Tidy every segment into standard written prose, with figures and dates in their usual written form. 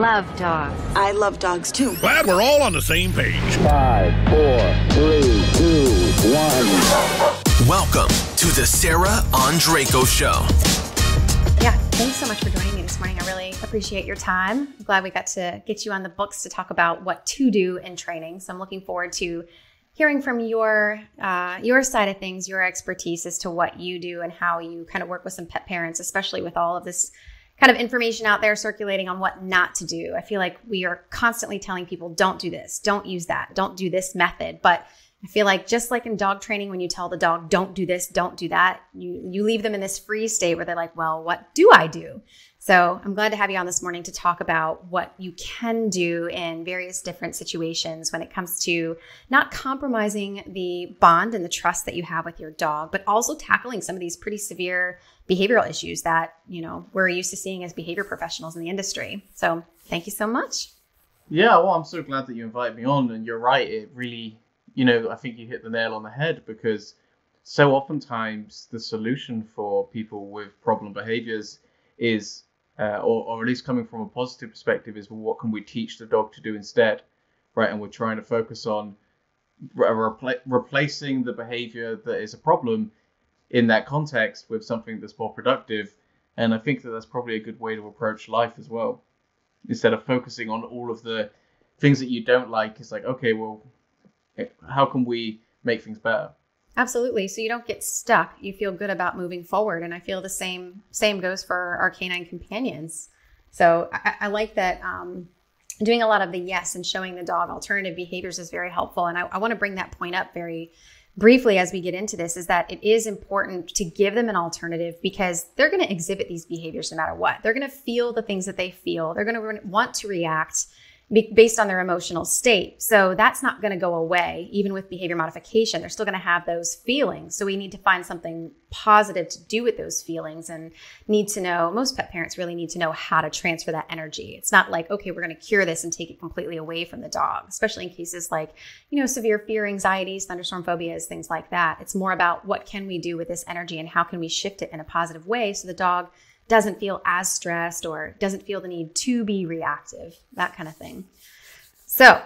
love dogs. I love dogs too. Glad we're all on the same page. 5, 4, 3, 2, 1. Welcome to the Sarah Andreyko Show. Yeah, thanks so much for joining me this morning. I really appreciate your time. I'm glad we got to get you on the books to talk about what to do in training. So I'm looking forward to hearing from your side of things, your expertise as to what you do and how you kind of work with some pet parents, especially with all of this kind of information out there circulating on what not to do. I feel like we are constantly telling people, don't do this, don't use that, don't do this method. But I feel like just like in dog training, when you tell the dog, don't do this, don't do that, you leave them in this free state where they're like, well, what do I do? So I'm glad to have you on this morning to talk about what you can do in various different situations when it comes to not compromising the bond and the trust that you have with your dog, but also tackling some of these pretty severe behavioral issues that, we're used to seeing as behavior professionals in the industry. So thank you so much. Yeah, well, I'm so glad that you invited me on, and you're right. It really, I think you hit the nail on the head, because so oftentimes the solution for people with problem behaviors is, or at least coming from a positive perspective, is, well, what can we teach the dog to do instead, right? And we're trying to focus on replacing the behavior that is a problem in that context with something that's more productive. And I think that that's probably a good way to approach life as well. Instead of focusing on all of the things that you don't like, it's like, okay, well, how can we make things better? Absolutely. So you don't get stuck. You feel good about moving forward. And I feel the same goes for our canine companions. So I like that doing a lot of the yes and showing the dog alternative behaviors is very helpful. And I want to bring that point up very briefly as we get into this, is that it is important to give them an alternative, because they're going to exhibit these behaviors no matter what. They're going to feel the things that they feel. They're going to want to react based on their emotional state. So that's not going to go away. Even with behavior modification, they're still going to have those feelings. So we need to find something positive to do with those feelings, and need to know, most pet parents really need to know how to transfer that energy. It's not like, okay, we're going to cure this and take it completely away from the dog, especially in cases like, severe fear, anxieties, thunderstorm phobias, things like that. It's more about what can we do with this energy and how can we shift it in a positive way so the dog doesn't feel as stressed or doesn't feel the need to be reactive, that kind of thing. So,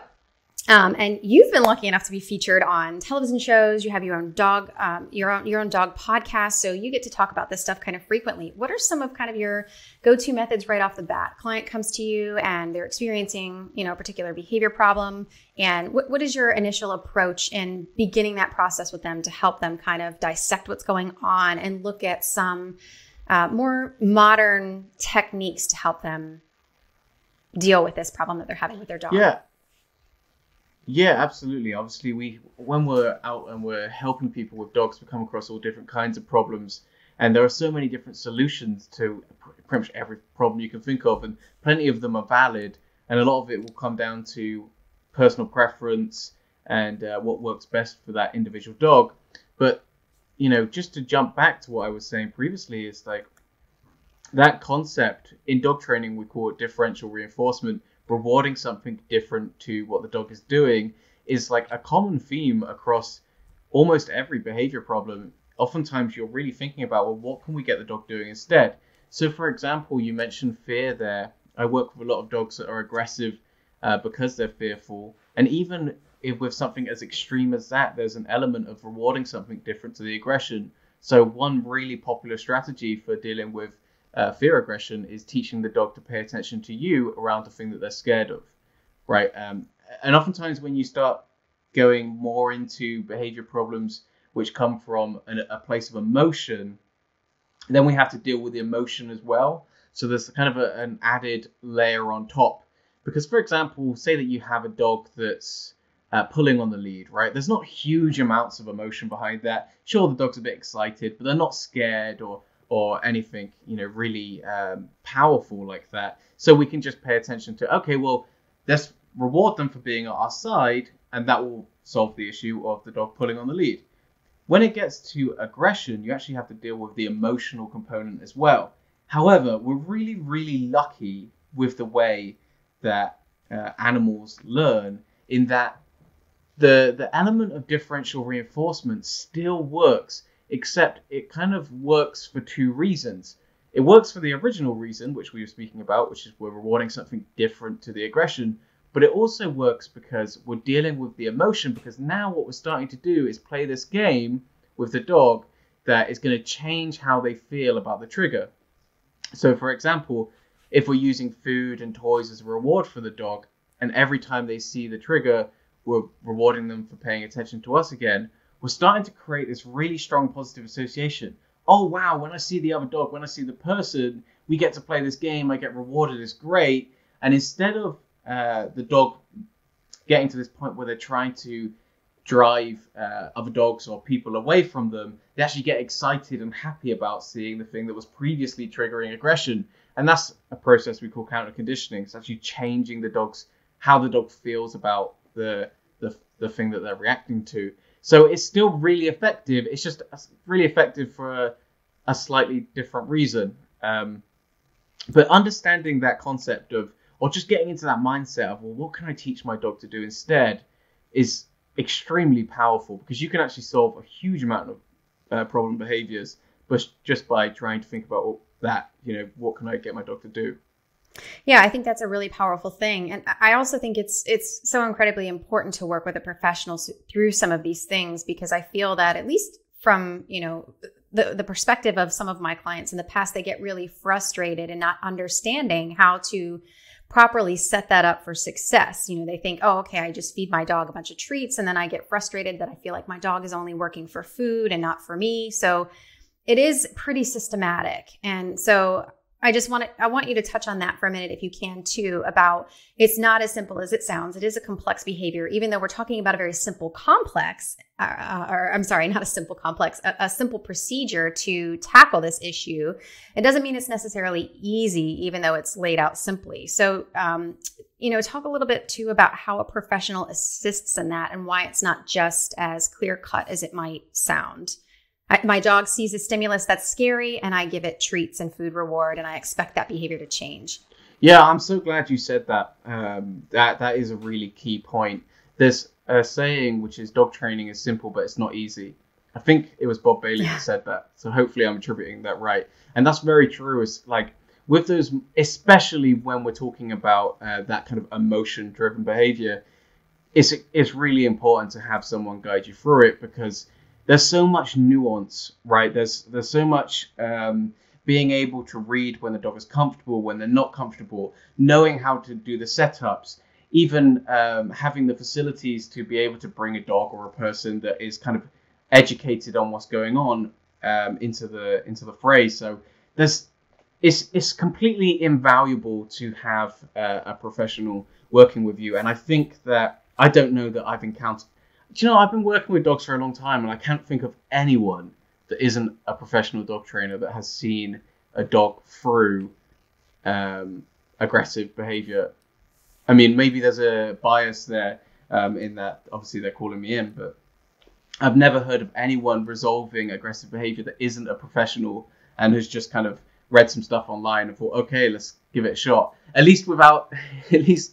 and you've been lucky enough to be featured on television shows. You have your own dog, your own dog podcast. So you get to talk about this stuff kind of frequently. What are some of kind of your go-to methods right off the bat? Client comes to you and they're experiencing, a particular behavior problem. And what is your initial approach in beginning that process with them to help them kind of dissect what's going on and look at some more modern techniques to help them deal with this problem that they're having with their dog? Yeah, absolutely. Obviously, when we're out and we're helping people with dogs, we come across all different kinds of problems, and there are so many different solutions to pretty much every problem you can think of, and plenty of them are valid, and a lot of it will come down to personal preference and what works best for that individual dog. But just to jump back to what I was saying previously, is like that concept in dog training, we call it differential reinforcement. Rewarding something different to what the dog is doing is like a common theme across almost every behavior problem. Oftentimes you're really thinking about, well, what can we get the dog doing instead? So for example, you mentioned fear there. I work with a lot of dogs that are aggressive because they're fearful. And even if with something as extreme as that, there's an element of rewarding something different to the aggression. So one really popular strategy for dealing with fear aggression is teaching the dog to pay attention to you around the thing that they're scared of, right? And oftentimes when you start going more into behavior problems which come from a place of emotion, then we have to deal with the emotion as well. So there's kind of an added layer on top. Because, for example, say that you have a dog that's pulling on the lead, right? There's not huge amounts of emotion behind that. Sure, the dog's a bit excited, but they're not scared or anything, really powerful like that. So we can just pay attention to, okay, well, let's reward them for being at our side, and that will solve the issue of the dog pulling on the lead. When it gets to aggression, you actually have to deal with the emotional component as well. However, we're really, really lucky with the way that animals learn, in that the element of differential reinforcement still works, except it kind of works for two reasons. it works for the original reason, which we were speaking about, which is we're rewarding something different to the aggression. But it also works because we're dealing with the emotion, because now what we're starting to do is play this game with the dog that is going to change how they feel about the trigger. So, for example, if we're using food and toys as a reward for the dog, and every time they see the trigger, we're rewarding them for paying attention to us again, we're starting to create this really strong positive association. Oh, wow, when I see the other dog, when I see the person, we get to play this game, I get rewarded, it's great. And instead of the dog getting to this point where they're trying to drive other dogs or people away from them, they actually get excited and happy about seeing the thing that was previously triggering aggression. And that's a process we call counter conditioning. It's actually changing how the dog feels about the thing that they're reacting to. So it's still really effective. It's just really effective for a slightly different reason. But understanding that concept of, or just getting into that mindset of, well, what can I teach my dog to do instead, is extremely powerful, because you can actually solve a huge amount of problem behaviors, but just by trying to think about that, what can I get my dog to do? Yeah, I think that's a really powerful thing. And I also think it's so incredibly important to work with a professional through some of these things, because I feel that, at least from, the perspective of some of my clients in the past, they get really frustrated and not understanding how to properly set that up for success. They think, oh, okay, I just feed my dog a bunch of treats, and then I get frustrated that I feel like my dog is only working for food and not for me. So it is pretty systematic. And so I want you to touch on that for a minute, if you can too, about it's not as simple as it sounds. It is a complex behavior, even though we're talking about a very simple complex, not a simple complex, a simple procedure to tackle this issue. It doesn't mean it's necessarily easy, even though it's laid out simply. So, talk a little bit too about how a professional assists in that, and why it's not just as clear cut as it might sound. My dog sees a stimulus that's scary, and I give it treats and food reward, and I expect that behavior to change. Yeah, I'm so glad you said that. That is a really key point. There's a saying, which is dog training is simple, but it's not easy. I think it was Bob Bailey that said that. So hopefully I'm attributing that right. And that's very true. It's like with those, especially when we're talking about that kind of emotion-driven behavior, it's really important to have someone guide you through it, because there's so much nuance, right? There's so much being able to read when the dog is comfortable, when they're not comfortable, knowing how to do the setups, even having the facilities to be able to bring a dog or a person that is kind of educated on what's going on into the fray. So it's completely invaluable to have a professional working with you. And I think that, I don't know that I've encountered, I've been working with dogs for a long time, and I can't think of anyone that isn't a professional dog trainer that has seen a dog through aggressive behavior. I mean, maybe there's a bias there in that obviously they're calling me in, but I've never heard of anyone resolving aggressive behavior that isn't a professional and has just kind of read some stuff online and thought, okay, let's give it a shot. At least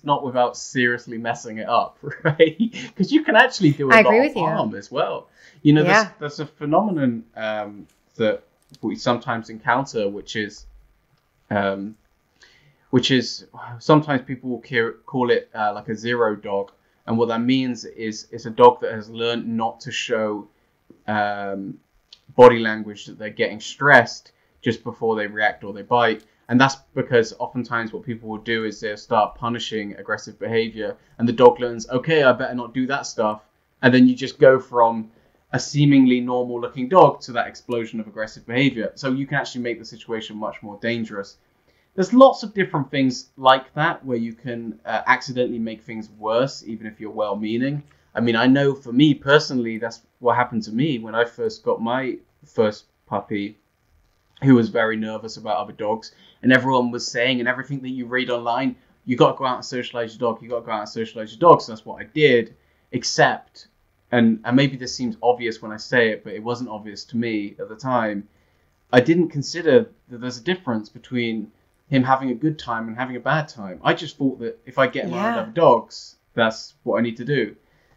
not without seriously messing it up, right? Because you can actually do a lot of harm as well. There's a phenomenon that we sometimes encounter, which is sometimes people will call it like a zero dog. And what that means is it's a dog that has learned not to show body language that they're getting stressed just before they react or they bite. And that's because oftentimes what people will do is they'll start punishing aggressive behavior, and the dog learns, okay, I better not do that stuff. And then you just go from a seemingly normal looking dog to that explosion of aggressive behavior. So you can actually make the situation much more dangerous. There's lots of different things like that where you can accidentally make things worse, even if you're well-meaning. I mean, I know for me personally, that's what happened to me when I first got my first puppy, who was very nervous about other dogs. And everyone was saying, and everything that you read online, you got to go out and socialize your dog. You got to go out and socialize your dog. So that's what I did, except, and maybe this seems obvious when I say it, but it wasn't obvious to me at the time. I didn't consider that there's a difference between him having a good time and having a bad time. I just thought that if I get him around other dogs, that's what I need to do.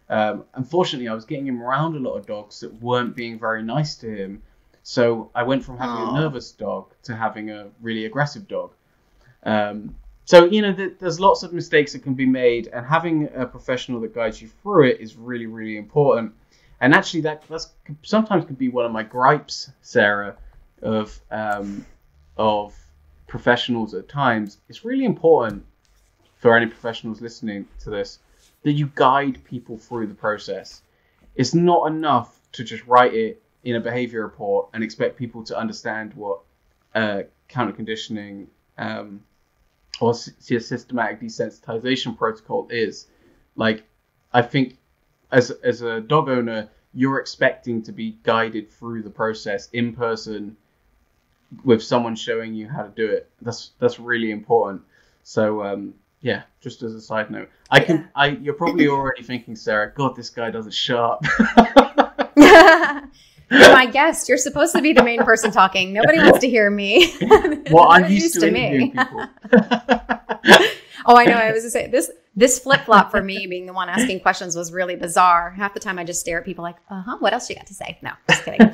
Unfortunately, I was getting him around a lot of dogs that weren't being very nice to him. So I went from having a nervous dog to having a really aggressive dog. So, there's lots of mistakes that can be made, and having a professional that guides you through it is really, really important. And actually, that's sometimes can be one of my gripes, Sarah, of professionals at times. It's really important for any professionals listening to this that you guide people through the process. It's not enough to just write it in a behavior report and expect people to understand what counter conditioning or systematic desensitization protocol is. Like, I think as a dog owner, you're expecting to be guided through the process in person with someone showing you how to do it. That's really important. So yeah, just as a side note, you're probably already thinking, Sarah, God, this guy doesn't shut up. You're my guest. You're supposed to be the main person talking. Nobody wants to hear me. Well, I'm used to interviewing people. Oh, I know. I was going to say, this flip-flop for me, being the one asking questions, was really bizarre. Half the time I just stare at people like, what else you got to say? No, just kidding.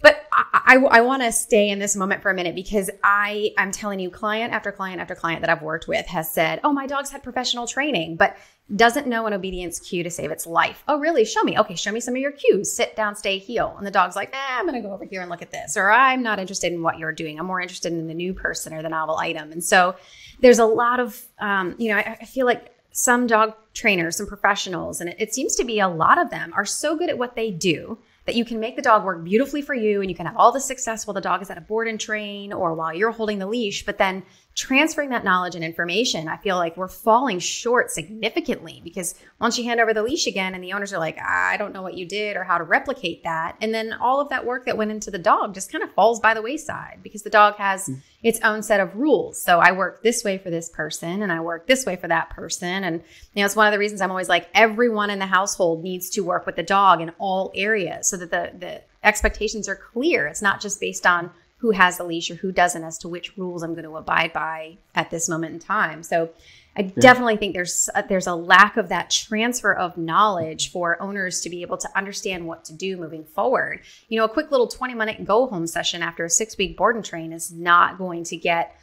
But I want to stay in this moment for a minute, because I'm telling you, client after client after client that I've worked with has said, oh, my dog's had professional training, but doesn't know an obedience cue to save its life. Oh, really? Show me. Okay, show me some of your cues. Sit down, stay, heel. And the dog's like, I'm going to go over here and look at this. Or I'm not interested in what you're doing. I'm more interested in the new person or the novel item. And so there's a lot of, I feel like some dog trainers, some professionals, and it seems to be a lot of them, are so good at what they do that you can make the dog work beautifully for you, and you can have all the success while the dog is at a board and train or while you're holding the leash. But then transferring that knowledge and information, I feel like we're falling short significantly, because once you hand over the leash again and the owners are like, I don't know what you did or how to replicate that. And then all of that work that went into the dog just kind of falls by the wayside, because the dog has its own set of rules. So I work this way for this person and I work this way for that person. And it's one of the reasons I'm always like, everyone in the household needs to work with the dog in all areas so that the expectations are clear. It's not just based on who has the leash or who doesn't as to which rules I'm going to abide by at this moment in time. So I definitely think there's a lack of that transfer of knowledge for owners to be able to understand what to do moving forward. A quick little 20-minute go-home session after a 6-week board and train is not going to get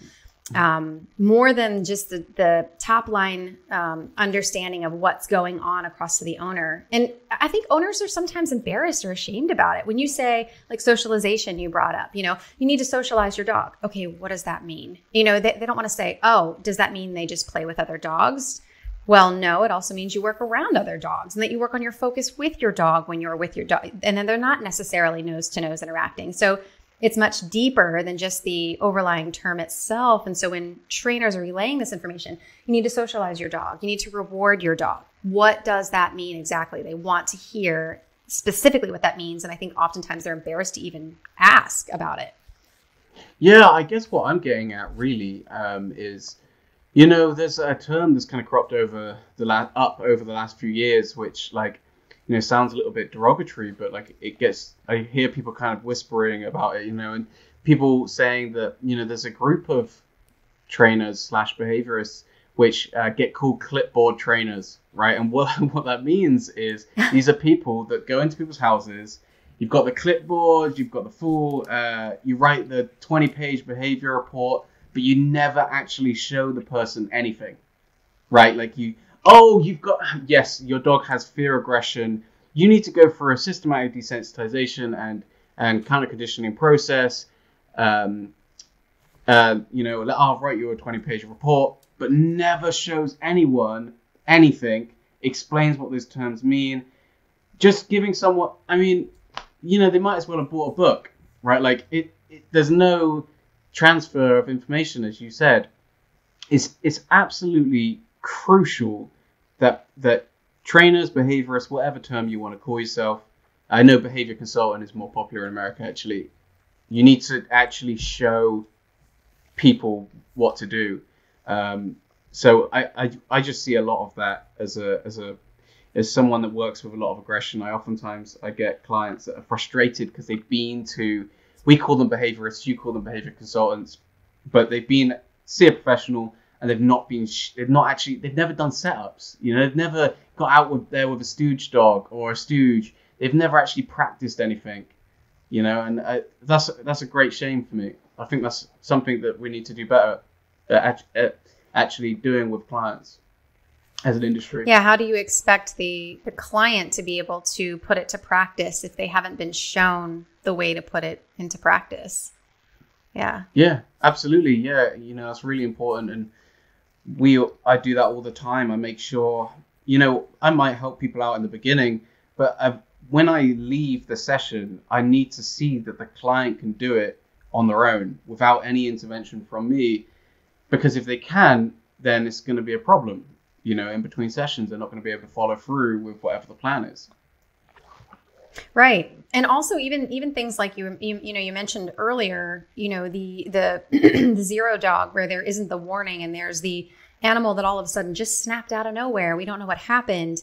more than just the top line understanding of what's going on across to the owner. And I think owners are sometimes embarrassed or ashamed about it. When you say, like, socialization, you brought up, you need to socialize your dog. Okay, what does that mean? They don't want to say, oh, does that mean they just play with other dogs? Well, no, it also means you work around other dogs and that you work on your focus with your dog when you're with your dog. And then they're not necessarily nose to nose interacting. So it's much deeper than just the overlying term itself. And so when trainers are relaying this information, you need to socialize your dog. You need to reward your dog. What does that mean exactly? They want to hear specifically what that means. And I think oftentimes they're embarrassed to even ask about it. Yeah, I guess what I'm getting at really is, there's a term that's kind of cropped over the last few years, which sounds a little bit derogatory, but I hear people kind of whispering about it, and people saying that, there's a group of trainers / behaviorists which get called clipboard trainers, right? And what that means is these are people that go into people's houses. You've got the clipboard, you've got the full, you write the 20-page behavior report, but you never actually show the person anything, right? Your dog has fear aggression. You need to go through a systematic desensitization and counter conditioning process. I'll write you a 20-page report, but never shows anyone anything, explains what those terms mean. Just giving someone, they might as well have bought a book, right? There's no transfer of information, as you said. It's absolutely crucial that trainers, behaviorists, whatever term you want to call yourself, I know behavior consultant is more popular in America, actually. You need to actually show people what to do. So I just see a lot of that as someone that works with a lot of aggression. I get clients that are frustrated because they've been to, we call them behaviorists, you call them behavior consultants, but they've been see a professional and they've never done setups. They've never got out there with a stooge dog or a stooge. They've never actually practiced anything. And that's a great shame for me. I think that's something that we need to do better at actually doing with clients as an industry. Yeah, how do you expect the client to be able to put it to practice if they haven't been shown the way to put it into practice? Yeah. Yeah, absolutely. Yeah, that's really important. And I do that all the time. I make sure, I might help people out in the beginning, but when I leave the session, I need to see that the client can do it on their own without any intervention from me. Because if they can, then it's going to be a problem. In between sessions, they're not going to be able to follow through with whatever the plan is. Right. And also even things like you mentioned earlier, the the zero dog where there isn't the warning and there's the animal that all of a sudden just snapped out of nowhere. We don't know what happened.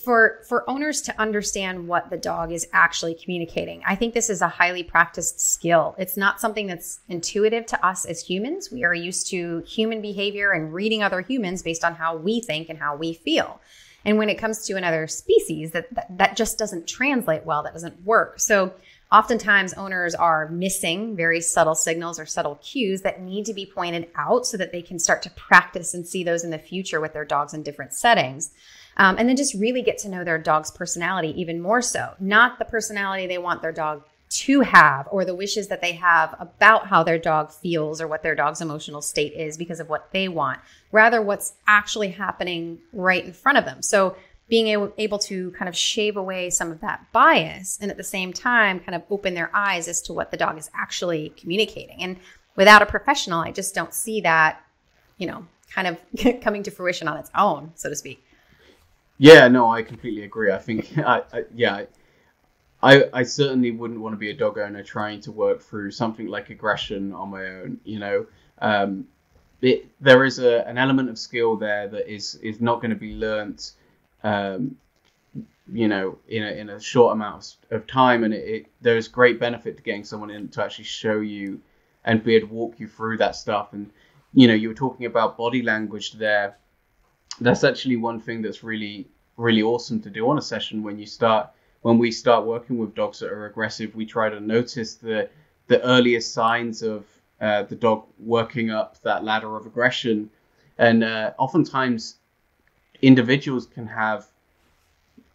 For owners to understand what the dog is actually communicating, I think this is a highly practiced skill. It's not something that's intuitive to us as humans. We are used to human behavior and reading other humans based on how we think and how we feel. And when it comes to another species, that just doesn't translate well. That doesn't work. So oftentimes owners are missing very subtle signals or subtle cues that need to be pointed out so that they can start to practice and see those in the future with their dogs in different settings. And then just really get to know their dog's personality even more so. Not the personality they want their dog to have or the wishes that they have about how their dog feels or what their dog's emotional state is because of what they want. Rather, what's actually happening right in front of them. So being able to kind of shave away some of that bias and at the same time kind of open their eyes as to what the dog is actually communicating. And without a professional, I just don't see that, kind of coming to fruition on its own, so to speak. Yeah, no, I completely agree. I think, I certainly wouldn't want to be a dog owner trying to work through something like aggression on my own. There is an element of skill there that is not going to be learnt, in a short amount of time, and there's great benefit to getting someone in to actually show you and be able to walk you through that stuff. And you were talking about body language there. That's actually one thing that's really, really awesome to do on a session. When we start working with dogs that are aggressive, we try to notice the earliest signs of the dog working up that ladder of aggression. And oftentimes individuals can have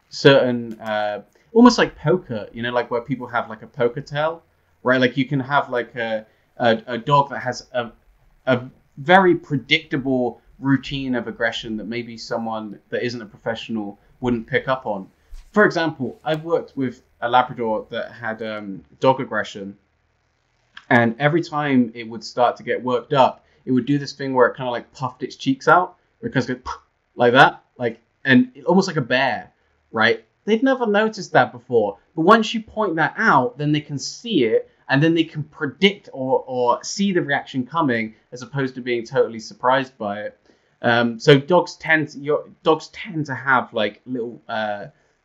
certain, almost like poker, like where people have like a poker tail, right? Like you can have like a dog that has a very predictable routine of aggression that maybe someone that isn't a professional wouldn't pick up on. For example, I've worked with a Labrador that had dog aggression, and every time it would start to get worked up, it would do this thing where it kind of like puffed its cheeks out, because it goes like that, and almost like a bear, right? They'd never noticed that before, but once you point that out, then they can see it, and then they can predict or see the reaction coming, as opposed to being totally surprised by it. So dogs tend to have like little,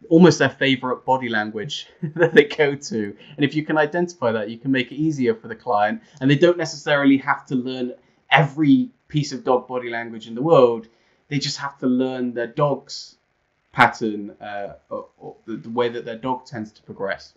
almost their favorite body language that they go to. And if you can identify that, you can make it easier for the client, and they don't necessarily have to learn every piece of dog body language in the world. They just have to learn their dog's pattern, or the way that their dog tends to progress.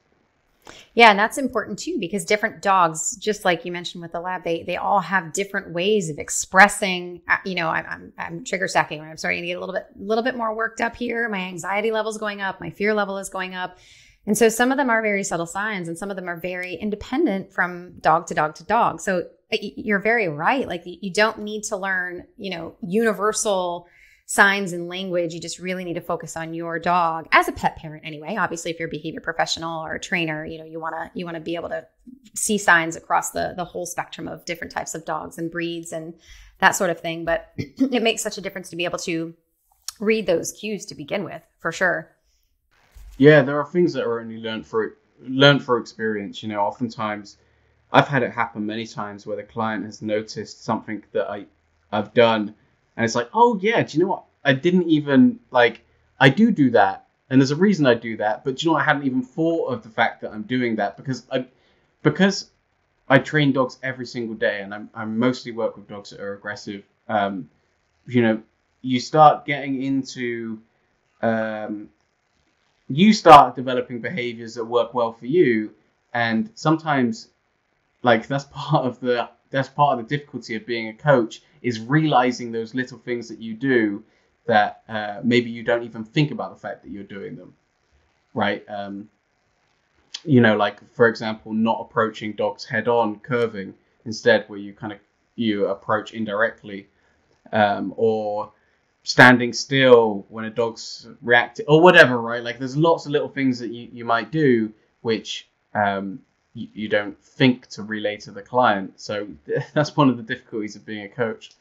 Yeah, and that's important too, because different dogs, just like you mentioned with the lab, they all have different ways of expressing. I'm trigger stacking. I'm starting to get a little bit more worked up here. My anxiety level is going up. My fear level is going up. And so some of them are very subtle signs, and some of them are very independent from dog to dog to dog. So you're very right. Like you don't need to learn, universal signs and language. You just really need to focus on your dog as a pet parent anyway. Obviously, if you're a behavior professional or a trainer, you want to be able to see signs across the whole spectrum of different types of dogs and breeds and that sort of thing. But it makes such a difference to be able to read those cues to begin with, for sure. Yeah, there are things that are only learned for experience. Oftentimes I've had it happen many times where the client has noticed something that I've done, and it's like, oh yeah, do you know what? I didn't even I do that, and there's a reason I do that. But do you know what? I hadn't even thought of the fact that I'm doing that because I train dogs every single day, and I mostly work with dogs that are aggressive. You start getting into, you start developing behaviors that work well for you, And sometimes, like, that's part of the difficulty of being a coach, is realizing those little things that you do that maybe you don't even think about the fact that you're doing them, right? Like, for example, not approaching dogs head on, curving, instead where you approach indirectly, or standing still when a dog's reacting, or whatever, right? Like, there's lots of little things that you might do which you don't think to relay to the client. So that's one of the difficulties of being a coach.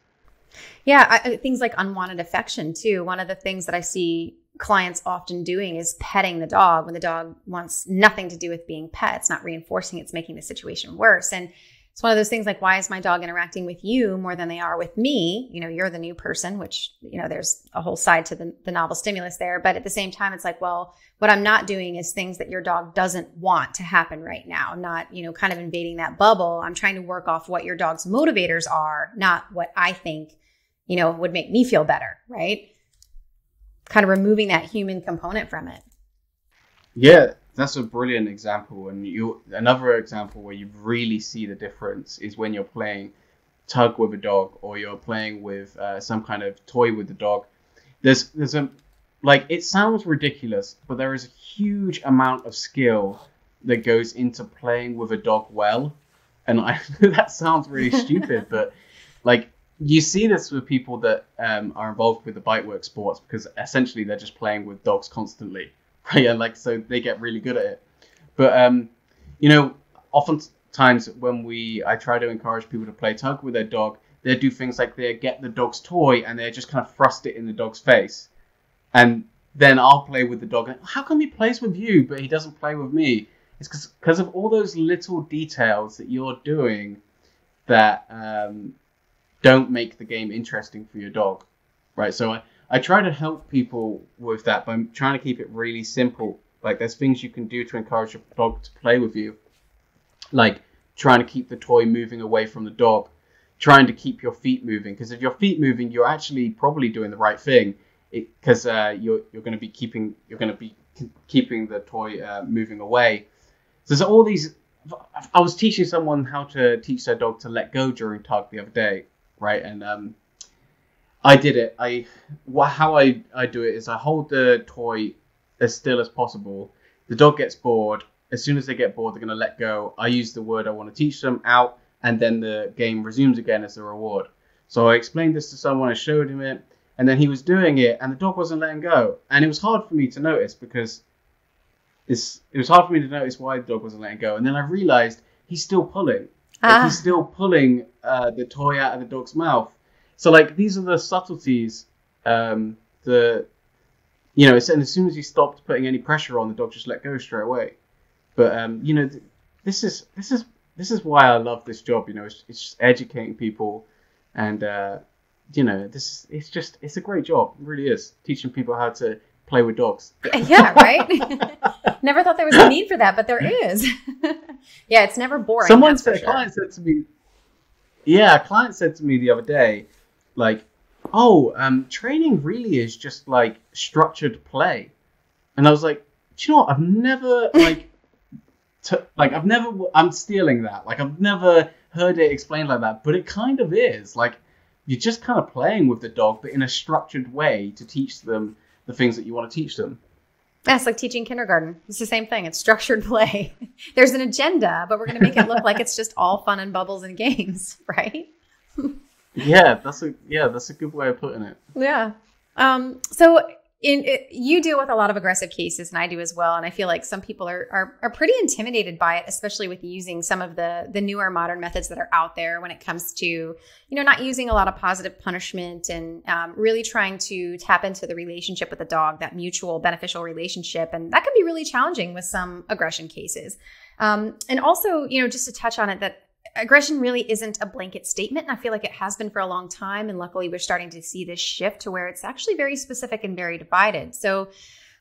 Yeah, things like unwanted affection too. One of the things that I see clients often doing is petting the dog when the dog wants nothing to do with being pet. It's not reinforcing, it's making the situation worse. And it's one of those things like, why is my dog interacting with you more than they are with me? You're the new person, which, there's a whole side to the novel stimulus there. But at the same time, it's like, well, what I'm not doing is things that your dog doesn't want to happen right now. I'm not, kind of invading that bubble. I'm trying to work off what your dog's motivators are, not what I think, would make me feel better, right? Kind of removing that human component from it. Yeah, that's a brilliant example. And another example where you really see the difference is when you're playing tug with a dog, or you're playing with some kind of toy with the dog. There's it sounds ridiculous, but there is a huge amount of skill that goes into playing with a dog well. And I know that sounds really stupid, but you see this with people that are involved with the bite work sports, because essentially they're just playing with dogs constantly, right? And so they get really good at it. But oftentimes when I try to encourage people to play tug with their dog, they do things like they get the dog's toy and they just kind of thrust it in the dog's face, and then I'll play with the dog. And how come he plays with you but he doesn't play with me? It's because of all those little details that you're doing that don't make the game interesting for your dog, right? So I try to help people with that by trying to keep it really simple. Like, there's things you can do to encourage your dog to play with you, like trying to keep the toy moving away from the dog, trying to keep your feet moving, because if your feet moving, you're actually probably doing the right thing, because you're going to be keeping the toy moving away. So there's all these. I was teaching someone how to teach their dog to let go during tug the other day. Right, and I did it. How I do it is I hold the toy as still as possible. The dog gets bored. As soon as they get bored, they're going to let go. I use the word I want to teach them out, and then the game resumes again as a reward. So I explained this to someone, I showed him it, and then he was doing it, and the dog wasn't letting go. And it was hard for me to notice, because it was hard for me to notice why the dog wasn't letting go. And then I realized he's still pulling. He's still pulling the toy out of the dog's mouth. So these are the subtleties. And as soon as you stopped putting any pressure on, the dog just let go straight away. But this is why I love this job. It's just educating people, and it's a great job. It really is, teaching people how to play with dogs. Yeah, right. Never thought there was a need for that, but there is. Yeah, it's never boring. A client said to me the other day, training really is just like structured play. And I was like, do you know what? I've never I'm stealing that. I've never heard it explained like that, but it kind of is. You're just kind of playing with the dog, but in a structured way to teach them the things that you want to teach them. Yeah, it's like teaching kindergarten. It's the same thing. It's structured play. There's an agenda, but we're going to make it look like it's just all fun and bubbles and games, right? Yeah, that's a good way of putting it. Yeah. So you deal with a lot of aggressive cases, and I do as well. And I feel like some people are pretty intimidated by it, especially with using some of the newer modern methods that are out there when it comes to, not using a lot of positive punishment, and really trying to tap into the relationship with the dog, that mutual beneficial relationship. And that can be really challenging with some aggression cases. And also, just to touch on it, that aggression really isn't a blanket statement. And I feel like it has been for a long time. And luckily, we're starting to see this shift to where it's actually very specific and very divided. So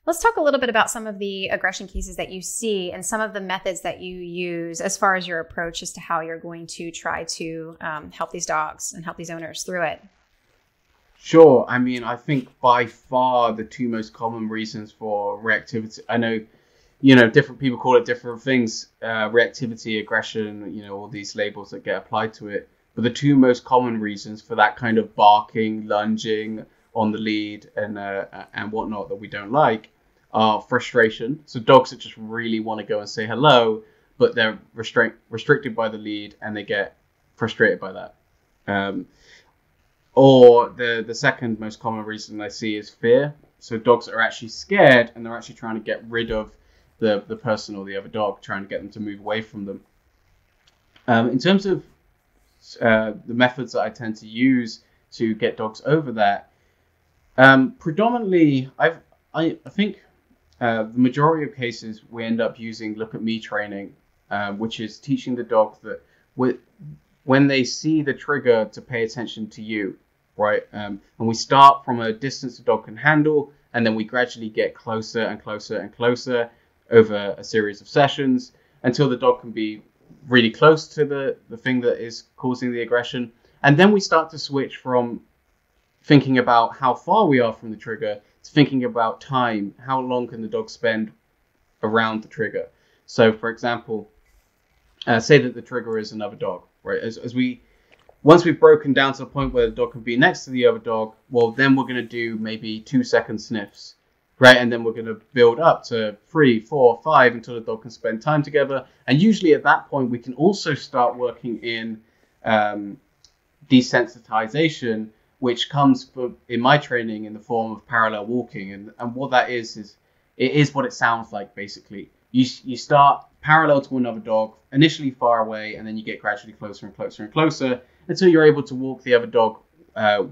let's talk a little bit about some of the aggression cases that you see and some of the methods that you use as far as your approach as to how you're going to try to help these dogs and help these owners through it. Sure. I think by far the two most common reasons for reactivity, I know different people call it different things, reactivity, aggression, all these labels that get applied to it. But the two most common reasons for that kind of barking, lunging on the lead and whatnot that we don't like are frustration. So dogs that just really want to go and say hello, but they're restricted by the lead and they get frustrated by that. Or the second most common reason I see is fear. So dogs are actually scared and they're actually trying to get rid of the person or the other dog, trying to get them to move away from them. In terms of the methods that I tend to use to get dogs over that, predominantly, I think the majority of cases we end up using look at me training, which is teaching the dog that when they see the trigger to pay attention to you, right? And we start from a distance the dog can handle, and then we gradually get closer and closer and closer over a series of sessions until the dog can be really close to the thing that is causing the aggression. And then we start to switch from thinking about how far we are from the trigger to thinking about time. How long can the dog spend around the trigger? So, for example, say that the trigger is another dog, right? Once we've broken down to the point where the dog can be next to the other dog, well, then we're going to do maybe 2-second sniffs, right? And then we're going to build up to 3, 4, 5 until the dog can spend time together. And usually at that point, we can also start working in desensitization, which comes in my training in the form of parallel walking. And what that is it is what it sounds like, basically. You start parallel to another dog, initially far away, and then you get gradually closer and closer and closer until you're able to walk the other dog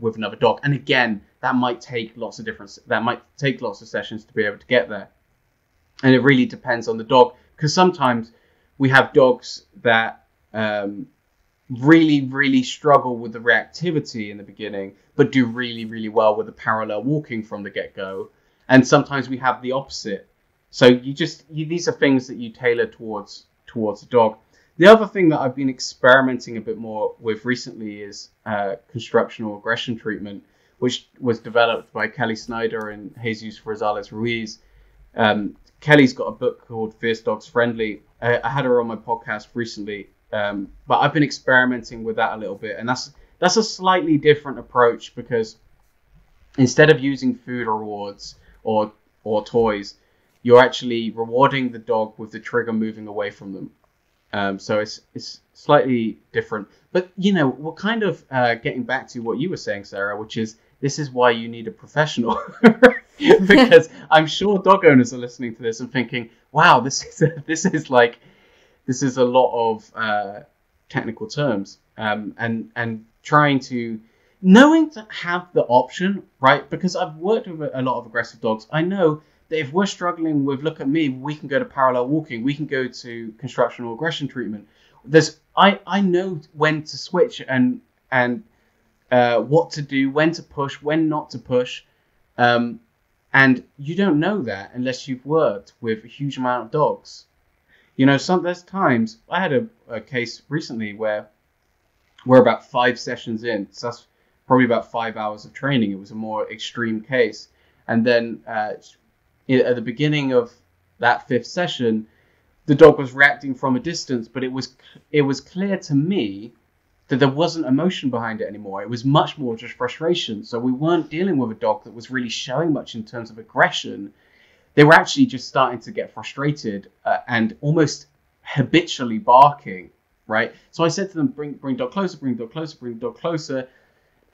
with another dog. And again, that might take lots of sessions to be able to get there. And it really depends on the dog, because sometimes we have dogs that really, really struggle with the reactivity in the beginning, but do really, really well with the parallel walking from the get-go. And sometimes we have the opposite. So these are things that you tailor towards the dog. The other thing that I've been experimenting a bit more with recently is constructional aggression treatment, which was developed by Kelly Snyder and Jesus Rosales Ruiz. Kelly's got a book called Fierce Dogs Friendly. I had her on my podcast recently, but I've been experimenting with that a little bit, and that's a slightly different approach, because instead of using food rewards or toys, you're actually rewarding the dog with the trigger moving away from them. So it's slightly different. But, we're kind of getting back to what you were saying, Sarah, which is this is why you need a professional. Because I'm sure dog owners are listening to this and thinking, wow, this is a lot of technical terms. And trying to knowing to have the option, right? Because I've worked with a lot of aggressive dogs. I know that if we're struggling with look at me, we can go to parallel walking, we can go to constructional aggression treatment. I know when to switch and what to do, when to push, when not to push. And you don't know that unless you've worked with a huge amount of dogs. There's times, I had a case recently where we're about 5 sessions in. So that's probably about 5 hours of training. It was a more extreme case. And then at the beginning of that 5th session, the dog was reacting from a distance, but it was clear to me that there wasn't emotion behind it anymore. It was much more just frustration. So we weren't dealing with a dog that was really showing much in terms of aggression. They were actually just starting to get frustrated and almost habitually barking, right? So I said to them, bring dog closer, bring dog closer, bring dog closer.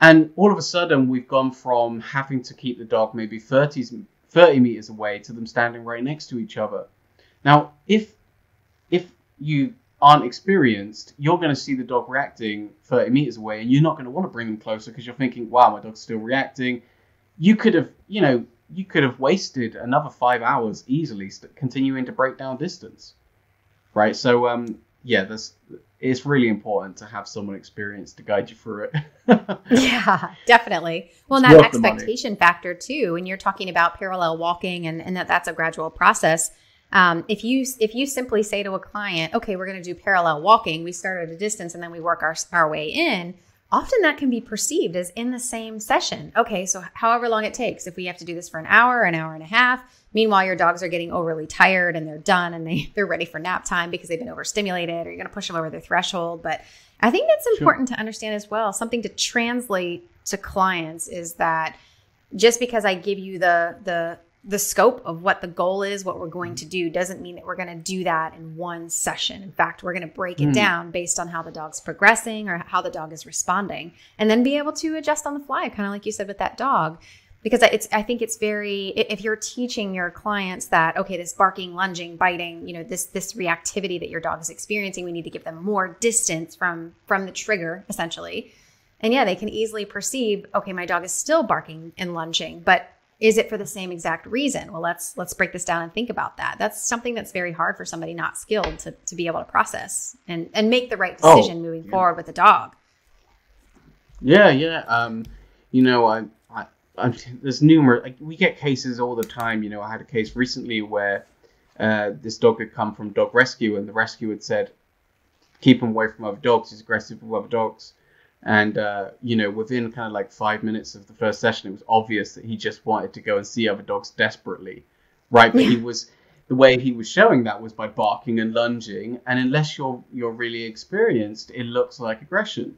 And all of a sudden, we've gone from having to keep the dog maybe 30 meters away to them standing right next to each other. Now, if you aren't experienced, you're going to see the dog reacting 30 meters away, and you're not going to want to bring them closer because you're thinking, wow, my dog's still reacting. You could have wasted another 5 hours easily continuing to break down distance, right? So, it's really important to have someone experienced to guide you through it. Yeah, definitely. Well, and that expectation factor too, when you're talking about parallel walking and that's a gradual process. If you simply say to a client, okay, we're going to do parallel walking, we start at a distance and then we work our way in, often that can be perceived as in the same session. Okay, so however long it takes, if we have to do this for an hour and a half, meanwhile, your dogs are getting overly tired and they're done and they're ready for nap time because they've been overstimulated, or you're going to push them over their threshold. But I think that's important to understand as well. Something to translate to clients is that just because I give you the scope of what the goal is, what we're going to do, doesn't mean that we're going to do that in one session. In fact, we're going to break it down based on how the dog's progressing or how the dog is responding, and then be able to adjust on the fly, kind of like you said with that dog. Because I think it's very, if you're teaching your clients that, okay, this barking, lunging, biting, this reactivity that your dog is experiencing, we need to give them more distance from the trigger, essentially. And yeah, they can easily perceive, okay, my dog is still barking and lunging, but is it for the same exact reason? Well, let's break this down and think about that. That's something that's very hard for somebody not skilled to be able to process and make the right decision moving forward with the dog. Yeah. There's numerous, we get cases all the time. I had a case recently where this dog had come from dog rescue, and the rescue had said, keep him away from other dogs, he's aggressive with other dogs. And, within kind of like 5 minutes of the first session, it was obvious that he just wanted to go and see other dogs desperately, right? But the way he was showing that was by barking and lunging. And unless you're really experienced, it looks like aggression.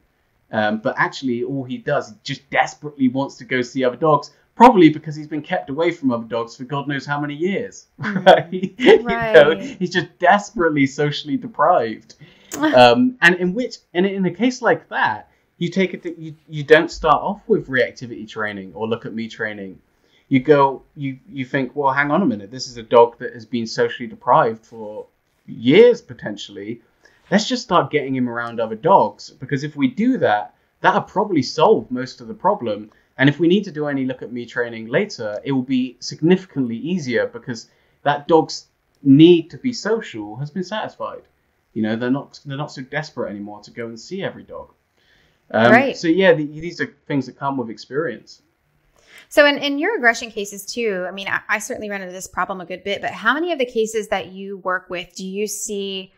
But actually, all he does, he just desperately wants to go see other dogs, probably because he's been kept away from other dogs for God knows how many years. Right? He's just desperately socially deprived. And in a case like that, you take it. You don't start off with reactivity training or look at me training. You think, well, hang on a minute. This is a dog that has been socially deprived for years potentially. Let's just start getting him around other dogs, because if we do that, that'll probably solve most of the problem. And if we need to do any look at me training later, it will be significantly easier because that dog's need to be social has been satisfied. They're not so desperate anymore to go and see every dog. Right. So yeah, these are things that come with experience. So in your aggression cases too, I mean, I certainly run into this problem a good bit, but how many of the cases that you work with do you see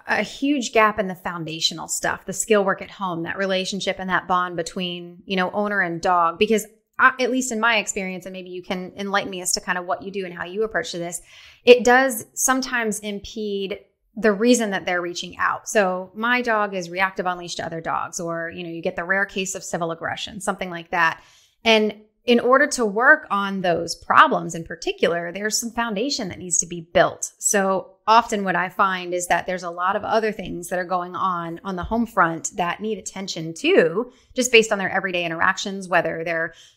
a huge gap in the foundational stuff, the skill work at home, that relationship and that bond between, owner and dog? Because at least in my experience, and maybe you can enlighten me as to kind of what you do and how you approach to this, it does sometimes impede the reason that they're reaching out. So my dog is reactive on leash to other dogs, or, you get the rare case of civil aggression, something like that. And in order to work on those problems in particular, there's some foundation that needs to be built. So often what I find is that there's a lot of other things that are going on the home front that need attention too, just based on their everyday interactions, whether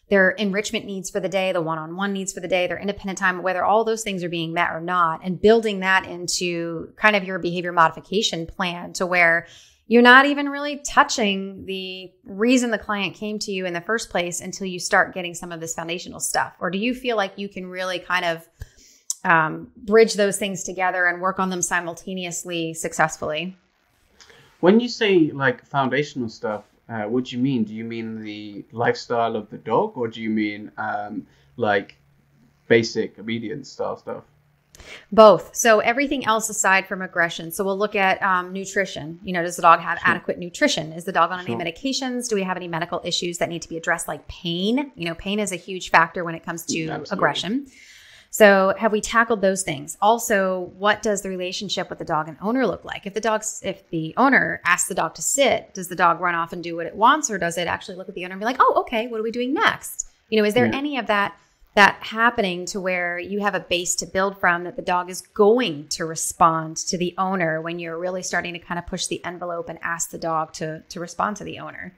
their enrichment needs for the day, the one-on-one needs for the day, their independent time, whether all those things are being met or not, and building that into kind of your behavior modification plan to where you're not even really touching the reason the client came to you in the first place until you start getting some of this foundational stuff. Or do you feel like you can really kind of bridge those things together and work on them simultaneously successfully? When you say like foundational stuff, what do you mean? Do you mean the lifestyle of the dog, or do you mean like basic obedience style stuff? Both. So everything else aside from aggression. So we'll look at nutrition. Does the dog have adequate nutrition? Is the dog on any medications? Do we have any medical issues that need to be addressed, like pain? Pain is a huge factor when it comes to aggression. So have we tackled those things? Also, what does the relationship with the dog and owner look like? If the owner asks the dog to sit, does the dog run off and do what it wants, or does it actually look at the owner and be like, oh, okay, what are we doing next? Is there any of that happening to where you have a base to build from, that the dog is going to respond to the owner when you're really starting to kind of push the envelope and ask the dog to respond to the owner?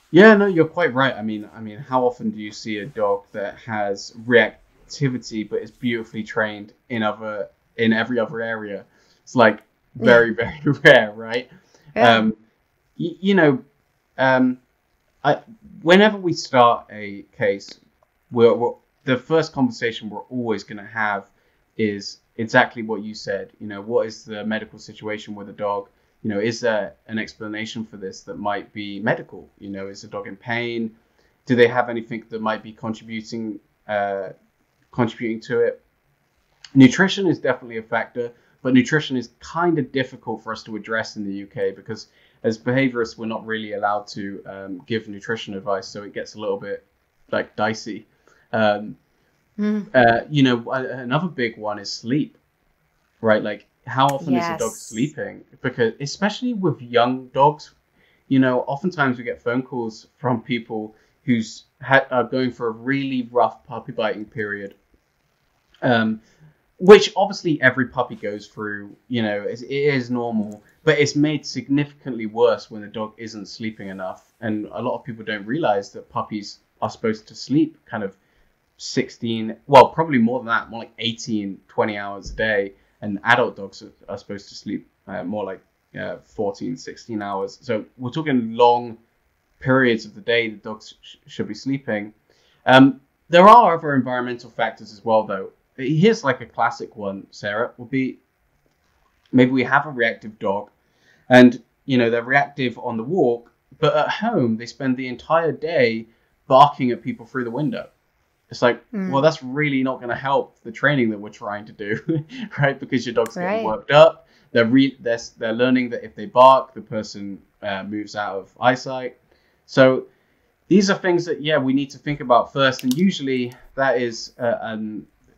Yeah, no, you're quite right. I mean, how often do you see a dog that has reactivity but is beautifully trained in every other area? It's like very, very rare, right? Yeah. Whenever we start a case, the first conversation we're always going to have is exactly what you said. What is the medical situation with the dog? Is there an explanation for this that might be medical? Is the dog in pain? Do they have anything that might be contributing to it? Nutrition is definitely a factor, but nutrition is kind of difficult for us to address in the UK because as behaviorists, we're not really allowed to give nutrition advice, so it gets a little bit like dicey. Another big one is sleep, right? Like, how often is a dog sleeping? Because especially with young dogs, oftentimes we get phone calls from people who's are going for a really rough puppy biting period, which obviously every puppy goes through. It is normal, but it's made significantly worse when the dog isn't sleeping enough. And a lot of people don't realize that puppies are supposed to sleep kind of 16, well, probably more than that, more like 18, 20 hours a day. And adult dogs are supposed to sleep more like 14, 16 hours. So we're talking long periods of the day the dogs should be sleeping. There are other environmental factors as well, though. Here's like a classic one, Sarah, would be maybe we have a reactive dog and, they're reactive on the walk, but at home they spend the entire day barking at people through the window. It's like, well, that's really not going to help the training that we're trying to do, right? Because your dog's getting worked up. They're learning that if they bark, the person moves out of eyesight. So these are things that, we need to think about first. And usually that is,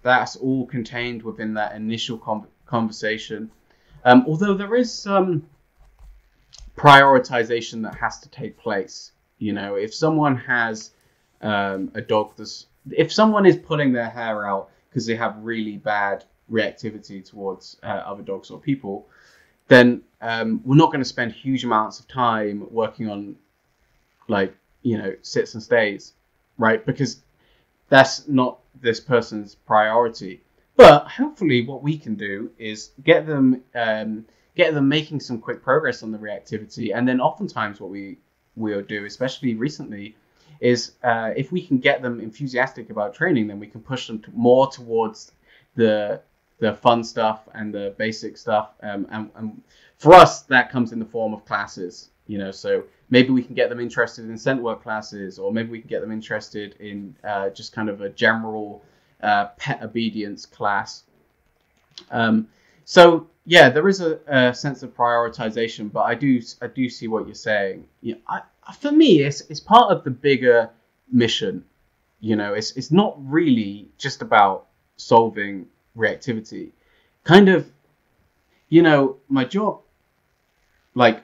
that's all contained within that initial conversation. Although there is some prioritization that has to take place. If someone has a dog if someone is pulling their hair out because they have really bad reactivity towards other dogs or people, then we're not going to spend huge amounts of time working on sits and stays, right? Because that's not this person's priority. But hopefully what we can do is get them making some quick progress on the reactivity. And then oftentimes what we'll do, especially recently, is if we can get them enthusiastic about training, then we can push them more towards the fun stuff and the basic stuff. And for us, that comes in the form of classes. So maybe we can get them interested in scent work classes, or maybe we can get them interested in just kind of a general pet obedience class. So there is a sense of prioritization, but I do see what you're saying. For me, it's part of the bigger mission. It's not really just about solving reactivity. Kind of, my job,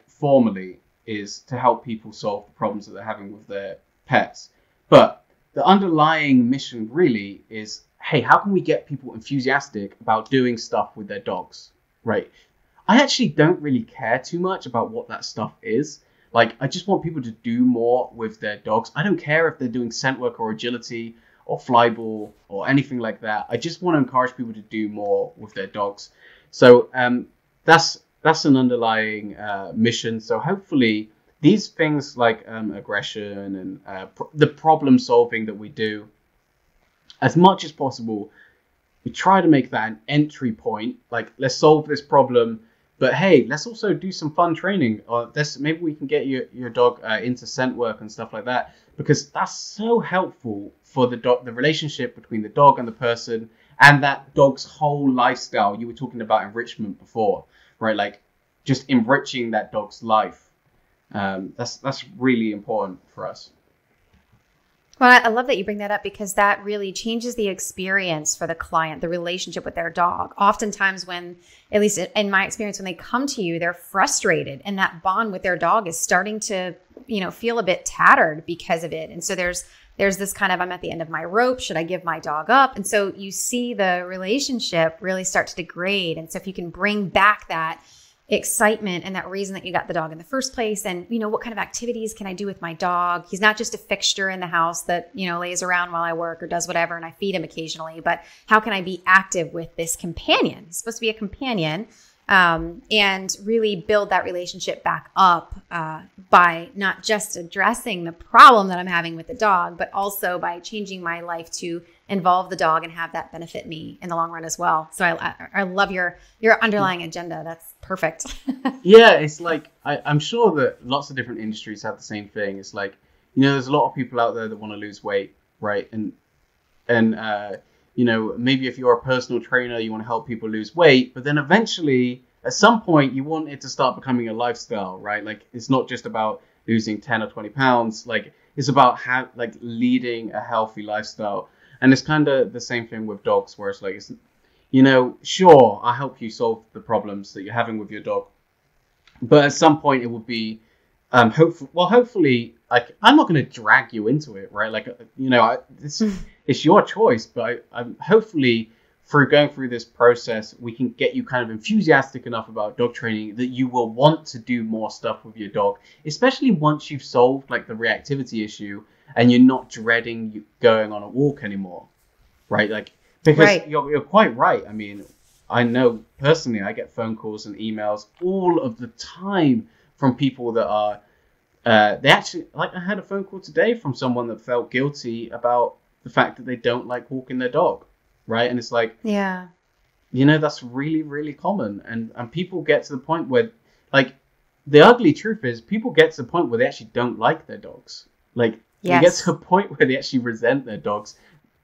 formally, is to help people solve the problems that they're having with their pets. But the underlying mission really is, hey, how can we get people enthusiastic about doing stuff with their dogs, right? I actually don't really care too much about what that stuff is. I just want people to do more with their dogs. I don't care if they're doing scent work or agility or flyball or anything like that. I just want to encourage people to do more with their dogs. So that's an underlying mission. So hopefully these things like aggression and the problem solving that we do, as much as possible, we try to make that an entry point. Let's solve this problem. But hey, let's also do some fun training. Or maybe we can get your dog into scent work and stuff like that, because that's so helpful for the relationship between the dog and the person, and that dog's whole lifestyle. You were talking about enrichment before, right? Just enriching that dog's life. That's really important for us. Well, I love that you bring that up, because that really changes the experience for the client, the relationship with their dog. Oftentimes when, at least in my experience, when they come to you, they're frustrated, and that bond with their dog is starting to, feel a bit tattered because of it. And so there's this kind of, I'm at the end of my rope. Should I give my dog up? And so you see the relationship really start to degrade. And so if you can bring back that excitement and that reason that you got the dog in the first place, and what kind of activities can I do with my dog? He's not just a fixture in the house that lays around while I work or does whatever, and I feed him occasionally, but how can I be active with this companion? He's supposed to be a companion, and really build that relationship back up by not just addressing the problem that I'm having with the dog, but also by changing my life to involve the dog and have that benefit me in the long run as well. So I love your underlying agenda. That's perfect. Yeah, it's I'm sure that lots of different industries have the same thing. It's there's a lot of people out there that want to lose weight, right? And maybe if you're a personal trainer, you want to help people lose weight, but then eventually at some point you want it to start becoming a lifestyle, right? Like it's not just about losing 10 or 20 pounds. Like it's about leading a healthy lifestyle. And it's kind of the same thing with dogs, where it's like, sure, I'll help you solve the problems that you're having with your dog. But at some point it will be, hopefully, like, I'm not going to drag you into it, right? Like, it's your choice, but I'm hopefully through going through this process, we can get you kind of enthusiastic enough about dog training that you will want to do more stuff with your dog, especially once you've solved like the reactivity issue and you're not dreading going on a walk anymore, right? Like, because you're quite right. I mean, I know personally, I get phone calls and emails all of the time from people that are, they actually, like I had a phone call today from someone that felt guilty about the fact that they don't like walking their dog, right? And it's like, yeah, that's really, really common. And people get to the point where, like, the ugly truth is people get to the point where they actually don't like their dogs. Like, they get to a point where they actually resent their dogs.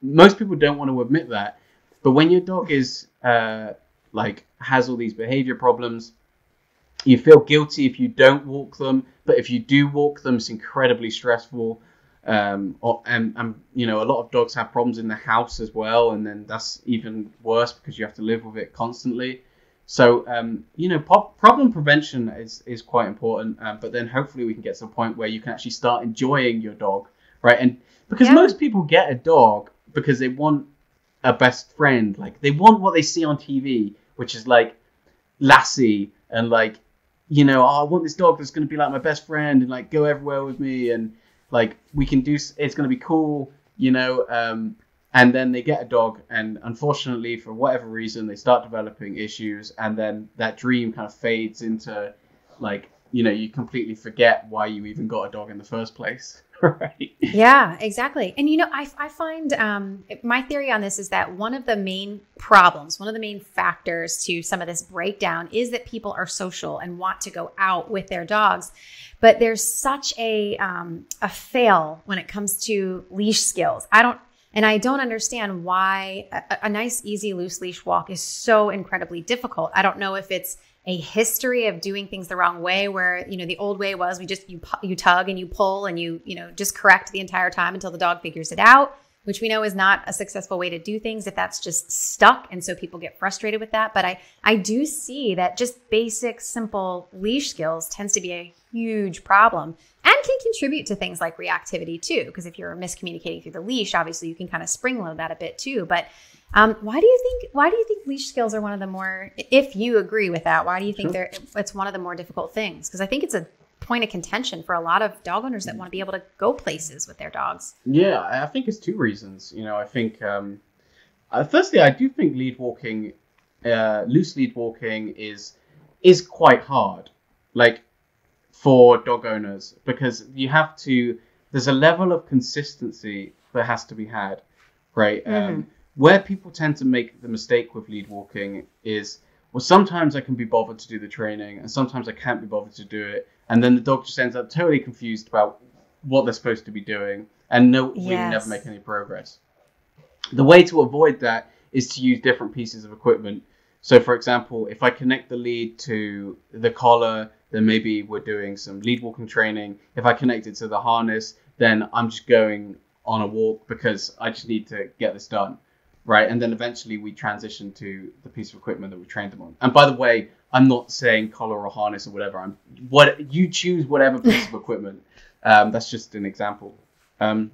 Most people don't want to admit that. But when your dog is, has all these behavior problems, you feel guilty if you don't walk them. But if you do walk them, it's incredibly stressful. And a lot of dogs have problems in the house as well. And then that's even worse because you have to live with it constantly. So, problem prevention is quite important. But then hopefully we can get to a point where you can actually start enjoying your dog, right? And because most people get a dog because they want a best friend. Like, they want what they see on TV, which is like Lassie and like, I want this dog that's going to be like my best friend and like go everywhere with me and like we can do, it's going to be cool, and then they get a dog and unfortunately for whatever reason they start developing issues and then that dream kind of fades into like, you completely forget why you even got a dog in the first place. Right. Yeah, exactly. And, I find my theory on this is that one of the main problems, one of the main factors to some of this breakdown is that people are social and want to go out with their dogs. But there's such a fail when it comes to leash skills. I don't understand why a nice, easy, loose leash walk is so incredibly difficult. I don't know if it's a history of doing things the wrong way where, the old way was you tug and you pull and you just correct the entire time until the dog figures it out, which we know is not a successful way to do things if that's just stuck. And so people get frustrated with that. But I do see that just basic, simple leash skills tends to be a huge problem and can contribute to things like reactivity too. Because if you're miscommunicating through the leash, obviously you can kind of spring load that a bit too. But why do you think leash skills are one of the more, if you agree with that, why do you think it's one of the more difficult things? Because I think it's a point of contention for a lot of dog owners that want to be able to go places with their dogs. Yeah, I think it's two reasons. I think, firstly, I do think loose lead walking is quite hard, like for dog owners, because there's a level of consistency that has to be had, right? Mm-hmm. Where people tend to make the mistake with lead walking is, well, sometimes I can be bothered to do the training and sometimes I can't be bothered to do it. And then the dog just ends up totally confused about what they're supposed to be doing and we never make any progress. The way to avoid that is to use different pieces of equipment. So, for example, if I connect the lead to the collar, then maybe we're doing some lead walking training. If I connect it to the harness, then I'm just going on a walk because I just need to get this done. Right. And then eventually we transition to the piece of equipment that we trained them on. And by the way, I'm not saying collar or harness or whatever. You choose whatever piece of equipment. That's just an example. And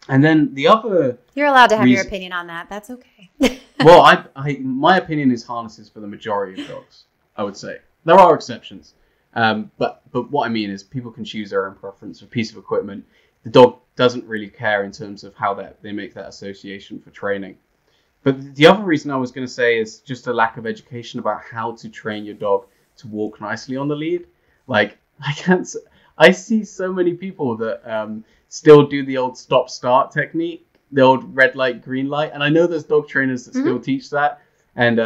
then the other. You're allowed to have your opinion on that. That's okay. Well, my opinion is harnesses for the majority of dogs, I would say. There are exceptions. But what I mean is people can choose their own preference for piece of equipment. The dog doesn't really care in terms of how they make that association for training. But the other reason I was going to say is just a lack of education about how to train your dog to walk nicely on the lead. Like, I see so many people that still do the old stop-start technique, the old red light, green light. And I know there's dog trainers that still teach that. And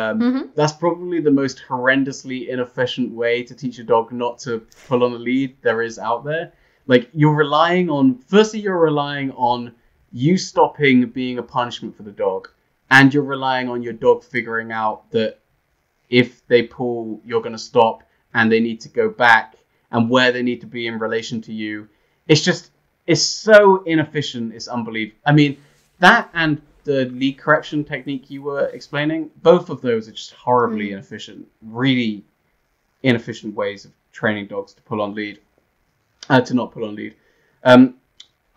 that's probably the most horrendously inefficient way to teach a dog not to pull on the lead there is out there. Like, you're relying on you stopping being a punishment for the dog. And you're relying on your dog figuring out that if they pull, you're going to stop, and they need to go back, and where they need to be in relation to you. It's so inefficient. It's unbelievable. I mean, that and the lead correction technique you were explaining, both of those are just horribly inefficient, really inefficient ways of training dogs to pull on lead, to not pull on lead. So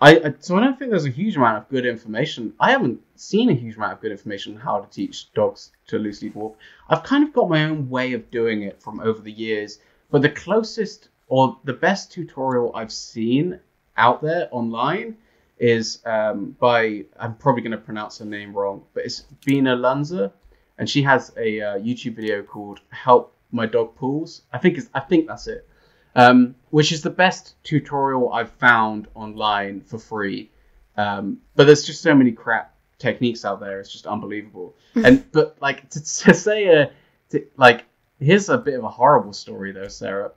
I don't think there's a huge amount of good information. I haven't seen a huge amount of good information on how to teach dogs to loose lead walk. I've kind of got my own way of doing it from over the years, but the closest or the best tutorial I've seen out there online is by, I'm probably going to pronounce her name wrong, but it's Bina Lunza, and she has a YouTube video called "Help My Dog Pulls." I think that's it. Which is the best tutorial I've found online for free. But there's just so many crap techniques out there. It's just unbelievable. But like to say here's a bit of a horrible story though, Sarah.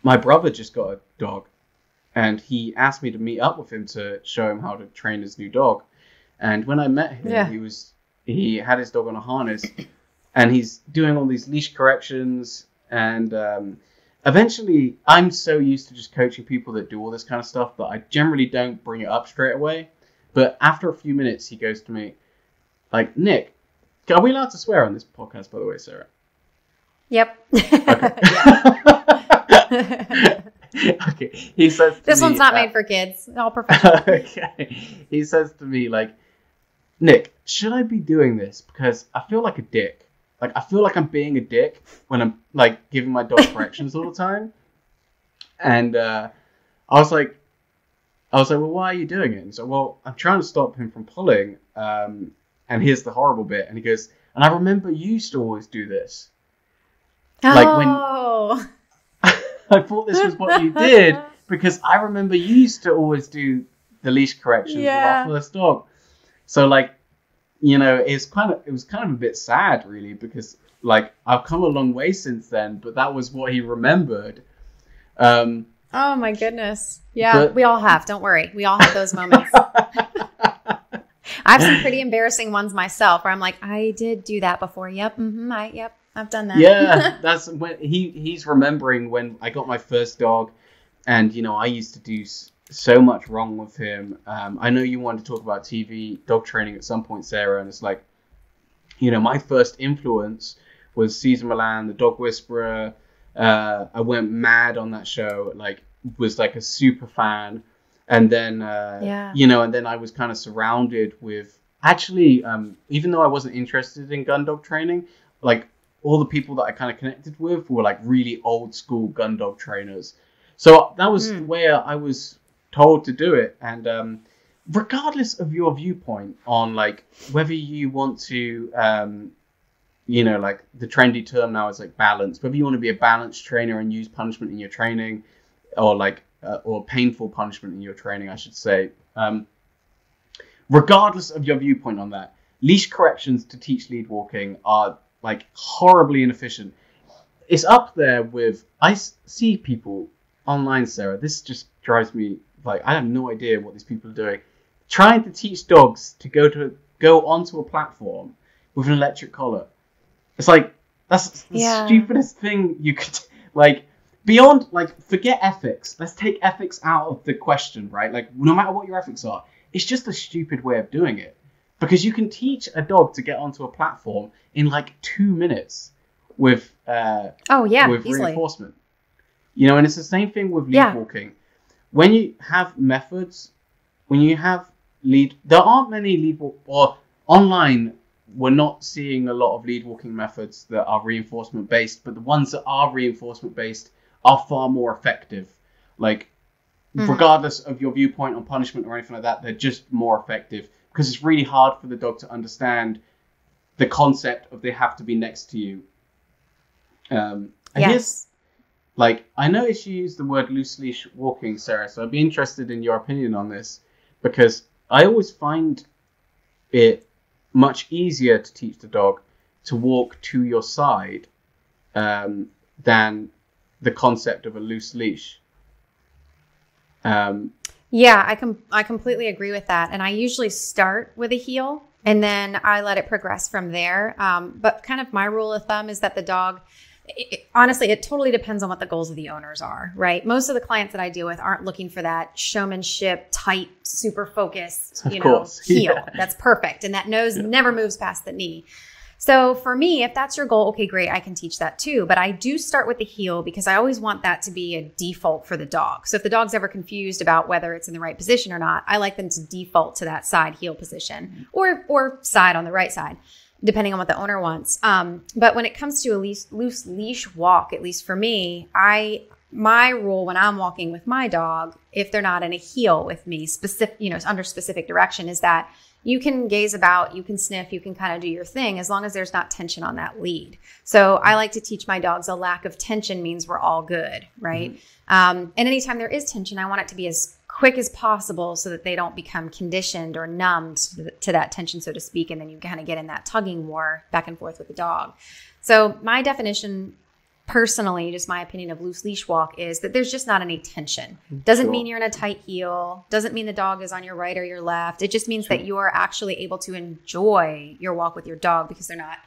My brother just got a dog, and he asked me to meet up with him to show him how to train his new dog. And when I met him, he had his dog on a harness, and he's doing all these leash corrections. And eventually, I'm so used to just coaching people that do all this kind of stuff that I generally don't bring it up straight away. But after a few minutes, he goes to me, like, "Nick, are we allowed to swear on this podcast, by the way, Sarah?" Yep. Okay. Okay. He says to this me, one's not made for kids. It's all professional. Okay. He says to me, like, "Nick, should I be doing this? Because I feel like a dick. Like, I feel like I'm being a dick when I'm, like, giving my dog corrections all the time." And I was like, "Well, why are you doing it?" And so, "Well, I'm trying to stop him from pulling. And here's the horrible bit." And he goes, "And I remember you used to always do this." Like, when I thought this was what you did, because I remember you used to always do the leash corrections with our first dog. So, like, you know, it was kind of a bit sad, really, because, like, I've come a long way since then, but that was what he remembered. Oh my goodness. Yeah, we all have. Don't worry. We all have those moments. I have some pretty embarrassing ones myself where I'm like, I did do that before. Yep. I've done that. Yeah, that's when he's remembering when I got my first dog, and, you know, I used to do so much wrong with him. I know you wanted to talk about TV dog training at some point, Sarah, and it's like, you know, my first influence was Cesar Millan, the Dog Whisperer. I went mad on that show, like, was like a super fan. And then, you know, and then I was kind of surrounded with, actually, even though I wasn't interested in gun dog training, like, all the people that I kind of connected with were, like, really old school gun dog trainers. So that was where I was told to do it. And regardless of your viewpoint on, like, whether you want to, you know, like, the trendy term now is, like, balance, whether you want to be a balanced trainer and use punishment in your training, or, like, or painful punishment in your training, I should say. Regardless of your viewpoint on that, leash corrections to teach lead walking are, like, horribly inefficient. It's up there with, I see people online, Sarah, this just drives me, like, I have no idea what these people are doing, trying to teach dogs to go onto a platform with an electric collar. It's like, that's the stupidest thing you could, like, beyond, like, forget ethics. Let's take ethics out of the question, right? Like, no matter what your ethics are, it's just a stupid way of doing it. Because you can teach a dog to get onto a platform in, like, 2 minutes with with reinforcement. You know, and it's the same thing with lead walking. When you have methods, when you have there aren't many lead walk, or online, we're not seeing a lot of lead walking methods that are reinforcement based, but the ones that are reinforcement based are far more effective. Like, regardless of your viewpoint on punishment or anything like that, they're just more effective. Because it's really hard for the dog to understand the concept of they have to be next to you. And here's, like, I noticed you used the word loose leash walking, Sarah, so I'd be interested in your opinion on this, because I always find it much easier to teach the dog to walk to your side than the concept of a loose leash. Yeah, I completely agree with that. And I usually start with a heel And then I let it progress from there. But kind of my rule of thumb is that the dog, honestly, it totally depends on what the goals of the owners are, right? Most of the clients that I deal with aren't looking for that showmanship, tight, super focused, heel. Yeah. That's perfect. And that nose never moves past the knee. So for me, if that's your goal, okay, great, I can teach that too. But I do start with the heel because I always want that to be a default for the dog. So if the dog's ever confused about whether it's in the right position or not, I like them to default to that side heel position or side on the right side, depending on what the owner wants. But when it comes to a loose leash walk, at least for me, my rule when I'm walking with my dog, if they're not in a heel with me, under specific direction, is that you can gaze about, you can sniff, you can kind of do your thing as long as there's not tension on that lead. So I like to teach my dogs a lack of tension means we're all good, right? Mm-hmm. And anytime there is tension, I want it to be as quick as possible so that they don't become conditioned or numbed to that tension, so to speak. And then you kind of get in that tugging war back and forth with the dog. So my definition, personally, just my opinion of loose leash walk is that there's just not any tension. Doesn't mean you're in a tight heel. Doesn't mean the dog is on your right or your left. It just means that you are actually able to enjoy your walk with your dog because they're not,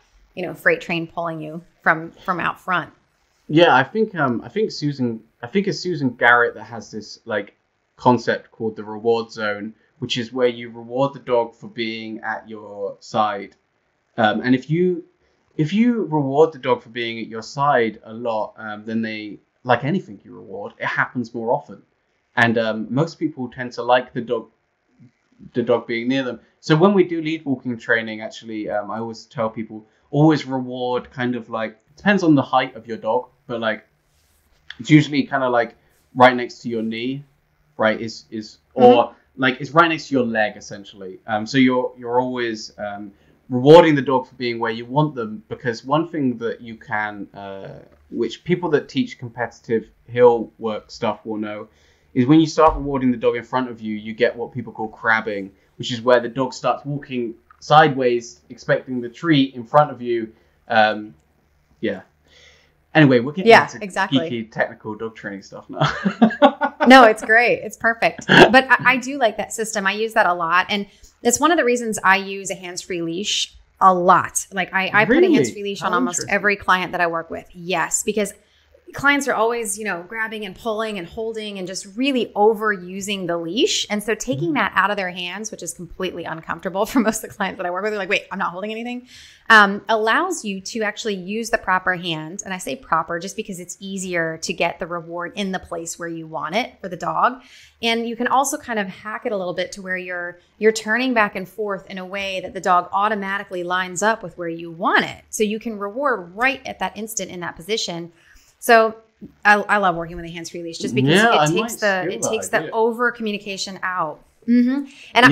freight train pulling you from out front. Yeah, I think it's Susan Garrett that has this like concept called the reward zone, which is where you reward the dog for being at your side. And if you reward the dog for being at your side a lot, then they, like anything you reward, it happens more often. And most people tend to like the dog being near them. So when we do lead walking training, actually, I always tell people, always reward kind of like, it depends on the height of your dog, but like, it's usually kind of like right next to your knee, right, or like it's right next to your leg, essentially. So you're always rewarding the dog for being where you want them, because one thing that you can, which people that teach competitive heel work stuff will know, is when you start rewarding the dog in front of you, you get what people call crabbing, which is where the dog starts walking sideways, expecting the treat in front of you. Anyway, we're getting into geeky technical dog training stuff now. No, it's great. It's perfect. But I do like that system. I use that a lot. And it's one of the reasons I use a hands-free leash a lot. Like I put a hands-free leash on almost every client that I work with. Yes, because clients are always, grabbing and pulling and holding and just really overusing the leash. And so taking that out of their hands, which is completely uncomfortable for most of the clients that I work with, they're like, wait, I'm not holding anything, allows you to actually use the proper hand. And I say proper just because it's easier to get the reward in the place where you want it for the dog. And you can also kind of hack it a little bit to where you're turning back and forth in a way that the dog automatically lines up with where you want it. So you can reward right at that instant in that position. So I love working with a hands-free leash just because it takes the over communication out. Mm-hmm. And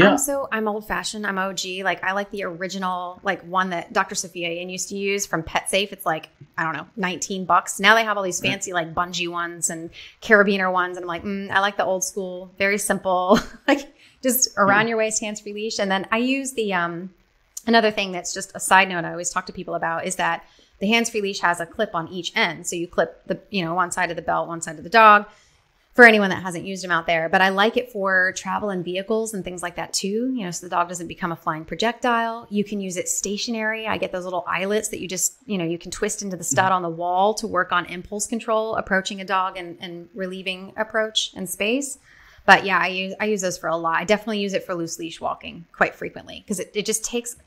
I'm old-fashioned. I'm OG. Like I like the original, like one that Dr. Sophia Yin used to use from Pet Safe. It's like, I don't know, $19. Now they have all these fancy like bungee ones and carabiner ones. And I'm like, I like the old school, very simple, like just around your waist hands-free leash. And then I use the, another thing that's just a side note I always talk to people about is that the hands-free leash has a clip on each end. So you clip the, one side of the belt, one side of the dog, for anyone that hasn't used them out there. But I like it for travel and vehicles and things like that too, so the dog doesn't become a flying projectile. You can use it stationary. I get those little eyelets that you just, you can twist into the stud on the wall to work on impulse control, approaching a dog and relieving approach and space. But yeah, I use those for a lot. I definitely use it for loose leash walking quite frequently because it just takes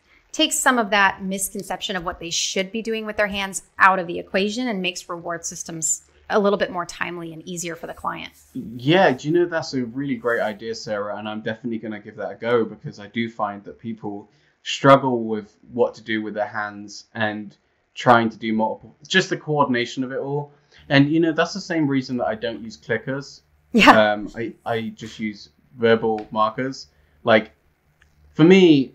some of that misconception of what they should be doing with their hands out of the equation and makes reward systems a little bit more timely and easier for the client. Yeah, that's a really great idea, Sarah, and I'm definitely going to give that a go because I do find that people struggle with what to do with their hands and trying to do multiple, just the coordination of it all. And, that's the same reason that I don't use clickers. Yeah. I just use verbal markers. Like, for me,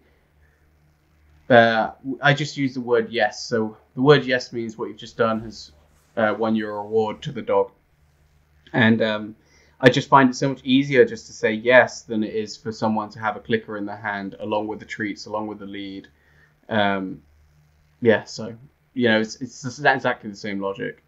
I just use the word yes. So the word yes means what you've just done has won your reward to the dog. And I just find it so much easier just to say yes than it is for someone to have a clicker in their hand along with the treats, along with the lead. So, it's exactly the same logic.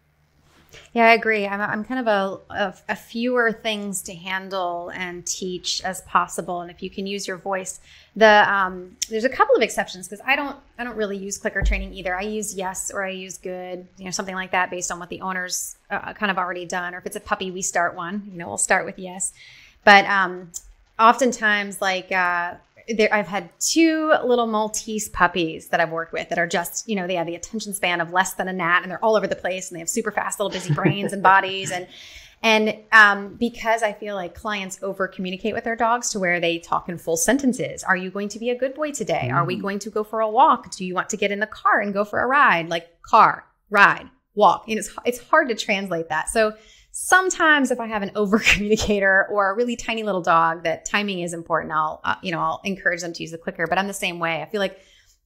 Yeah, I agree. I'm kind of a fewer things to handle and teach as possible. And if you can use your voice, there's a couple of exceptions because I don't really use clicker training either. I use yes or I use good, something like that based on what the owner's kind of already done. Or if it's a puppy, we start one. We'll start with yes. But oftentimes, I've had 2 little Maltese puppies that I've worked with that are just, they have the attention span of less than a gnat and they're all over the place and they have super fast little busy brains and bodies. And because I feel like clients over communicate with their dogs to where they talk in full sentences. Are you going to be a good boy today? Are we going to go for a walk? Do you want to get in the car and go for a ride? Like car, ride, walk. And it's hard to translate that. So sometimes if I have an over communicator or a really tiny little dog that timing is important, I'll encourage them to use the clicker, but I'm the same way. I feel like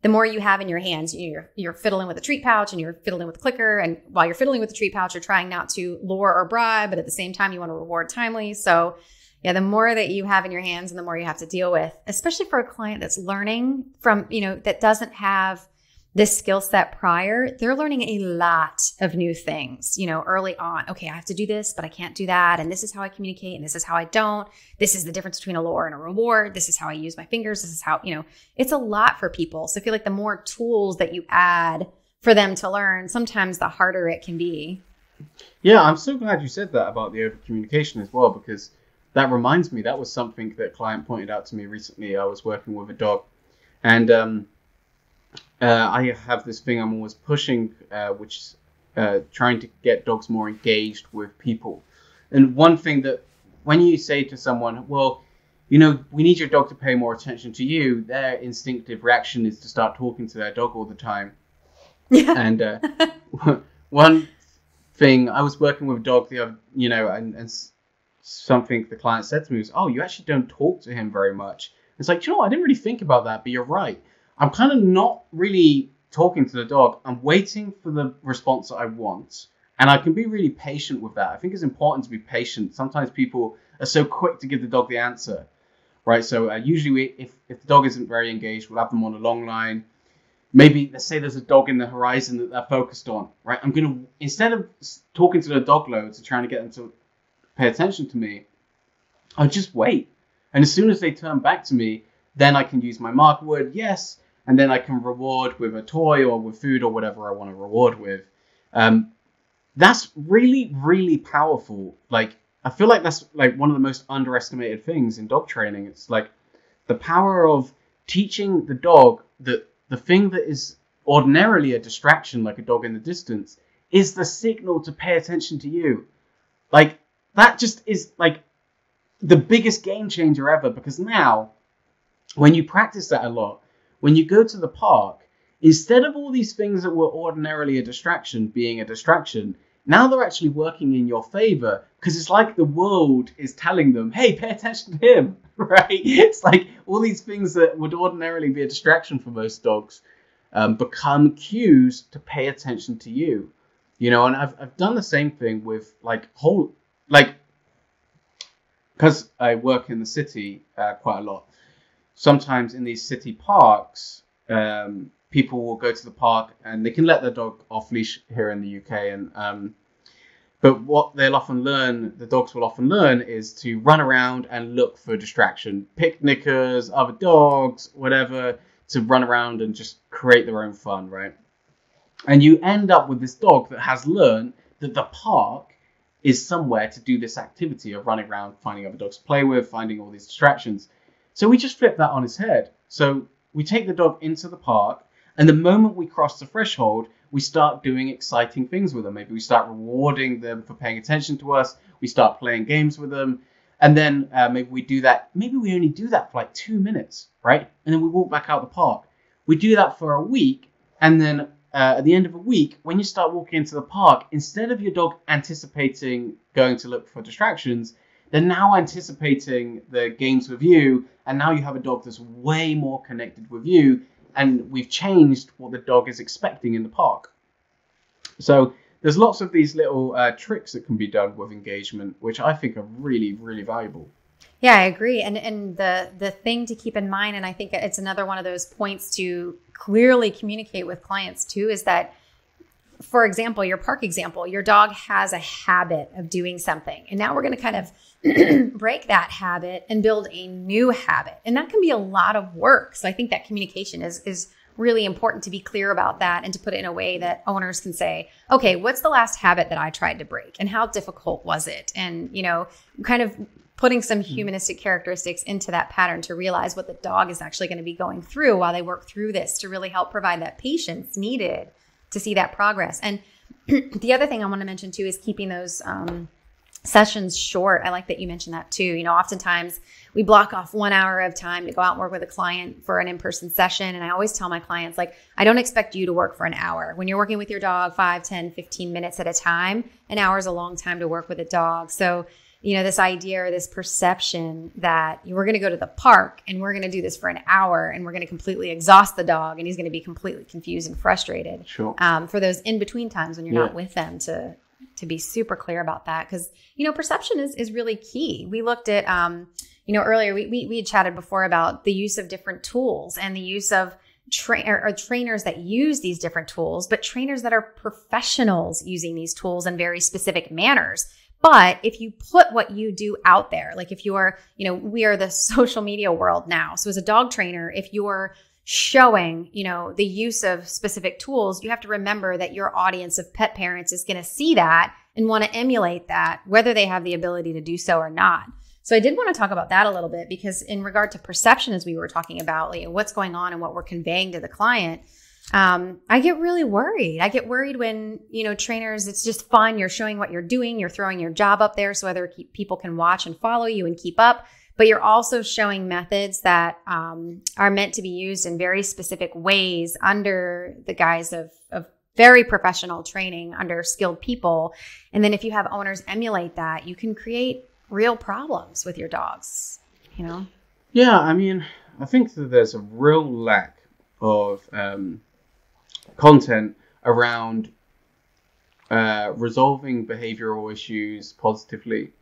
the more you have in your hands, you're fiddling with a treat pouch and you're fiddling with the clicker. And while you're fiddling with the treat pouch, you're trying not to lure or bribe, but at the same time, you want to reward timely. So yeah, the more that you have in your hands and the more you have to deal with, especially for a client that's learning from, that doesn't have this skill set prior, they're learning a lot of new things, early on. Okay, I have to do this, but I can't do that. And this is how I communicate. And this is how I don't. This is the difference between a lure and a reward. This is how I use my fingers. This is how, it's a lot for people. So I feel like the more tools that you add for them to learn, sometimes the harder it can be. Yeah, I'm so glad you said that about the over communication as well, because that reminds me, that was something that a client pointed out to me recently. I was working with a dog and, I have this thing I'm always pushing, which is trying to get dogs more engaged with people. And one thing that when you say to someone, well, we need your dog to pay more attention to you, their instinctive reaction is to start talking to their dog all the time. Yeah. And one thing, I was working with a dog the other, and something the client said to me was, oh, you actually don't talk to him very much. It's like, I didn't really think about that, but you're right. I'm kind of not really talking to the dog. I'm waiting for the response that I want. And I can be really patient with that. I think it's important to be patient. Sometimes people are so quick to give the dog the answer, right? So usually if the dog isn't very engaged, we'll have them on a long line. Maybe let's say there's a dog in the horizon that they're focused on, right? I'm going to, instead of talking to the dog loads and trying to get them to pay attention to me, I'll just wait. And as soon as they turn back to me, then I can use my marker word, yes. And then I can reward with a toy or with food or whatever I want to reward with. That's really, really powerful. Like, I feel like that's like one of the most underestimated things in dog training. It's like the power of teaching the dog that the thing that is ordinarily a distraction, like a dog in the distance, is the signal to pay attention to you. Like, that just is like the biggest game changer ever, because now when you practice that a lot, when you go to the park, instead of all these things that were ordinarily a distraction being a distraction, now they're actually working in your favor, because it's like the world is telling them, hey, pay attention to him, right? It's like all these things that would ordinarily be a distraction for most dogs become cues to pay attention to you. And I've done the same thing with because I work in the city quite a lot. Sometimes in these city parks, people will go to the park and they can let their dog off leash here in the UK. But what the dogs will often learn is to run around and look for distraction, picnickers, other dogs, whatever, to run around and just create their own fun, right? And you end up with this dog that has learned that the park is somewhere to do this activity of running around, finding other dogs to play with, finding all these distractions. So we just flip that on its head. So we take the dog into the park, and the moment we cross the threshold, we start doing exciting things with them. Maybe we start rewarding them for paying attention to us. We start playing games with them. And then maybe we do that. Maybe we only do that for like 2 minutes, right? And then we walk back out the park. We do that for a week. And then at the end of a week, when you start walking into the park, instead of your dog anticipating going to look for distractions, they're now anticipating the games with you, and now you have a dog that's way more connected with you, and we've changed what the dog is expecting in the park. So there's lots of these little tricks that can be done with engagement, which I think are really, really valuable. Yeah, I agree. And the thing to keep in mind, and I think it's another one of those points to clearly communicate with clients too, is that for example, your park example, your dog has a habit of doing something. And now we're going to kind of break that habit and build a new habit. And that can be a lot of work. So I think that communication is really important to be clear about that and to put it in a way that owners can say, okay, what's the last habit that I tried to break and how difficult was it? And, kind of putting some humanistic characteristics into that pattern to realize what the dog is actually going to be going through while they work through this to really help provide that patience needed to see that progress. And the other thing I want to mention too is keeping those sessions short. I like that you mentioned that too. Oftentimes we block off 1 hour of time to go out and work with a client for an in-person session. And I always tell my clients, I don't expect you to work for an hour. When you're working with your dog 5, 10, 15 minutes at a time, an hour is a long time to work with a dog. So this idea or this perception that we're going to go to the park and we're going to do this for an hour and we're going to completely exhaust the dog and he's going to be completely confused and frustrated. Sure. For those in-between times when you're not with them to be super clear about that. Because, perception is really key. We looked at, earlier we had chatted before about the use of different tools and the use of trainers that use these different tools, but trainers that are professionals using these tools in very specific manners. But if you put what you do out there, like if you are, we are the social media world now. So as a dog trainer, if you're showing, the use of specific tools, you have to remember that your audience of pet parents is going to see that and want to emulate that, whether they have the ability to do so or not. So I did want to talk about that a little bit because in regard to perception, as we were talking about, what's going on and what we're conveying to the client, I get really worried. I get worried when, trainers, it's just fun. You're showing what you're doing. You're throwing your job up there so other people can watch and follow you and keep up. But you're also showing methods that are meant to be used in very specific ways under the guise of very professional training under skilled people. And then if you have owners emulate that, you can create real problems with your dogs, Yeah, I think that there's a real lack of content around resolving behavioral issues positively.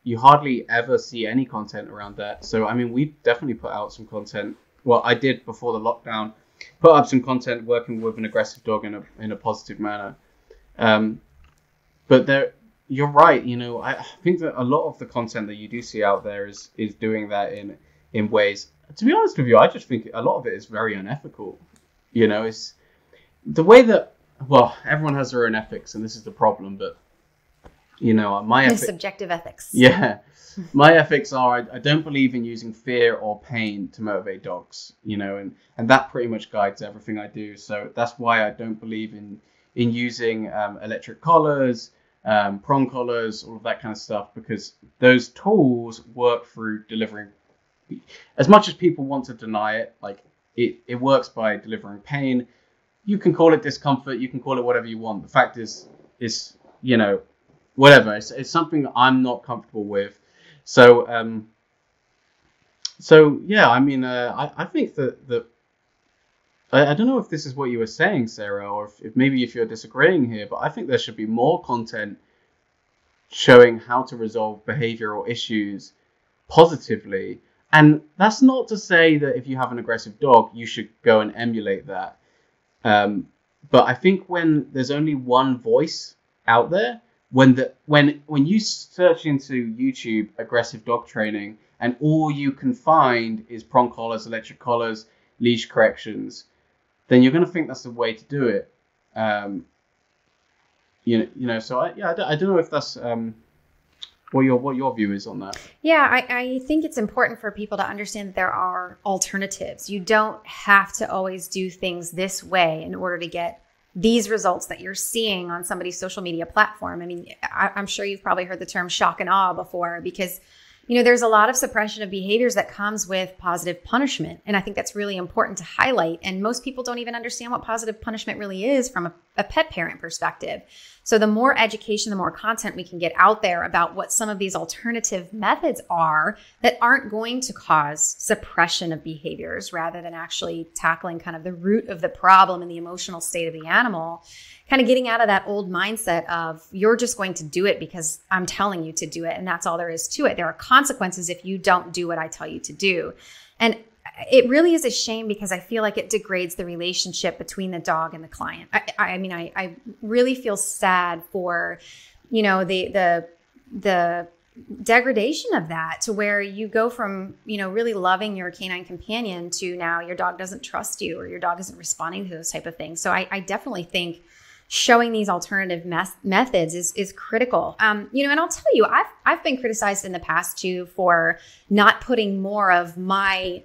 You hardly ever see any content around that. So, we definitely put out some content. Well, I did before the lockdown, put up some content working with an aggressive dog in a positive manner. But you're right. I think that a lot of the content that you do see out there is doing that in ways. To be honest with you, I just think a lot of it is very unethical. It's the way that, everyone has their own ethics, and this is the problem. But my ethics, subjective ethics. Yeah, my ethics are I don't believe in using fear or pain to motivate dogs. And that pretty much guides everything I do. So that's why I don't believe in using electric collars, prong collars, all of that kind of stuff, because those tools work through delivering. As much as people want to deny it, it works by delivering pain. You can call it discomfort. You can call it whatever you want. The fact is whatever. It's something I'm not comfortable with. So yeah. I think that I don't know if this is what you were saying, Sarah, or if maybe if you're disagreeing here, but I think there should be more content showing how to resolve behavioral issues positively. And that's not to say that if you have an aggressive dog, you should go and emulate that. But I think when there's only one voice out there, when you search into YouTube aggressive dog training and all you can find is prong collars, electric collars, leash corrections, then you're going to think that's the way to do it. So I don't know if that's what your view is on that. Yeah, I think it's important for people to understand that there are alternatives. You don't have to always do things this way in order to get these results that you're seeing on somebody's social media platform. I'm sure you've probably heard the term shock and awe before, because there's a lot of suppression of behaviors that comes with positive punishment. And I think that's really important to highlight. And most people don't even understand what positive punishment really is from a pet parent perspective. So the more education, the more content we can get out there about what some of these alternative methods are that aren't going to cause suppression of behaviors, rather than actually tackling kind of the root of the problem and the emotional state of the animal, kind of getting out of that old mindset of you're just going to do it because I'm telling you to do it. And that's all there is to it. There are consequences if you don't do what I tell you to do. And it really is a shame because I feel like it degrades the relationship between the dog and the client. I mean, I really feel sad for, the degradation of that, to where you go from, really loving your canine companion to now your dog doesn't trust you, or your dog isn't responding to those type of things. So I definitely think showing these alternative methods is critical. And I'll tell you, I've been criticized in the past too for not putting more of my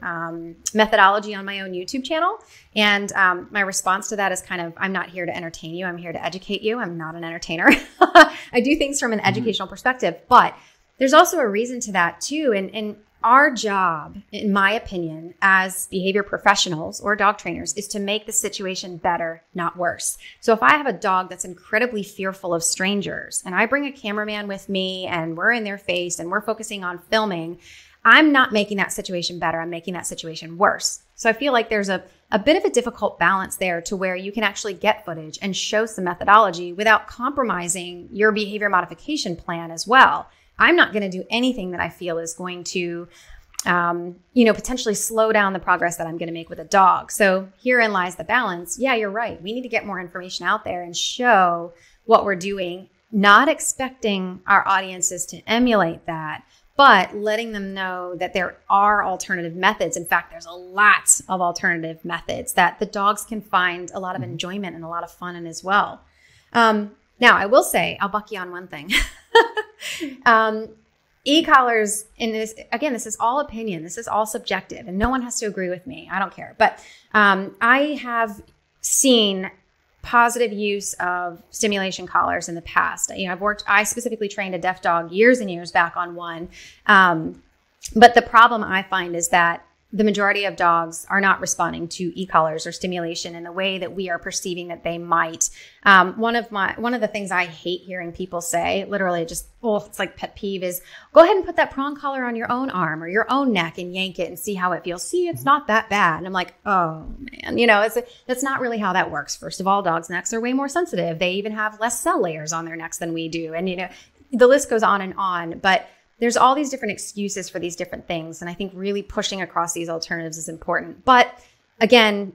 methodology on my own YouTube channel. And my response to that is kind of, I'm not here to entertain you. I'm here to educate you. I'm not an entertainer. I do things from an educational perspective, but there's also a reason to that too. And our job, in my opinion, as behavior professionals or dog trainers, is to make the situation better, not worse. So if I have a dog that's incredibly fearful of strangers and I bring a cameraman with me and we're in their face and we're focusing on filming, I'm not making that situation better. I'm making that situation worse. So I feel like there's a bit of a difficult balance there, to where you can actually get footage and show some methodology without compromising your behavior modification plan as well. I'm not going to do anything that I feel is going to, potentially slow down the progress that I'm going to make with a dog. So herein lies the balance. Yeah, you're right. We need to get more information out there and show what we're doing, not expecting our audiences to emulate that, but letting them know that there are alternative methods. In fact, there's a lot of alternative methods that the dogs can find a lot of enjoyment and a lot of fun in as well. Now, I will say, I'll buck you on one thing. E-collars, in this, again, this is all opinion. This is all subjective, and no one has to agree with me. I don't care. But I have seen positive use of stimulation collars in the past. I specifically trained a deaf dog years and years back on one. But the problem I find is that the majority of dogs are not responding to e-collars or stimulation in the way that we are perceiving that they might. One of the things I hate hearing people say, literally just, it's like pet peeve, is go ahead and put that prong collar on your own arm or your own neck and yank it and see how it feels. See, it's not that bad. And I'm like, oh man, that's not really how that works. First of all, dogs' necks are way more sensitive. They even have less cell layers on their necks than we do. And, the list goes on, but there's all these different excuses for these different things. And I think really pushing across these alternatives is important. But again,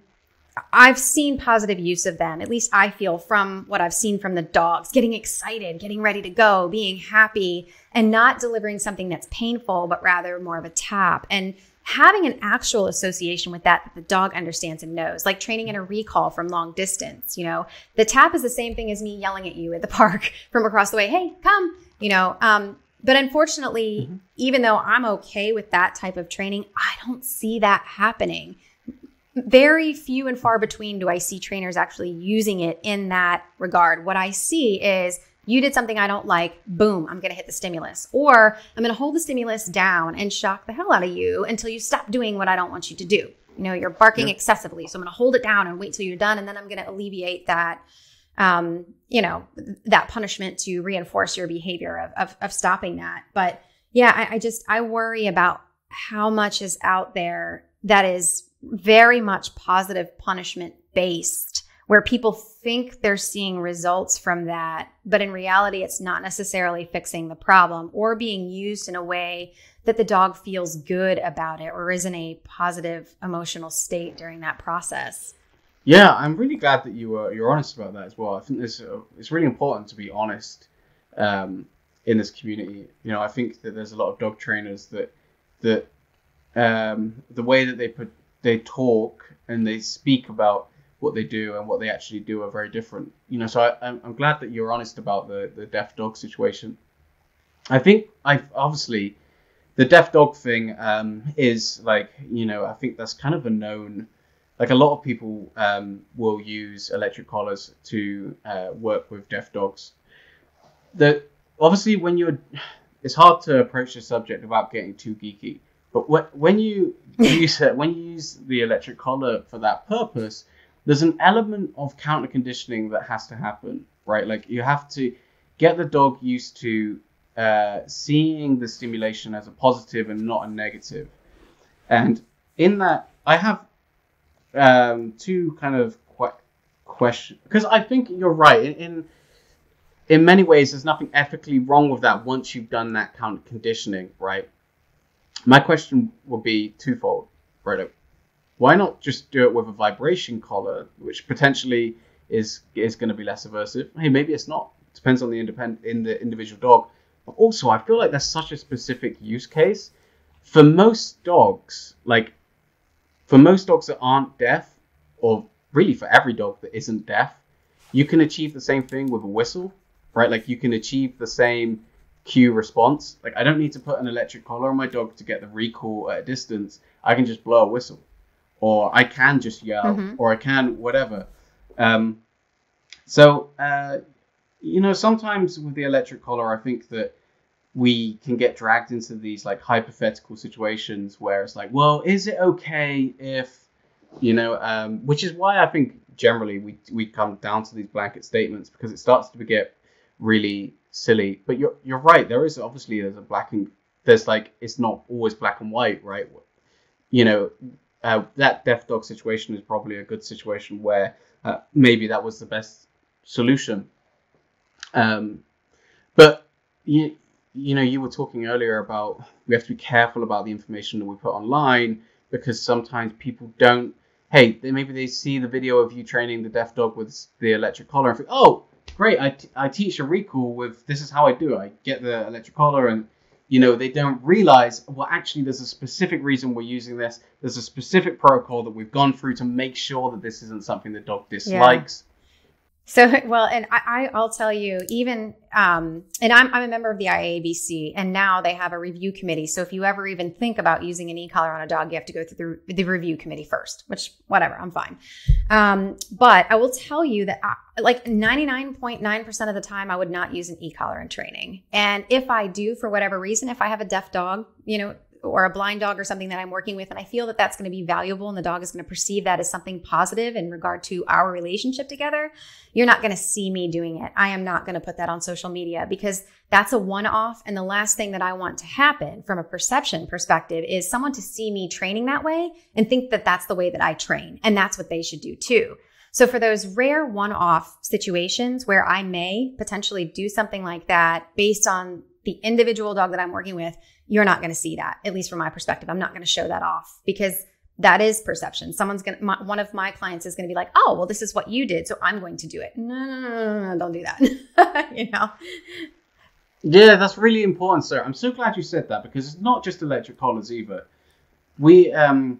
I've seen positive use of them. At least I feel, from what I've seen from the dogs, getting excited, getting ready to go, being happy, and not delivering something that's painful, but rather more of a tap. And having an actual association with that the dog understands and knows, like training in a recall from long distance. The tap is the same thing as me yelling at you at the park from across the way, hey, come, But unfortunately, even though I'm okay with that type of training, I don't see that happening. Very few and far between do I see trainers actually using it in that regard. What I see is, you did something I don't like, boom, I'm going to hit the stimulus. Or I'm going to hold the stimulus down and shock the hell out of you until you stop doing what I don't want you to do. You're barking excessively, so I'm going to hold it down and wait till you're done, and then I'm going to alleviate that that punishment to reinforce your behavior of stopping that. But yeah, I worry about how much is out there that is very much positive punishment based, where people think they're seeing results from that, but in reality, it's not necessarily fixing the problem or being used in a way that the dog feels good about it or is in a positive emotional state during that process. Yeah, I'm really glad that you're honest about that as well. I think it's really important to be honest in this community. I think that there's a lot of dog trainers that the way that they talk and they speak about what they do and what they actually do are very different. So I'm glad that you're honest about the deaf dog situation. I think obviously the deaf dog thing is like, I think that's kind of a known. Like, a lot of people will use electric collars to work with deaf dogs. Obviously, it's hard to approach the subject without getting too geeky. But when you use the electric collar for that purpose, there's an element of counter conditioning that has to happen, right? Like, you have to get the dog used to seeing the stimulation as a positive and not a negative. And in that, I have two kind of questions, because I think you're right. In many ways, there's nothing ethically wrong with that once you've done that counter conditioning, right? My question would be twofold. right? Like, why not just do it with a vibration collar, which potentially is going to be less aversive? Hey, maybe it's not. Depends on the individual dog. But also, I feel like there's such a specific use case for most dogs. Like, for most dogs that aren't deaf, or really for every dog that isn't deaf, you can achieve the same thing with a whistle, right? Like, you can achieve the same cue response. Like, I don't need to put an electric collar on my dog to get the recall at a distance. I can just blow a whistle, or I can just yell, or I can whatever. Sometimes with the electric collar, I think that we can get dragged into these like hypothetical situations where it's like, well, is it okay if, which is why I think generally we come down to these blanket statements, because it starts to get really silly. But you're right. There's it's not always black and white, right? That deaf dog situation is probably a good situation where maybe that was the best solution. But you were talking earlier about we have to be careful about the information that we put online, because sometimes people don't. Hey, maybe they see the video of you training the deaf dog with the electric collar and think, oh, great, I teach a recall with, this is how I do it. I get the electric collar, and they don't realize, well, actually there's a specific reason we're using this. There's a specific protocol that we've gone through to make sure that this isn't something the dog dislikes. Yeah. So, well, and I'll tell you, even, and I'm a member of the IABC, and now they have a review committee. So if you ever even think about using an e-collar on a dog, you have to go through the review committee first, which, whatever, I'm fine. But I will tell you that like 99.9% of the time, I would not use an e-collar in training. And if I do, for whatever reason, if I have a deaf dog, or a blind dog or something that I'm working with, and I feel that that's going to be valuable and the dog is going to perceive that as something positive in regard to our relationship together, you're not going to see me doing it. I am not going to put that on social media, because that's a one-off. And the last thing that I want to happen from a perception perspective is someone to see me training that way and think that that's the way that I train. And that's what they should do too. So for those rare one-off situations where I may potentially do something like that based on the individual dog that I'm working with, you're not going to see that, at least from my perspective. I'm not going to show that off, because that is perception. One of my clients is going to be like, oh, well, this is what you did, so I'm going to do it. No, don't do that. Yeah, that's really important, sir. I'm so glad you said that, because it's not just electric collars either. We, I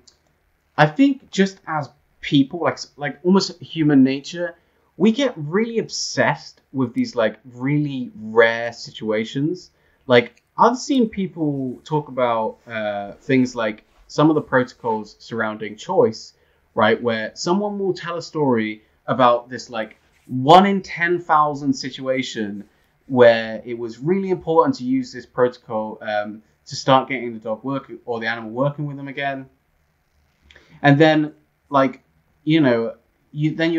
think just as people, like almost human nature, we get really obsessed with these like really rare situations. Like, I've seen people talk about things like some of the protocols surrounding choice, right? Where someone will tell a story about this like 1 in 10,000 situation where it was really important to use this protocol to start getting the dog working, or the animal working with them again. And then, like, you'll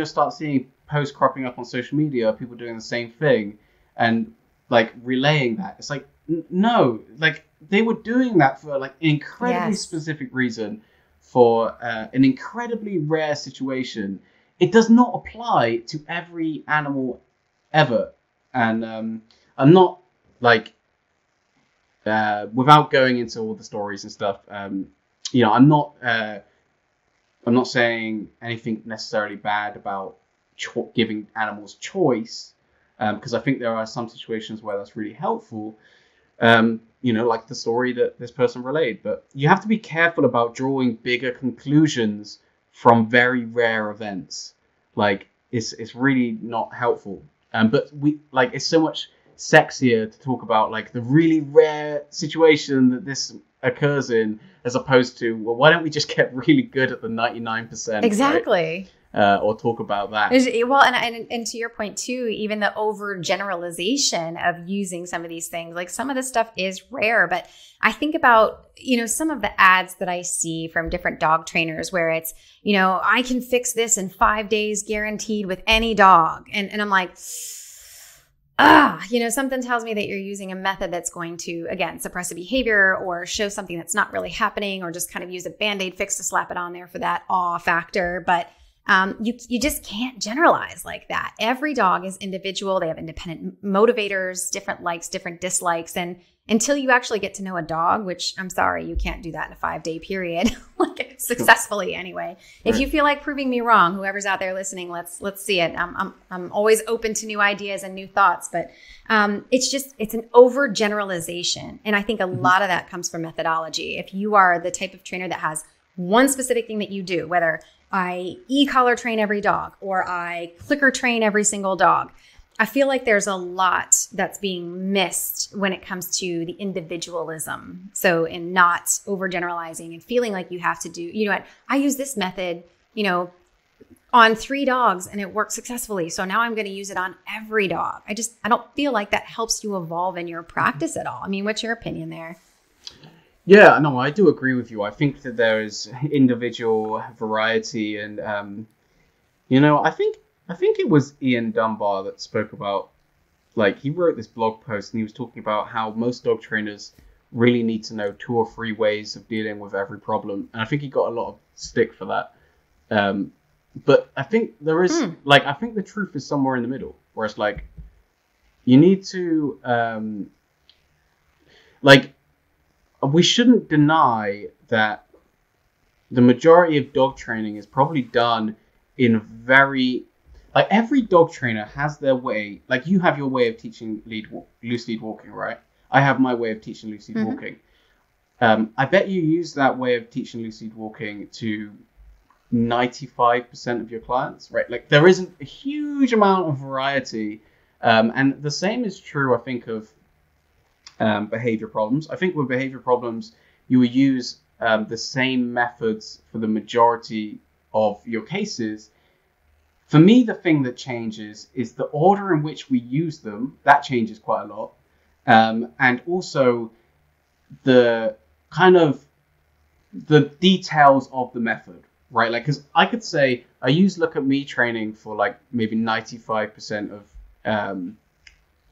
start seeing posts cropping up on social media, people doing the same thing and like relaying that. It's like, no, like they were doing that for like an incredibly specific reason, for an incredibly rare situation. It does not apply to every animal ever. And I'm not like, without going into all the stories and stuff, I'm not saying anything necessarily bad about giving animals choice, because I think there are some situations where that's really helpful, like the story that this person relayed. But you have to be careful about drawing bigger conclusions from very rare events. Like, it's really not helpful. But it's so much sexier to talk about like the really rare situation that this occurs in, as opposed to, well, why don't we just get really good at the 99%? Exactly. Right? Or talk about that. Well, and to your point too, even the overgeneralization of using some of these things, like some of this stuff is rare, but I think about, some of the ads that I see from different dog trainers where it's, I can fix this in 5 days guaranteed with any dog. And I'm like, something tells me that you're using a method that's going to, again, suppress a behavior or show something that's not really happening, or just kind of use a Band-Aid fix to slap it on there for that awe factor. But you just can't generalize like that. Every dog is individual. They have independent motivators, different likes, different dislikes. And until you actually get to know a dog, which I'm sorry, you can't do that in a 5-day period. Like, successfully anyway. If you feel like proving me wrong, whoever's out there listening, let's see it. I'm always open to new ideas and new thoughts, but it's an overgeneralization. And I think a lot of that comes from methodology. If you are the type of trainer that has one specific thing that you do, whether I e-collar train every dog or I clicker train every single dog, I feel like there's a lot that's being missed when it comes to the individualism. So in not overgeneralizing and feeling like you have to do, you know what, I use this method, you know, on 3 dogs and it worked successfully. So now I'm going to use it on every dog. I don't feel like that helps you evolve in your practice at all. I mean, what's your opinion there? Yeah, no, I do agree with you. I think that there is individual variety, and you know, I think it was Ian Dunbar that spoke about, like, he wrote this blog post and he was talking about how most dog trainers really need to know 2 or 3 ways of dealing with every problem, and I think he got a lot of stick for that. But I think there is, like, I think the truth is somewhere in the middle, where it's like, you need to, like, we shouldn't deny that the majority of dog training is probably done in very, like, every dog trainer has their way. Like, you have your way of teaching loose lead walking, right? I have my way of teaching loose lead walking. I bet you use that way of teaching loose lead walking to 95% of your clients, right? Like, there isn't a huge amount of variety. And the same is true, I think, of behavior problems. I think with behavior problems, you will use the same methods for the majority of your cases. For me, the thing that changes is the order in which we use them. That changes quite a lot. And also the kind of the details of the method, right? Like, because I could say I use Look at Me training for like maybe 95% of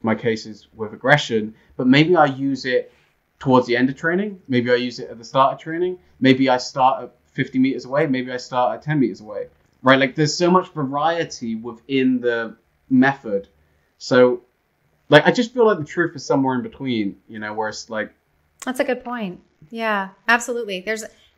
my cases with aggression, but maybe I use it towards the end of training. Maybe I use it at the start of training. Maybe I start at 50 meters away. Maybe I start at 10 meters away, right? Like, there's so much variety within the method. So, like, I just feel like the truth is somewhere in between, you know, where it's like. That's a good point. Yeah, absolutely.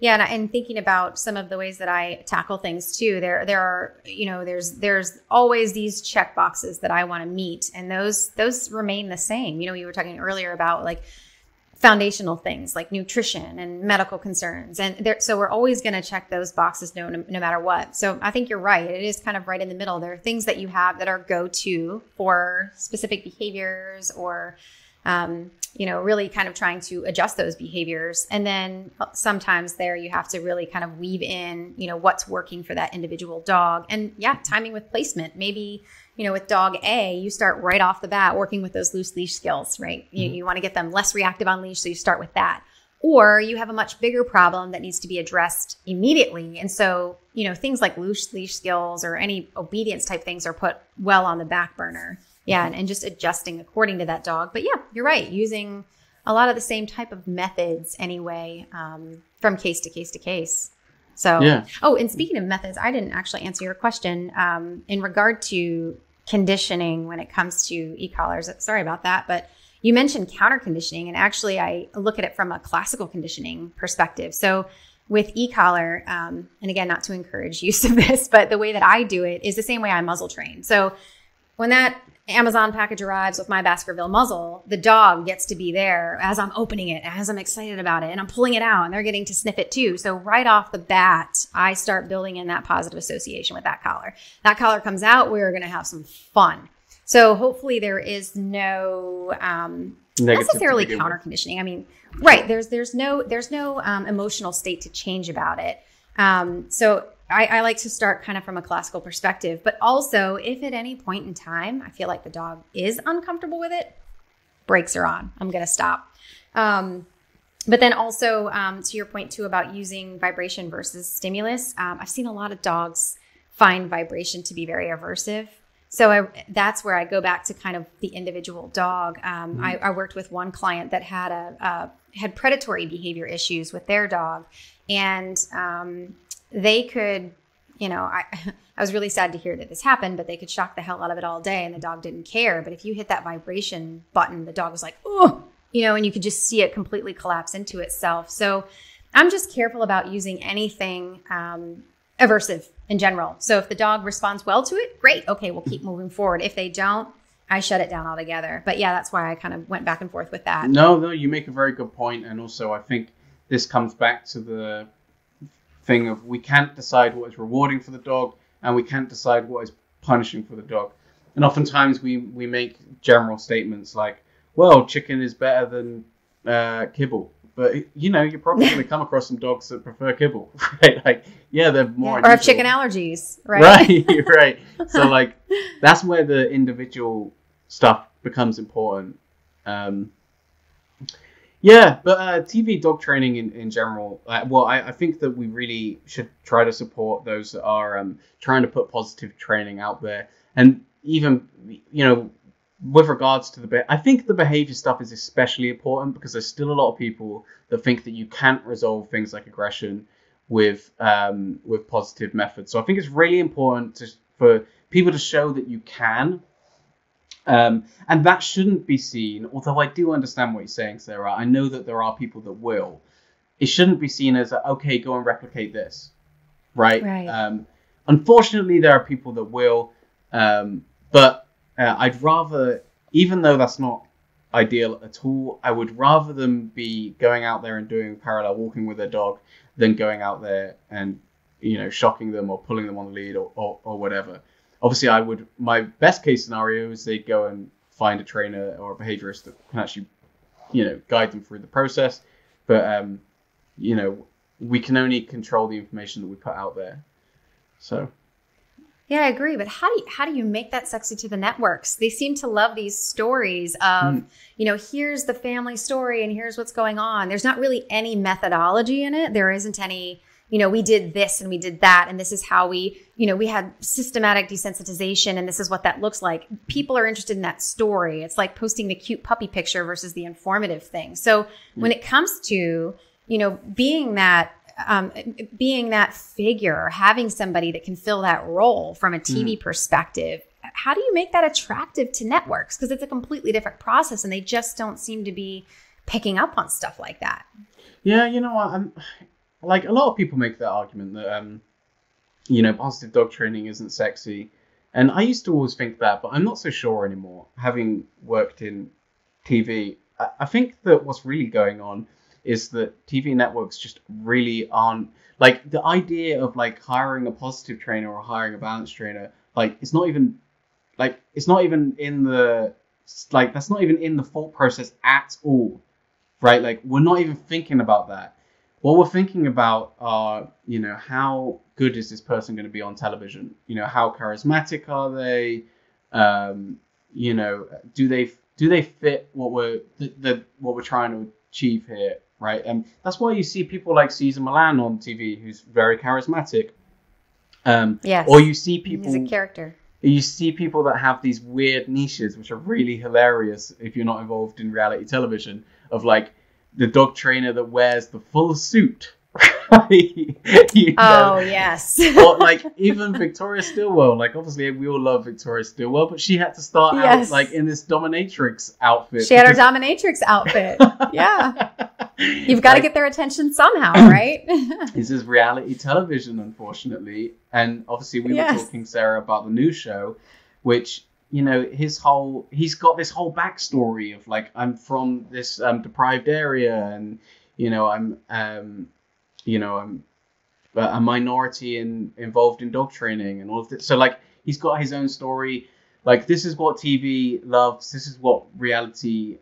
And thinking about some of the ways that I tackle things too, there are, you know, there's always these check boxes that I want to meet, and those remain the same. You know, you were talking earlier about like foundational things like nutrition and medical concerns, and so we're always going to check those boxes no matter what. So I think you're right. It is kind of right in the middle. There are things that you have that are go-to for specific behaviors, or you know, really kind of trying to adjust those behaviors. And then sometimes there you have to really kind of weave in, you know, what's working for that individual dog. And yeah, timing with placement. Maybe, you know, with dog A, you start right off the bat working with those loose leash skills, right? You want to get them less reactive on leash, so you start with that. Or you have a much bigger problem that needs to be addressed immediately. And so, you know, things like loose leash skills or any obedience type things are put well on the back burner. Yeah, and just adjusting according to that dog. But yeah, you're right. Using a lot of the same type of methods anyway, from case to case to case. So, yeah. Oh, and speaking of methods, I didn't actually answer your question in regard to conditioning when it comes to e-collars. Sorry about that. But you mentioned counter conditioning, and actually I look at it from a classical conditioning perspective. So with e-collar, and again, not to encourage use of this, but the way that I do it is the same way I muzzle train. So when that Amazon package arrives with my Baskerville muzzle, the dog gets to be there as I'm opening it, as I'm excited about it, and I'm pulling it out, and they're getting to sniff it too. So right off the bat, I start building in that positive association with that collar. That collar comes out, we're going to have some fun. So hopefully there is no necessarily counter conditioning. I mean, right? There's no emotional state to change about it. So I like to start kind of from a classical perspective, but also if at any point in time I feel like the dog is uncomfortable with it, brakes are on. I'm going to stop. But then also to your point too about using vibration versus stimulus, I've seen a lot of dogs find vibration to be very aversive. So that's where I go back to kind of the individual dog. I worked with one client that had predatory behavior issues with their dog, and they could, you know, I was really sad to hear that this happened, but they could shock the hell out of it all day and the dog didn't care. But if you hit that vibration button, the dog was like, oh, you know, and you could just see it completely collapse into itself. So I'm just careful about using anything aversive in general. So if the dog responds well to it, great. Okay, we'll keep moving forward. If they don't, I shut it down altogether. But yeah, that's why I kind of went back and forth with that. No, you make a very good point. And also, I think this comes back to the thing of we can't decide what is rewarding for the dog and we can't decide what is punishing for the dog. And oftentimes we make general statements like, well, chicken is better than kibble. But, you're probably going to come across some dogs that prefer kibble, right? Like, yeah, they're more... Or have chicken allergies, right? Right. So, like, that's where the individual stuff becomes important. Yeah, but TV dog training in general, I think that we really should try to support those that are trying to put positive training out there. And even, with regards to I think the behavior stuff is especially important because there's still a lot of people that think that you can't resolve things like aggression with positive methods. So I think it's really important for people to show that you can. And that shouldn't be seen, although I do understand what you're saying, Sarah. I know that there are people that will. It shouldn't be seen as, okay, go and replicate this, right? Unfortunately, there are people that will, but I'd rather, even though that's not ideal at all, I would rather them be going out there and doing parallel walking with their dog than going out there and, shocking them or pulling them on the lead or whatever. Obviously, my best case scenario is they go and find a trainer or a behaviorist that can actually, guide them through the process. But, we can only control the information that we put out there. So... Yeah, I agree. But how do you make that sexy to the networks? They seem to love these stories of, here's the family story and here's what's going on. There's not really any methodology in it. There isn't any, we did this and we did that. And this is how we had systematic desensitization and this is what that looks like. People are interested in that story. It's like posting the cute puppy picture versus the informative thing. So when it comes to, being that figure, having somebody that can fill that role from a TV perspective, how do you make that attractive to networks? Because it's a completely different process and they just don't seem to be picking up on stuff like that. Yeah, I'm like a lot of people make that argument that, positive dog training isn't sexy. And I used to always think that, but I'm not so sure anymore. Having worked in TV, I think that what's really going on is that TV networks just really aren't, like, the idea of, like, hiring a positive trainer or hiring a balance trainer, like, it's not even in the, like, that's not even in the thought process at all, right? Like, we're not even thinking about that. What we're thinking about are, how good is this person going to be on television? How charismatic are they? Do they fit what we're trying to achieve here? Right, and that's why you see people like Cesar Millan on TV, who's very charismatic. Yes. Or you see people. He's a character. You see people that have these weird niches, which are really hilarious if you're not involved in reality television. Of like the dog trainer that wears the full suit. Oh yes. Or like even Victoria Stilwell. Like obviously we all love Victoria Stilwell, but she had to start out like in this dominatrix outfit. She had her dominatrix outfit. Yeah. You've got to get their attention somehow, right? This is reality television, unfortunately. And obviously we were talking, Sarah, about the new show, which, he's got this whole backstory of like, I'm from this deprived area and, I'm a minority involved in dog training and all of this. So like, he's got his own story. Like, this is what TV loves. This is what reality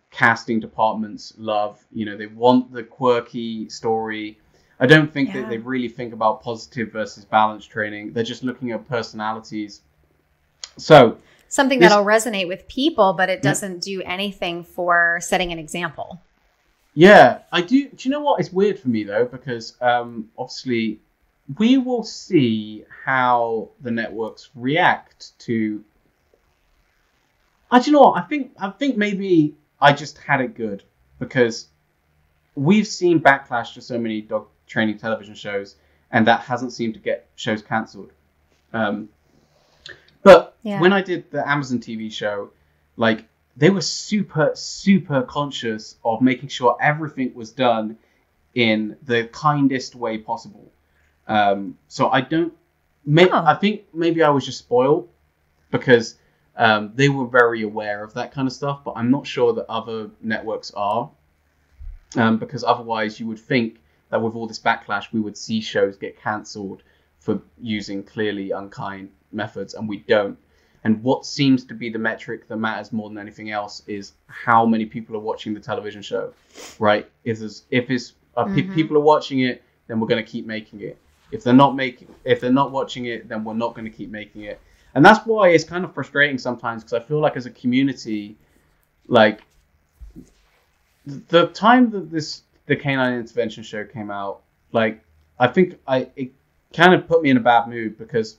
casting departments love. They want the quirky story. I don't think that they really think about positive versus balance training. They're just looking at personalities. So something that'll resonate with people, but it doesn't do anything for setting an example. Yeah, I do. Do you know what? It's weird for me though, because obviously we will see how the networks react to. Do you know what? I think maybe I just had it good because we've seen backlash to so many dog training television shows, and that hasn't seemed to get shows cancelled. But when I did the Amazon TV show, like, they were super, super conscious of making sure everything was done in the kindest way possible. So I don't. I think maybe I was just spoiled because they were very aware of that kind of stuff, but I'm not sure that other networks are. Because otherwise you would think that with all this backlash, we would see shows get cancelled for using clearly unkind methods, and we don't. And what seems to be the metric that matters more than anything else is how many people are watching the television show, right? If people are watching it, then we're going to keep making it. If they're not watching it, then we're not going to keep making it. And that's why it's kind of frustrating sometimes, because I feel like as a community, like the time that the Canine Intervention show came out, like I think it kind of put me in a bad mood, because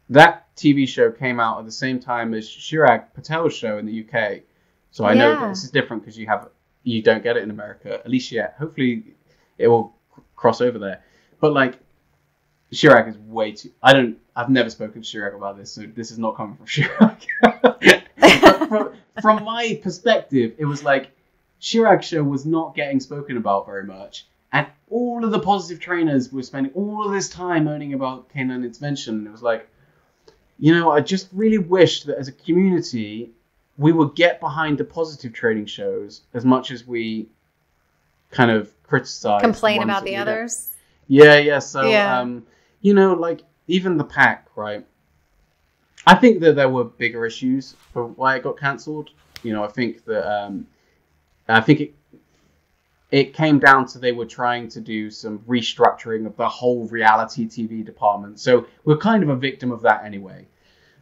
that TV show came out at the same time as Chirag Patel's show in the UK. So I know that this is different because you don't get it in America, at least yet. Hopefully it will cross over there. But like Chirag is way too... I've never spoken to Chirag about this, so this is not coming from Chirag. from my perspective, it was like Chirag's show was not getting spoken about very much. And all of the positive trainers were spending all of this time learning about canine intervention. And it was like, I just really wish that as a community, we would get behind the positive training shows as much as we kind of criticize. Complain about the others. Yeah. So, like even the pack, right? I think that there were bigger issues for why it got cancelled. I think that it came down to they were trying to do some restructuring of the whole reality TV department. So we're kind of a victim of that anyway.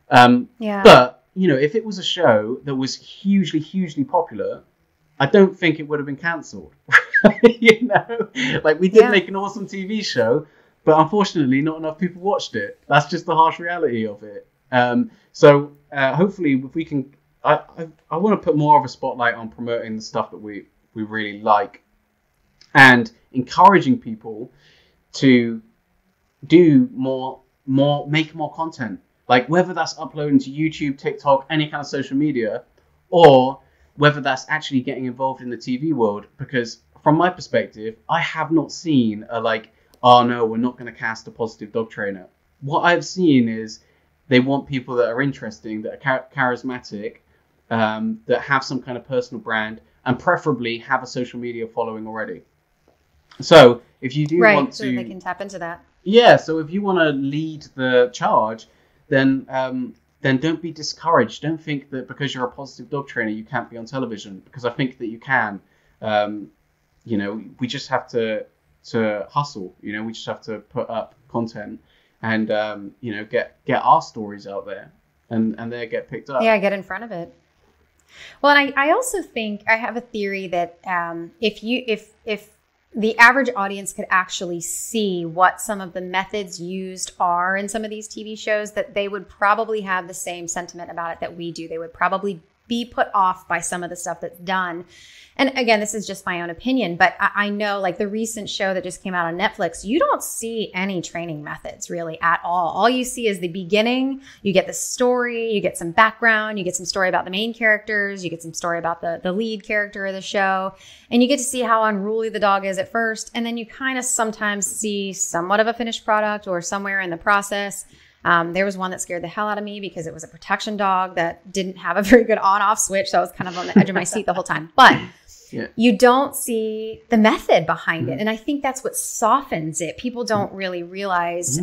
But, if it was a show that was hugely, hugely popular, I don't think it would have been cancelled. Like we did make an awesome TV show, but unfortunately not enough people watched it. That's just the harsh reality of it. So hopefully if we can, I want to put more of a spotlight on promoting the stuff that we really like, and encouraging people to do make more content. Like whether that's uploading to YouTube, TikTok, any kind of social media, or whether that's actually getting involved in the TV world. Because from my perspective, I have not seen oh no, we're not going to cast a positive dog trainer. What I've seen is they want people that are interesting, that are charismatic, that have some kind of personal brand, and preferably have a social media following already. So if you do want to... so they can tap into that. Yeah, so if you want to lead the charge, then don't be discouraged. Don't think that because you're a positive dog trainer, you can't be on television, because I think that you can. We just have to hustle. We just have to put up content and, get our stories out there and they get picked up. Yeah, get in front of it. Well, and I also think I have a theory that if the average audience could actually see what some of the methods used are in some of these TV shows, that they would probably have the same sentiment about it that we do. They would probably be put off by some of the stuff that's done. And again, this is just my own opinion, but I know like the recent show that just came out on Netflix, you don't see any training methods really at all. All you see is the beginning. You get the story, you get some background, you get some story about the main characters, you get some story about the lead character of the show, and you get to see how unruly the dog is at first. And then you kind of sometimes see somewhat of a finished product or somewhere in the process. There was one that scared the hell out of me because it was a protection dog that didn't have a very good on-off switch. So I was kind of on the edge of my seat the whole time. But you don't see the method behind it. And I think that's what softens it. People don't really realize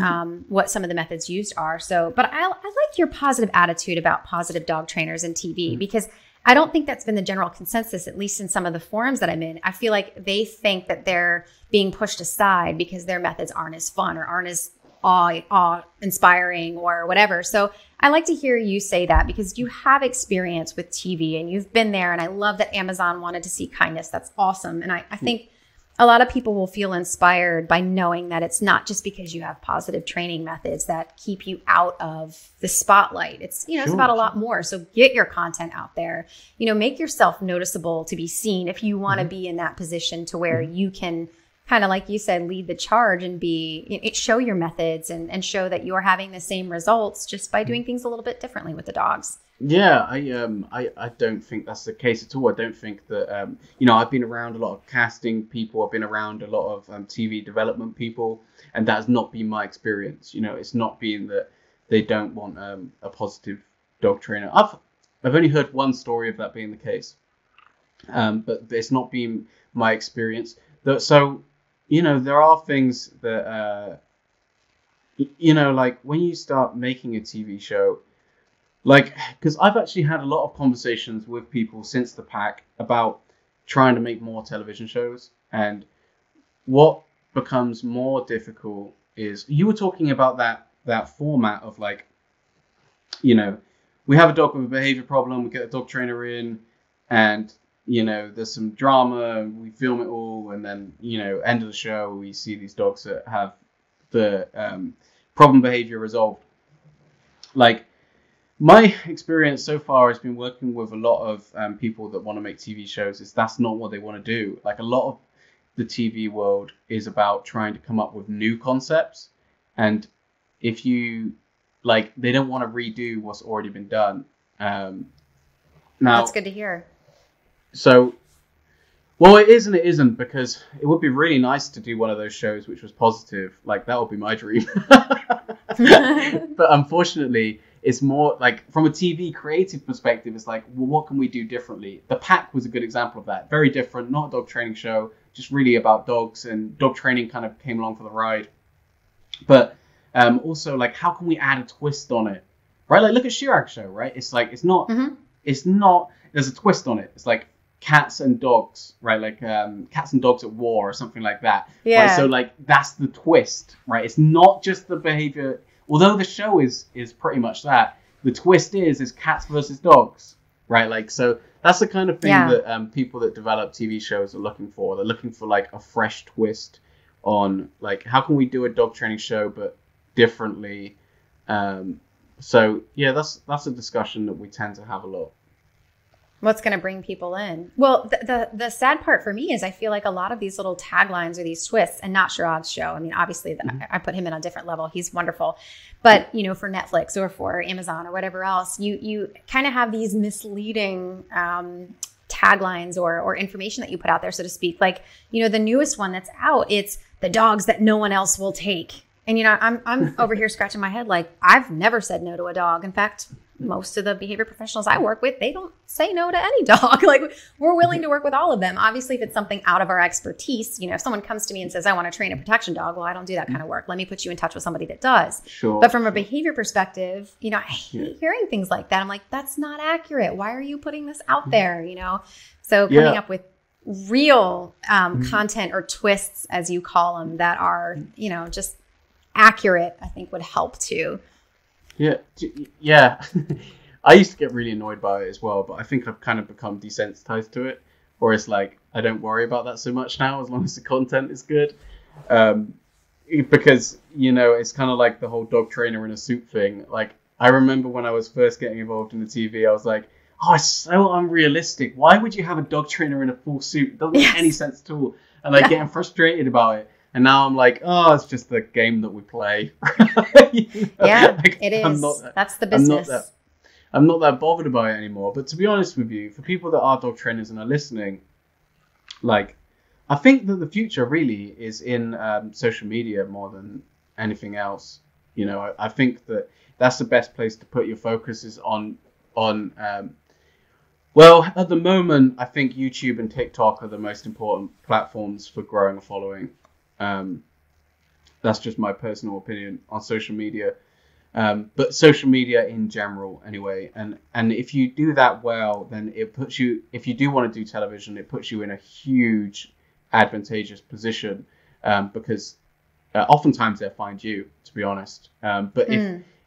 what some of the methods used are. So, but I like your positive attitude about positive dog trainers and TV, because I don't think that's been the general consensus, at least in some of the forums that I'm in. I feel like they think that they're being pushed aside because their methods aren't as fun or aren't as awe-inspiring or whatever. So I like to hear you say that, because you have experience with TV and you've been there. And I love that Amazon wanted to see kindness. That's awesome. And I think a lot of people will feel inspired by knowing that it's not just because you have positive training methods that keep you out of the spotlight. It's, it's about a lot more. So get your content out there, make yourself noticeable to be seen if you want to be in that position to where you can kind of, like you said, lead the charge and show your methods and show that you're having the same results just by doing things a little bit differently with the dogs. Yeah, I don't think that's the case at all. I don't think that I've been around a lot of casting people. I've been around a lot of TV development people, and that has not been my experience. It's not been that they don't want a positive dog trainer. I've only heard one story of that being the case, but it's not been my experience. So, there are things that like when you start making a TV show. Like, because I've actually had a lot of conversations with people since the pack about trying to make more television shows. And what becomes more difficult is you were talking about that format of like, we have a dog with a behavior problem, we get a dog trainer in, and, there's some drama, we film it all, and then, end of the show, we see these dogs that have the problem behavior resolved. Like, my experience so far has been working with a lot of people that want to make TV shows is that's not what they want to do. Like a lot of the TV world is about trying to come up with new concepts. And if you they don't want to redo what's already been done. Now that's good to hear. So, well, it is and it isn't, because it would be really nice to do one of those shows which was positive. Like that would be my dream. But unfortunately, it's more like from a TV creative perspective, it's like, well, what can we do differently? The Pack was a good example of that. Very different, not a dog training show, just really about dogs, and dog training kind of came along for the ride. But also, like, how can we add a twist on it? Right? Like, look at Chirag's show, right? It's like, it's not, there's a twist on it. It's like cats and dogs, right? Like cats and dogs at war or something like that. Yeah. Right? So, like, that's the twist, right? It's not just the behavior. Although the show is pretty much that, the twist is cats versus dogs, right? Like, so that's the kind of thing that people that develop TV shows are looking for. They're looking for like a fresh twist on like how can we do a dog training show but differently. So yeah, that's a discussion that we tend to have a lot. What's going to bring people in? Well, the sad part for me is I feel like a lot of these little taglines or these twists, and not Chirag's show. I mean, obviously, I put him in a different level. He's wonderful. But, for Netflix or for Amazon or whatever else, you kind of have these misleading taglines or information that you put out there, so to speak. Like, the newest one that's out, it's the dogs that no one else will take. And, I'm over here scratching my head like, I've never said no to a dog. In fact, most of the behavior professionals I work with, they don't say no to any dog. Like, we're willing to work with all of them. Obviously, if it's something out of our expertise, if someone comes to me and says, I want to train a protection dog, well, I don't do that kind of work. Let me put you in touch with somebody that does. Sure. But from a behavior perspective, I hate hearing things like that. I'm like, that's not accurate. Why are you putting this out there? So coming up with real content or twists, as you call them, that are, just accurate, I think would help too. Yeah. I used to get really annoyed by it as well, but I think I've kind of become desensitized to it. Or it's like, I don't worry about that so much now, as long as the content is good. Because, it's kind of like the whole dog trainer in a suit thing. Like, I remember when I was first getting involved in the TV, I was like, oh, it's so unrealistic. Why would you have a dog trainer in a full suit? It doesn't make any sense at all. And like getting frustrated about it. And now I'm like, oh, it's just the game that we play. Yeah, like, it is. That's the business. I'm not that bothered about it anymore. But to be honest with you, for people that are dog trainers and are listening, like, I think that the future really is in social media more than anything else. I think that that's the best place to put your focus is on well, at the moment, I think YouTube and TikTok are the most important platforms for growing a following. That's just my personal opinion on social media. But social media in general, anyway. And if you do that well, then it puts you, if you do want to do television, it puts you in a huge advantageous position because oftentimes they'll find you, to be honest. But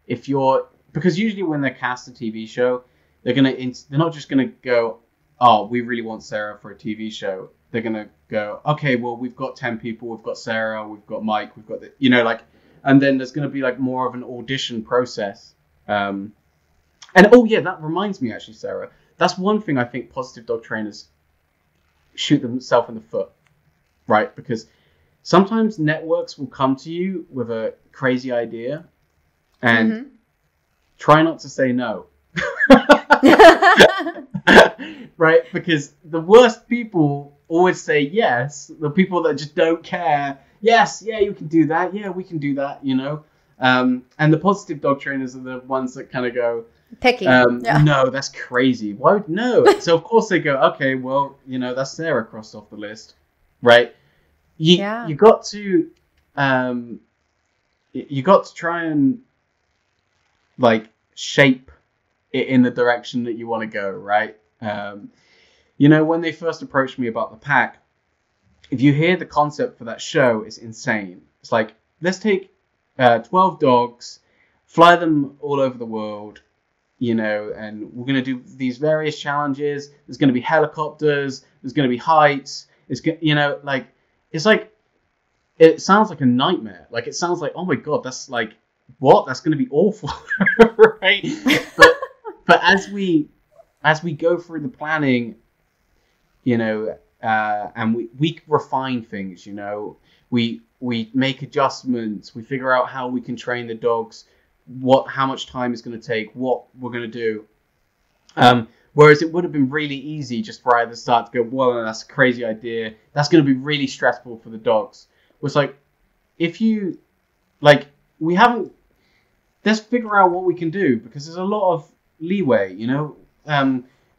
if you're, because usually when they cast a TV show, they're not just gonna go, oh, we really want Sarah for a TV show. They're gonna go, okay, well, we've got 10 people, we've got Sarah, we've got Mike, we've got and then there's gonna be like more of an audition process. And oh yeah, that reminds me actually, Sarah, that's one thing I think positive dog trainers shoot themselves in the foot, right? Because sometimes networks will come to you with a crazy idea and try not to say no. Right? Because the worst people always say yes. The people that just don't care. Yes, yeah, you can do that. Yeah, we can do that, you know? And the positive dog trainers are the ones that kind of go, Picky. no, that's crazy. Why would, no. So of course they go, okay, well, you know, that's Sarah crossed off the list, right? You got to, you got to try and like shape it in the direction that you want to go, right? You know, when they first approached me about the pack, if you hear the concept for that show, it's insane. It's like, let's take 12 dogs, fly them all over the world, you know, and we're going to do these various challenges. There's going to be helicopters. There's going to be heights. You know, like, it's like, it sounds like a nightmare. Like, it sounds like, oh my God, that's like, what? That's going to be awful, right? But as we go through the planning, you know, and we refine things, you know, we make adjustments, we figure out how we can train the dogs, how much time it's going to take, what we're going to do. Whereas it would have been really easy just right at the start to go, well, that's a crazy idea. That's going to be really stressful for the dogs. It's like, if you, like, let's figure out what we can do, because there's a lot of leeway, you know.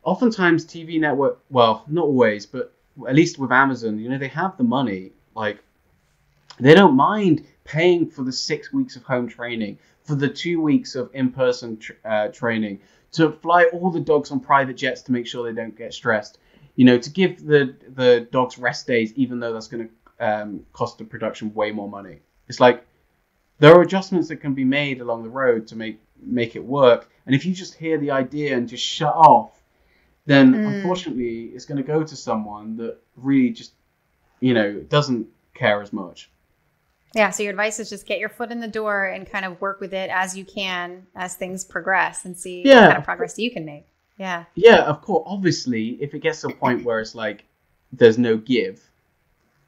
Oftentimes TV network, well, not always, but at least with Amazon, you know, they have the money. Like, they don't mind paying for the 6 weeks of home training, for the 2 weeks of in-person training, to fly all the dogs on private jets to make sure they don't get stressed, you know, to give the dogs rest days, even though that's going to cost the production way more money. It's like, there are adjustments that can be made along the road to make it work. And if you just hear the idea and just shut off, then unfortunately it's going to go to someone that really just, you know, doesn't care as much. Yeah, so your advice is just get your foot in the door and kind of work with it as you can as things progress and see what kind of progress you can make. Yeah. Yeah, of course. Obviously, if it gets to a point where it's like there's no give,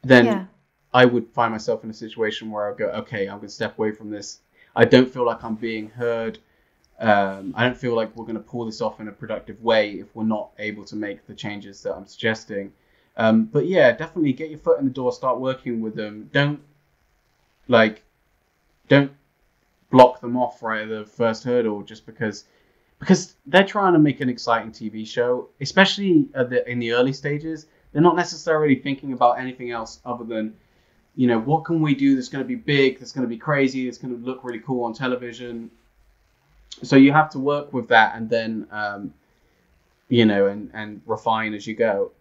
then I would find myself in a situation where I'll go, okay, I'm going to step away from this. I don't feel like I'm being heard. I don't feel like we're going to pull this off in a productive way if we're not able to make the changes that I'm suggesting. But yeah, definitely get your foot in the door, start working with them. Don't block them off right at the first hurdle just because they're trying to make an exciting TV show, especially in the early stages. They're not necessarily thinking about anything else other than, you know, what can we do that's going to be big, that's going to be crazy, that's going to look really cool on television. So you have to work with that and then, you know, and refine as you go.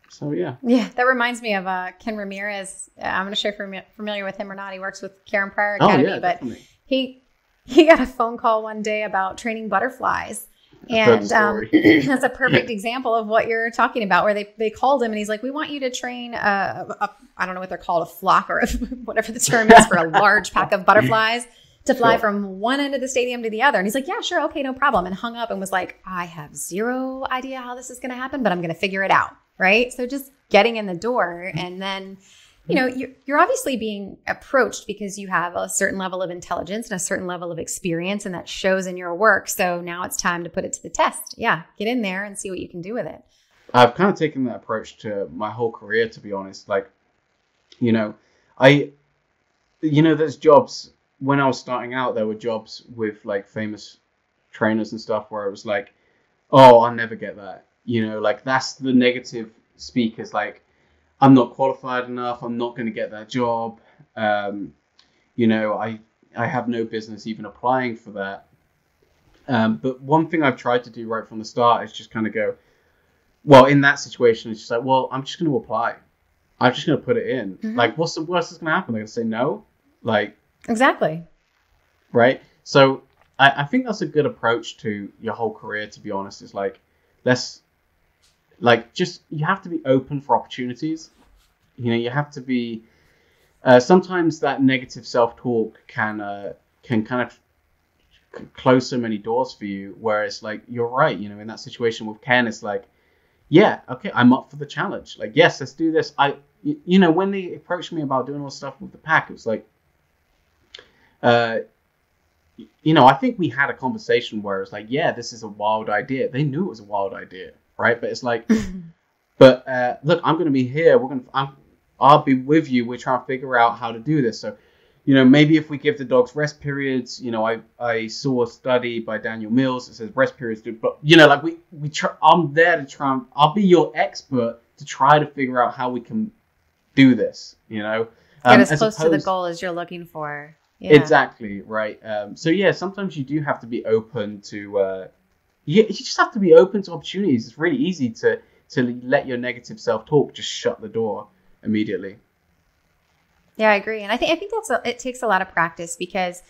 So, yeah. Yeah, that reminds me of Ken Ramirez. I'm not sure if you're familiar with him or not. He works with Karen Pryor Academy. Oh, yeah, but definitely. He got a phone call one day about training butterflies. And that's a perfect example of what you're talking about, where they called him and he's like, we want you to train I don't know what they're called, a flock or whatever the term is for a large pack of butterflies to fly from one end of the stadium to the other. And he's like, yeah, sure. Okay, no problem. And hung up and was like, I have zero idea how this is going to happen, but I'm going to figure it out. Right. So just getting in the door, and then, you know, you're obviously being approached because you have a certain level of intelligence and a certain level of experience, and that shows in your work. So now it's time to put it to the test. Yeah. Get in there and see what you can do with it. I've kind of taken that approach to my whole career, to be honest. Like, you know, there's jobs when I was starting out, there were jobs with like famous trainers and stuff where it was like, oh, I'll never get that. You know, like that's the negative speakers. Like, I'm not qualified enough. I'm not going to get that job. You know, I have no business even applying for that. But one thing I've tried to do right from the start is just kind of go, well, in that situation, it's just like, well, I'm just going to apply. I'm just going to put it in. Mm-hmm. Like, what's the worst that's going to happen? They're going to say no? Like, exactly. Right? So I think that's a good approach to your whole career, to be honest. It's like, you have to be open for opportunities. You know, you have to be, sometimes that negative self-talk can kind of close so many doors for you, where it's like, you're right, you know, in that situation with Ken, it's like, yeah, okay, I'm up for the challenge. Like, yes, let's do this. You know, when they approached me about doing all this stuff with the pack, it was like, I think we had a conversation where it's like, yeah, this is a wild idea. They knew it was a wild idea, right? But it's like, but look, I'm going to be here. I'll be with you. We're trying to figure out how to do this. So, maybe if we give the dogs rest periods, I saw a study by Daniel Mills that says rest periods do, but like we try, I'm there to try. I'll be your expert to try to figure out how we can do this. Get as close to the goal as you're looking for. Yeah. Exactly, right. So yeah, sometimes you do have to be open to. You just have to be open to opportunities. It's really easy to let your negative self-talk just shut the door immediately. Yeah, I agree. And I think it takes a lot of practice, because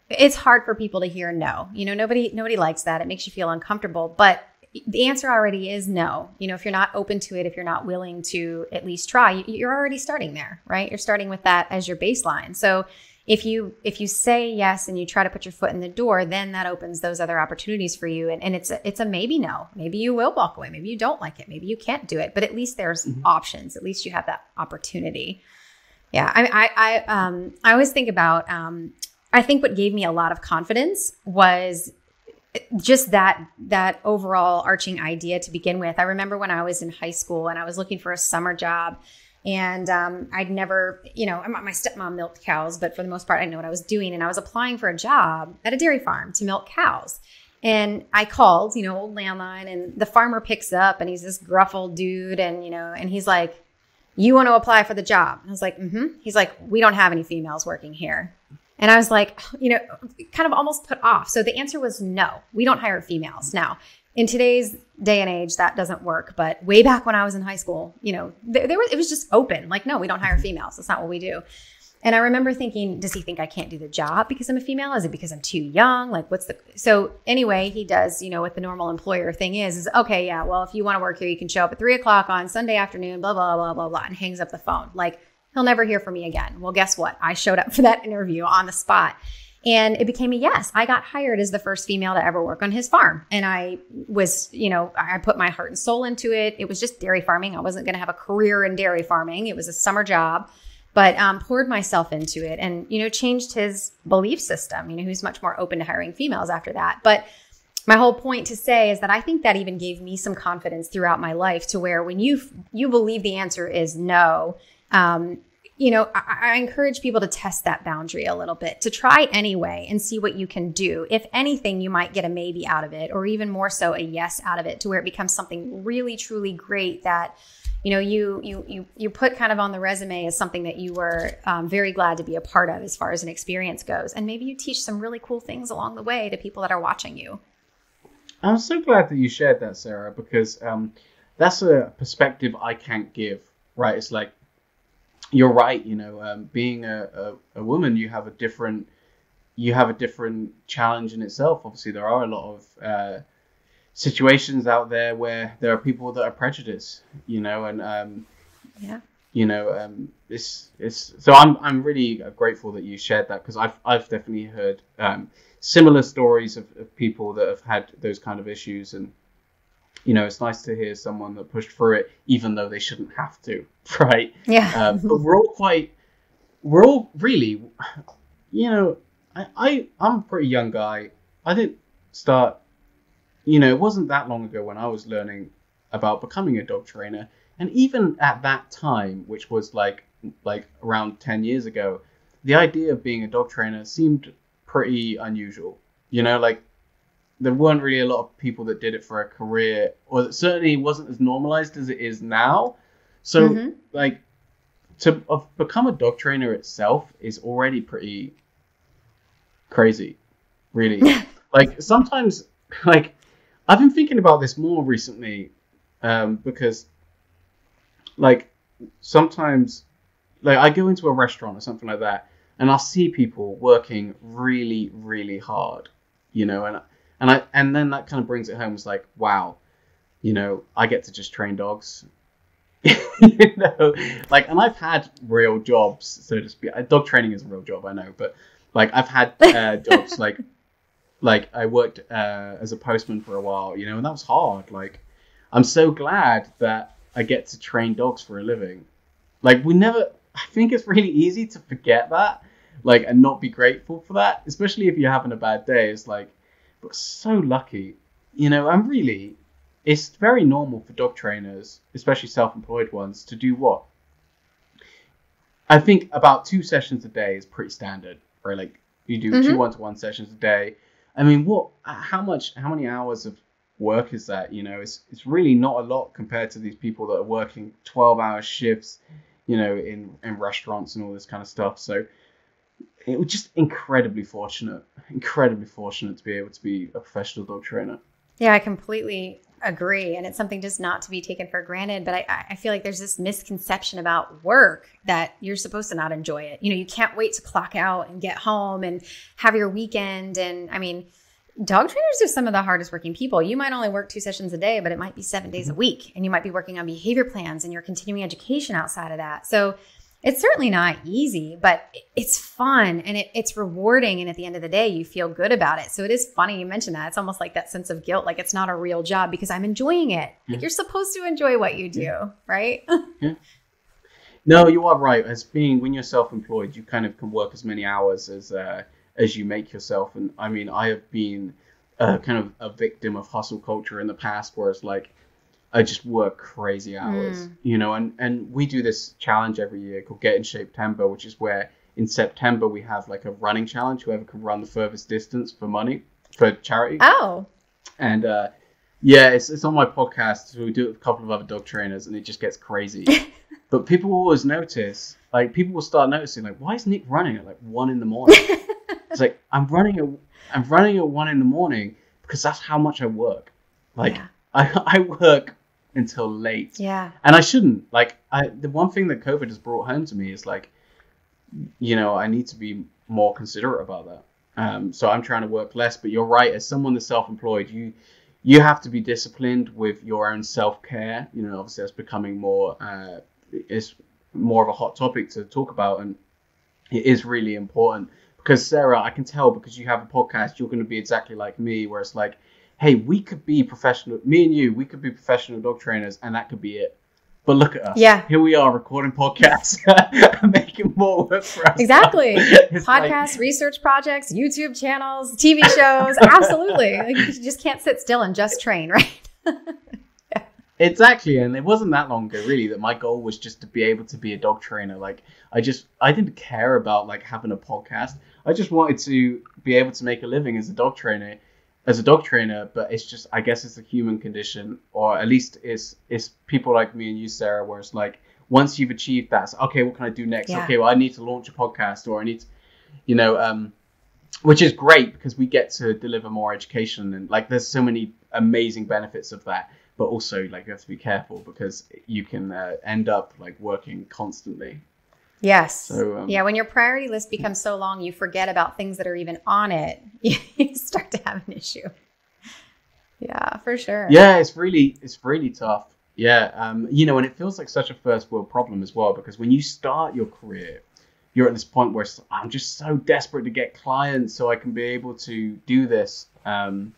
it's hard for people to hear no. Nobody likes that. It makes you feel uncomfortable, but the answer already is no. If you're not open to it, if you're not willing to at least try, you're already starting there, right? You're starting with that as your baseline. So if you say yes and you try to put your foot in the door, then that opens those other opportunities for you. And it's a maybe no. Maybe you will walk away. Maybe you don't like it. Maybe you can't do it. But at least there's options. At least you have that opportunity. Yeah, I always think about, I think what gave me a lot of confidence was just that overall arching idea to begin with. I remember when I was in high school and I was looking for a summer job, and I'd never, my stepmom milked cows, but for the most part, I didn't know what I was doing. And I was applying for a job at a dairy farm to milk cows. And I called, old landline, and the farmer picks up, and he's this gruff old dude. And, and he's like, "You want to apply for the job?" And I was like, "Mm-hmm." He's like, "We don't have any females working here." And I was like, kind of almost put off. So the answer was no, we don't hire females. Now, in today's day and age, that doesn't work. But way back when I was in high school, it was just open. Like, no, we don't hire females. That's not what we do. And I remember thinking, does he think I can't do the job because I'm a female? Is it because I'm too young? Like, so anyway, he does, what the normal employer thing is okay, yeah, well, if you want to work here, you can show up at 3:00 on Sunday afternoon, blah, blah, blah, blah, blah, and hangs up the phone. Like, he'll never hear from me again. Well, guess what? I showed up for that interview on the spot, and it became a yes. I got hired as the first female to ever work on his farm. And I was, I put my heart and soul into it. It was just dairy farming. I wasn't going to have a career in dairy farming. It was a summer job. But poured myself into it and, changed his belief system. He's much more open to hiring females after that. But my whole point to say is that I think that even gave me some confidence throughout my life, to where when you believe the answer is no, I encourage people to test that boundary a little bit, to try anyway and see what you can do. If anything, you might get a maybe out of it, or even more so a yes out of it, to where it becomes something really, truly great that you put kind of on the resume as something that you were very glad to be a part of as far as an experience goes. And maybe you teach some really cool things along the way to people that are watching you. I'm so glad that you shared that, Sarah, because that's a perspective I can't give, right? It's like, you're right, being a woman, you have a different challenge in itself. Obviously, there are a lot of situations out there where there are people that are prejudiced, and it's so I'm really grateful that you shared that, because I've definitely heard similar stories of people that have had those kind of issues, and it's nice to hear someone that pushed through it even though they shouldn't have to, right? Yeah. But we're all really, I'm a pretty young guy. I didn't start. It wasn't that long ago when I was learning about becoming a dog trainer. And even at that time, which was like around 10 years ago, the idea of being a dog trainer seemed pretty unusual. There weren't really a lot of people that did it for a career, or it certainly wasn't as normalized as it is now. So to become a dog trainer itself is already pretty crazy, really. Sometimes, I've been thinking about this more recently, because, sometimes, I go into a restaurant or something like that, and I'll see people working really, really hard, and then that kind of brings it home. It's like, wow, I get to just train dogs, and I've had real jobs, so to speak. Dog training is a real job, I know, but I've had jobs I worked as a postman for a while, and that was hard. I'm so glad that I get to train dogs for a living. I think it's really easy to forget that. like, and not be grateful for that, especially if you're having a bad day. It's like, we're so lucky, you know. And really, it's very normal for dog trainers, especially self-employed ones, to do what? I think about 2 sessions a day is pretty standard, right? Like, you do 2 one-to-one sessions a day. I mean, how many hours of work is that? You know, it's really not a lot compared to these people that are working 12-hour shifts, you know, in restaurants and all this kind of stuff. So it was just incredibly fortunate to be able to be a professional dog trainer. Yeah, I completely agree. And it's something just not to be taken for granted. But I feel like there's this misconception about work that you're supposed to not enjoy it. You know, you can't wait to clock out and get home and have your weekend. And I mean, dog trainers are some of the hardest working people. You might only work 2 sessions a day, but it might be 7 days a week. And you might be working on behavior plans and your continuing education outside of that. So it's certainly not easy, but it's fun and it's rewarding. And at the end of the day, you feel good about it. So it is funny you mentioned that. It's almost like that sense of guilt, like it's not a real job because I'm enjoying it. Like you're supposed to enjoy what you do, right? Yeah. No, you are right. When you're self-employed, you kind of can work as many hours as you make yourself. And I mean, I have been kind of a victim of hustle culture in the past, where it's like, I just work crazy hours, you know, and we do this challenge every year called Get in Shape Tempo, which is where in September we have like a running challenge, whoever can run the furthest distance for money, for charity. Oh. And yeah, it's on my podcast. So we do it with a couple of other dog trainers and it just gets crazy. But people always notice, like people will start noticing, like, why is Nick running at like 1 a.m? It's like, I'm running at 1 a.m. because that's how much I work. Like I work until late. Yeah. And I shouldn't. Like, the one thing that COVID has brought home to me is like, you know, I need to be more considerate about that. So I'm trying to work less. But you're right. As someone that's self-employed, you have to be disciplined with your own self-care. You know, obviously that's becoming more is more of a hot topic to talk about, and it is really important. Because Sarah, I can tell, because you have a podcast, you're going to be exactly like me, where it's like, hey, we could be professional, me and you, we could be professional dog trainers, and that could be it. But look at us. Yeah. Here we are recording podcasts, making more work for us. Exactly. Podcasts, research projects, YouTube channels, TV shows. Absolutely. Like, you just can't sit still and just train, right? Exactly. And it wasn't that long ago, really, that my goal was just to be able to be a dog trainer. Like, I didn't care about like having a podcast. I just wanted to be able to make a living as a dog trainer. But it's just, I guess it's a human condition, or at least it's people like me and you, Sarah, where it's like, once you've achieved that, it's, okay, what can I do next? Yeah. Okay, well, I need to launch a podcast, or I need to, you know, which is great because we get to deliver more education, and like, there's so many amazing benefits of that. But also, like, you have to be careful because you can end up like working constantly. Yes. So, yeah, when your priority list becomes so long, you forget about things that are even on it. You start to have an issue. Yeah, for sure. Yeah, it's really tough. Yeah, you know, and it feels like such a first world problem as well, because when you start your career, you're at this point where it's, I'm just so desperate to get clients so I can be able to do this. And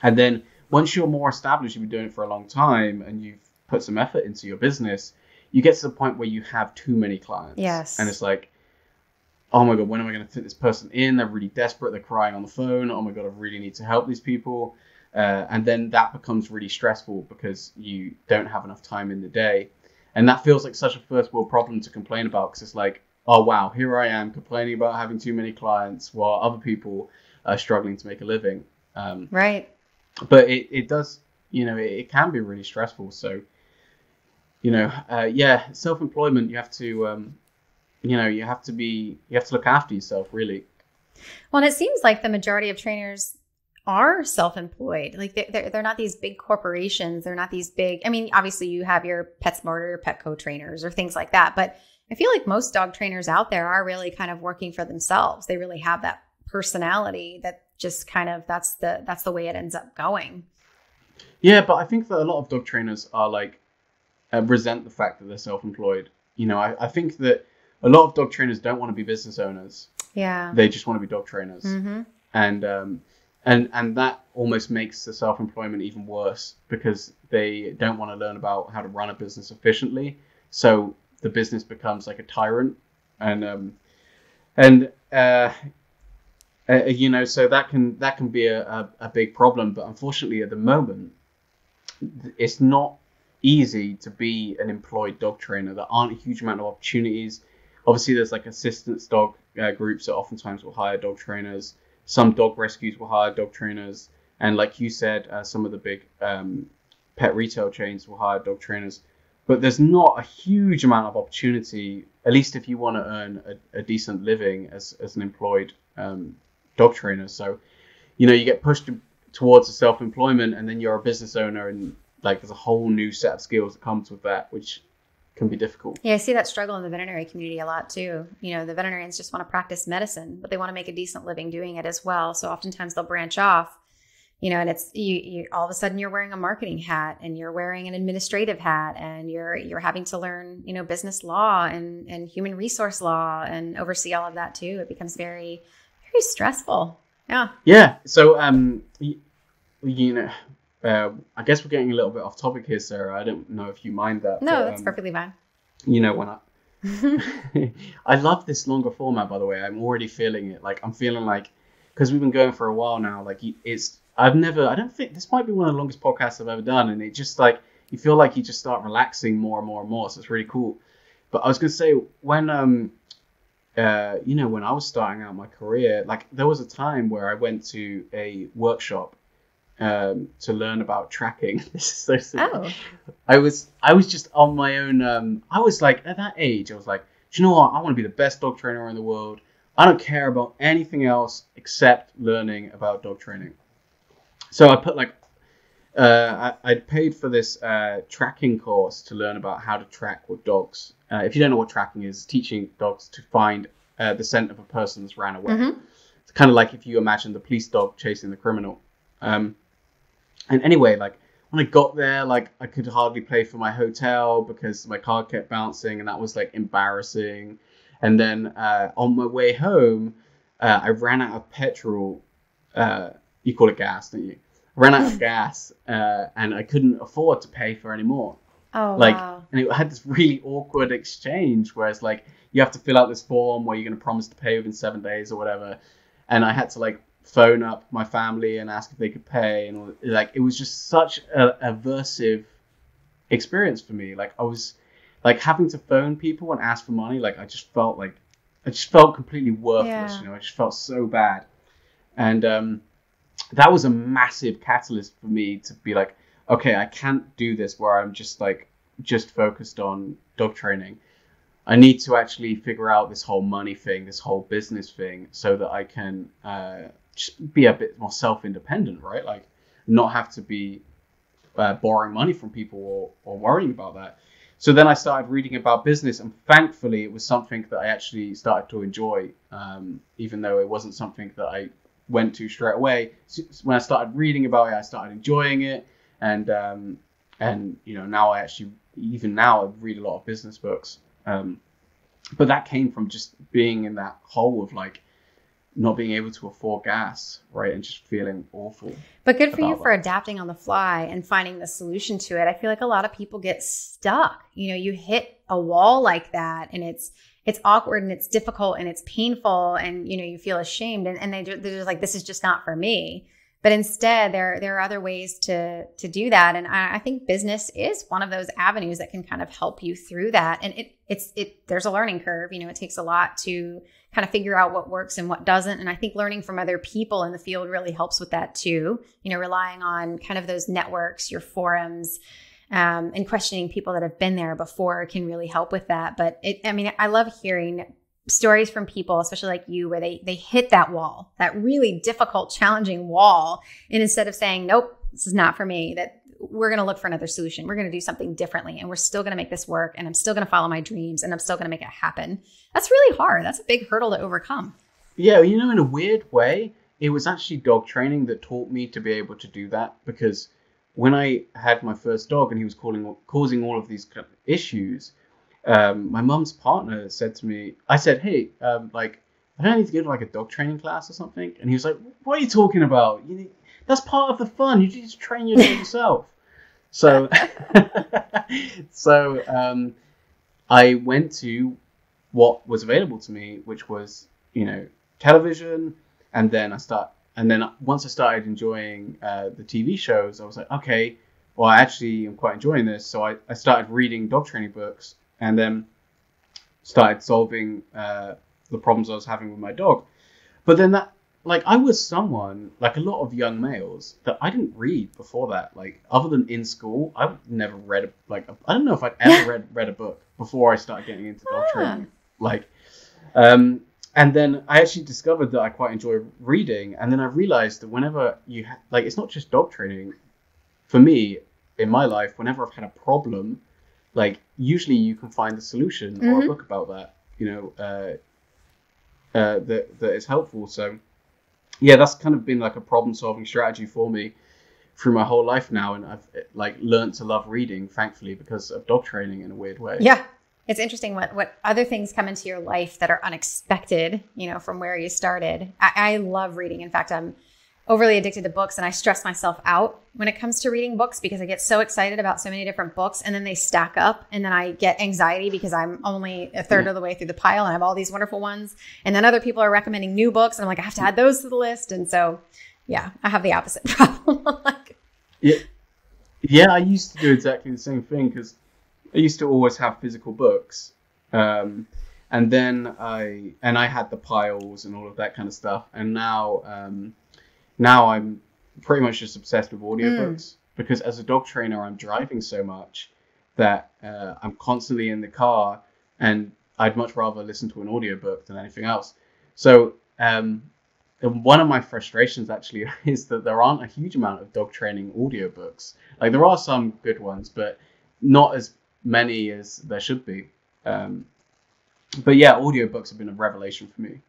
then once you're more established, you've been doing it for a long time, and you've put some effort into your business, you get to the point where you have too many clients. Yes. And it's like, oh my God, when am I going to fit this person in? They're really desperate. They're crying on the phone. Oh my God, I really need to help these people. And then that becomes really stressful because you don't have enough time in the day. And that feels like such a first world problem to complain about, because it's like, oh wow, here I am complaining about having too many clients while other people are struggling to make a living. Right. But it does, you know, it can be really stressful. So, you know, yeah, self-employment, you have to, you know, you have to look after yourself, really. Well, and it seems like the majority of trainers are self-employed. Like they're not these big corporations. They're not these big, I mean, obviously you have your PetSmart or your Petco trainers or things like that. But I feel like most dog trainers out there are really kind of working for themselves. They really have that personality that just kind of, that's the way it ends up going. Yeah, but I think that a lot of dog trainers are like, resent the fact that they're self-employed. You know, I think that a lot of dog trainers don't want to be business owners. Yeah. They just want to be dog trainers. Mm-hmm. And that almost makes the self-employment even worse, because they don't want to learn about how to run a business efficiently. So the business becomes like a tyrant. And so that can be a big problem. But unfortunately, at the moment, it's not easy to be an employed dog trainer. There aren't a huge amount of opportunities. Obviously, there's like assistance dog groups that oftentimes will hire dog trainers. Some dog rescues will hire dog trainers. And like you said, some of the big pet retail chains will hire dog trainers. But there's not a huge amount of opportunity, at least if you want to earn a decent living as an employed dog trainer. So, you get pushed towards a self-employment, and then you're a business owner, and like there's a whole new set of skills that comes with that, which can be difficult. Yeah, I see that struggle in the veterinary community a lot too. The veterinarians just want to practice medicine, but they want to make a decent living doing it as well. So oftentimes they'll branch off, and it's you all of a sudden you're wearing a marketing hat, and you're wearing an administrative hat, and you're having to learn, business law and human resource law and oversee all of that too. It becomes very, very stressful. Yeah. Yeah. So I guess we're getting a little bit off topic here, Sarah. I don't know if you mind that. No, that's perfectly fine. When I love this longer format, by the way. I'm already feeling it. Like I'm feeling like, because we've been going for a while now, like I don't think this might be one of the longest podcasts I've ever done. And it just like, you feel like you just start relaxing more and more and more. So it's really cool. But I was going to say, when when I was starting out my career, like there was a time where I went to a workshop to learn about tracking. This is so silly. Oh. I was just on my own. I was like, at that age, I was like, do you know what? I want to be the best dog trainer in the world. I don't care about anything else except learning about dog training. So I put I'd paid for this tracking course to learn about how to track with dogs. If you don't know what tracking is, teaching dogs to find the scent of a person that's ran away. Mm-hmm. It's kind of like if you imagine the police dog chasing the criminal. And anyway, like when I got there, like I could hardly pay for my hotel because my card kept bouncing, and that was like embarrassing. And then on my way home, I ran out of petrol. You call it gas, don't you? I ran out of gas, and I couldn't afford to pay for any more. Oh, wow. And it had this really awkward exchange where it's like you have to fill out this form where you're going to promise to pay within 7 days or whatever. And I had to like phone up my family and ask if they could pay, and like it was just such a aversive experience for me. Like I was like having to phone people and ask for money. Like I just felt completely worthless. Yeah. I just felt so bad. And that was a massive catalyst for me to be like, okay, I can't do this where I'm just focused on dog training. I need to actually figure out this whole money thing, this whole business thing, so that I can just be a bit more self-independent, right? Like not have to be borrowing money from people or worrying about that. So then I started reading about business, and thankfully it was something that I actually started to enjoy, even though it wasn't something that I went to straight away. So when I started reading about it, I started enjoying it, and now I read a lot of business books. But that came from just being in that hole of like not being able to afford gas, right? And just feeling awful. But good for you for adapting on the fly and finding the solution to it. I feel like a lot of people get stuck. You hit a wall like that, and it's awkward and it's difficult and it's painful, and you feel ashamed, and they're just like, this is just not for me. But instead, there are other ways to do that. And I think business is one of those avenues that can kind of help you through that. And there's a learning curve. It takes a lot to kind of figure out what works and what doesn't. And I think learning from other people in the field really helps with that too. Relying on kind of those networks, your forums, and questioning people that have been there before can really help with that. But I love hearing stories from people, especially like you, where they hit that wall, that really difficult, challenging wall. And instead of saying, nope, this is not for me, that we're going to look for another solution. We're going to do something differently, and we're still going to make this work, and I'm still going to follow my dreams, and I'm still going to make it happen. That's really hard. That's a big hurdle to overcome. Yeah. In a weird way, it was actually dog training that taught me to be able to do that, because when I had my first dog and he was causing all of these issues, my mum's partner said to me, I said, hey, I don't need to go to like a dog training class or something. And he was like, what are you talking about? That's part of the fun. You just train your dog yourself. So, I went to what was available to me, which was television, and then once I started enjoying the TV shows, I was like, okay, well, I actually am quite enjoying this. So I started reading dog training books, and then started solving the problems I was having with my dog. But then I was someone, like a lot of young males, that I didn't read before that. Like, other than in school, I've never read, I don't know if I'd ever read a book before I started getting into dog training. And then I actually discovered that I quite enjoy reading. And then I realized that whenever it's not just dog training. For me, in my life, whenever I've had a problem, usually you can find a solution or a book about that, that is helpful. So yeah, that's kind of been like a problem solving strategy for me through my whole life now. And I've learned to love reading, thankfully, because of dog training in a weird way. Yeah. It's interesting what other things come into your life that are unexpected, from where you started. I love reading. In fact, I'm overly addicted to books, and I stress myself out when it comes to reading books because I get so excited about so many different books, and then they stack up, and then I get anxiety because I'm only a third of the way through the pile and I have all these wonderful ones. And then other people are recommending new books, and I'm like, I have to add those to the list. And so, yeah, I have the opposite problem. Yeah, I used to do exactly the same thing because I used to always have physical books. And then I had the piles and all of that kind of stuff. And now I'm pretty much just obsessed with audiobooks because as a dog trainer, I'm driving so much that I'm constantly in the car, and I'd much rather listen to an audiobook than anything else. So one of my frustrations actually is that there aren't a huge amount of dog training audiobooks. There are some good ones, but not as many as there should be. But yeah, audiobooks have been a revelation for me,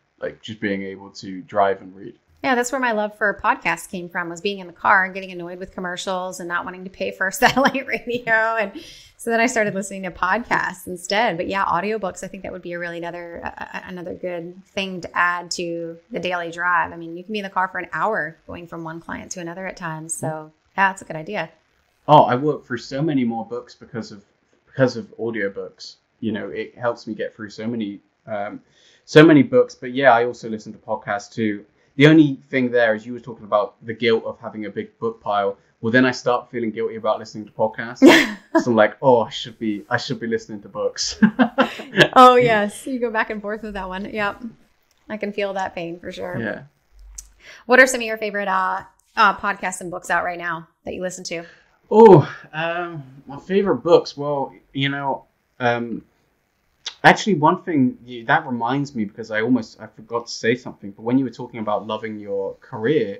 just being able to drive and read. Yeah, that's where my love for podcasts came from, was being in the car and getting annoyed with commercials and not wanting to pay for satellite radio. And so then I started listening to podcasts instead. But yeah, audiobooks, I think that would be a really another good thing to add to the daily drive. I mean, you can be in the car for an hour going from one client to another at times. So yeah, that's a good idea. Oh, I work through so many more books because of audiobooks. It helps me get through so many books. But yeah, I also listen to podcasts too. The only thing there is you were talking about the guilt of having a big book pile. Well, then I start feeling guilty about listening to podcasts. So I'm like, oh, I should be listening to books. Oh yes, you go back and forth with that one. Yep, I can feel that pain for sure. Yeah. What are some of your favorite podcasts and books out right now that you listen to? Oh, my favorite books. Well, actually, one thing that reminds me, because I forgot to say something, but when you were talking about loving your career,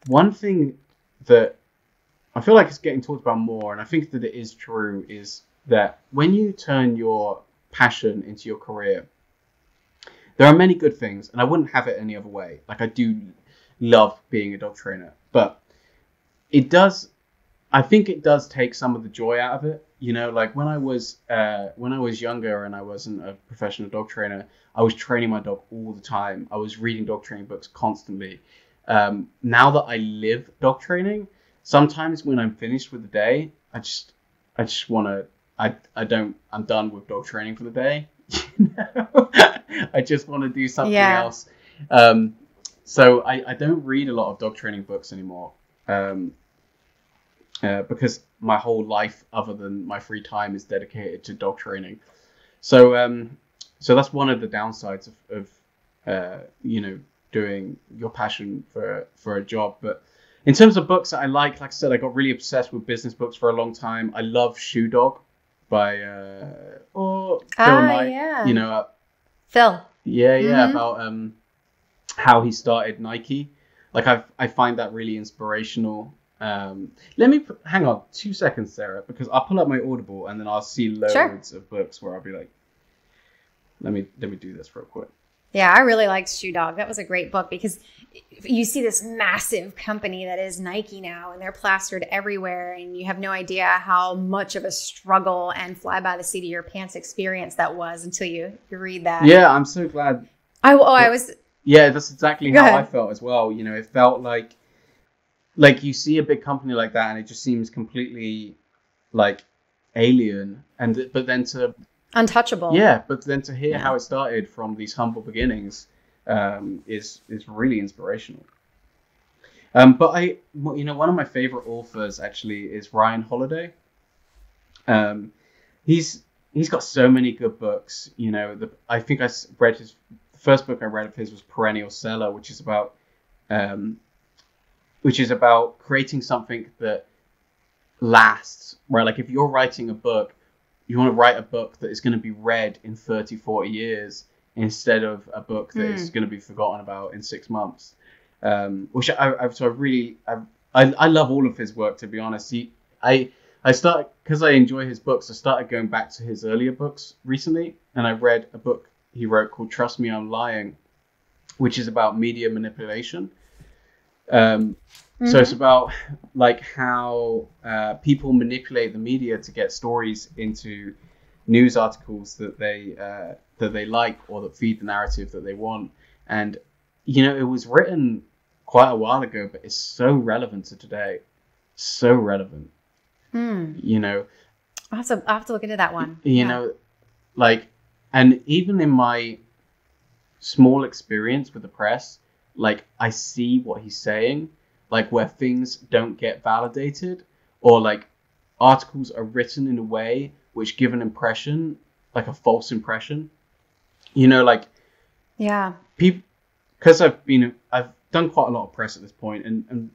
one thing that I feel like is getting talked about more, and I think that it is true, is that when you turn your passion into your career, there are many good things, and I wouldn't have it any other way. I do love being a dog trainer, but I think it does take some of the joy out of it. When I was younger and I wasn't a professional dog trainer, I was training my dog all the time. I was reading dog training books constantly. Now that I live dog training, sometimes when I'm finished with the day, I just want to, I'm done with dog training for the day. I just want to do something else. So I don't read a lot of dog training books anymore. Because my whole life, other than my free time, is dedicated to dog training. So that's one of the downsides of doing your passion for a job. But in terms of books that I like I said, I got really obsessed with business books for a long time. I love Shoe Dog by Phil Knight. Yeah. Phil. Yeah, about how he started Nike. I find that really inspirational. Let me hang on 2 seconds, Sarah, because I'll pull up my Audible and then I'll see loads of books where I'll be like, let me do this real quick. Yeah, I really liked Shoe Dog. That was a great book because you see this massive company that is Nike now, and they're plastered everywhere, and you have no idea how much of a struggle and fly by the seat of your pants experience that was until you read that. Yeah, I'm so glad. Yeah, that's exactly how I felt as well. It felt like you see a big company like that and it just seems completely alien, but then to untouchable. Yeah, but then to hear how it started from these humble beginnings, is really inspirational. But one of my favorite authors actually is Ryan Holiday. He's got so many good books. I think the first book I read of his was Perennial Seller, which is about creating something that lasts, right? Like if you're writing a book, you want to write a book that is going to be read in 30, 40 years instead of a book that is going to be forgotten about in 6 months. Which I love all of his work, to be honest. I started, because I enjoy his books, I started going back to his earlier books recently, and I read a book he wrote called Trust Me, I'm Lying, which is about media manipulation. So it's about like how people manipulate the media to get stories into news articles that they like, or that feed the narrative that they want. And it was written quite a while ago, but it's so relevant to today. So relevant. I'll have to look into that one. And even in my small experience with the press, like I see what he's saying, like where things don't get validated, or like articles are written in a way which give an impression, like a false impression. People, because I've done quite a lot of press at this point, and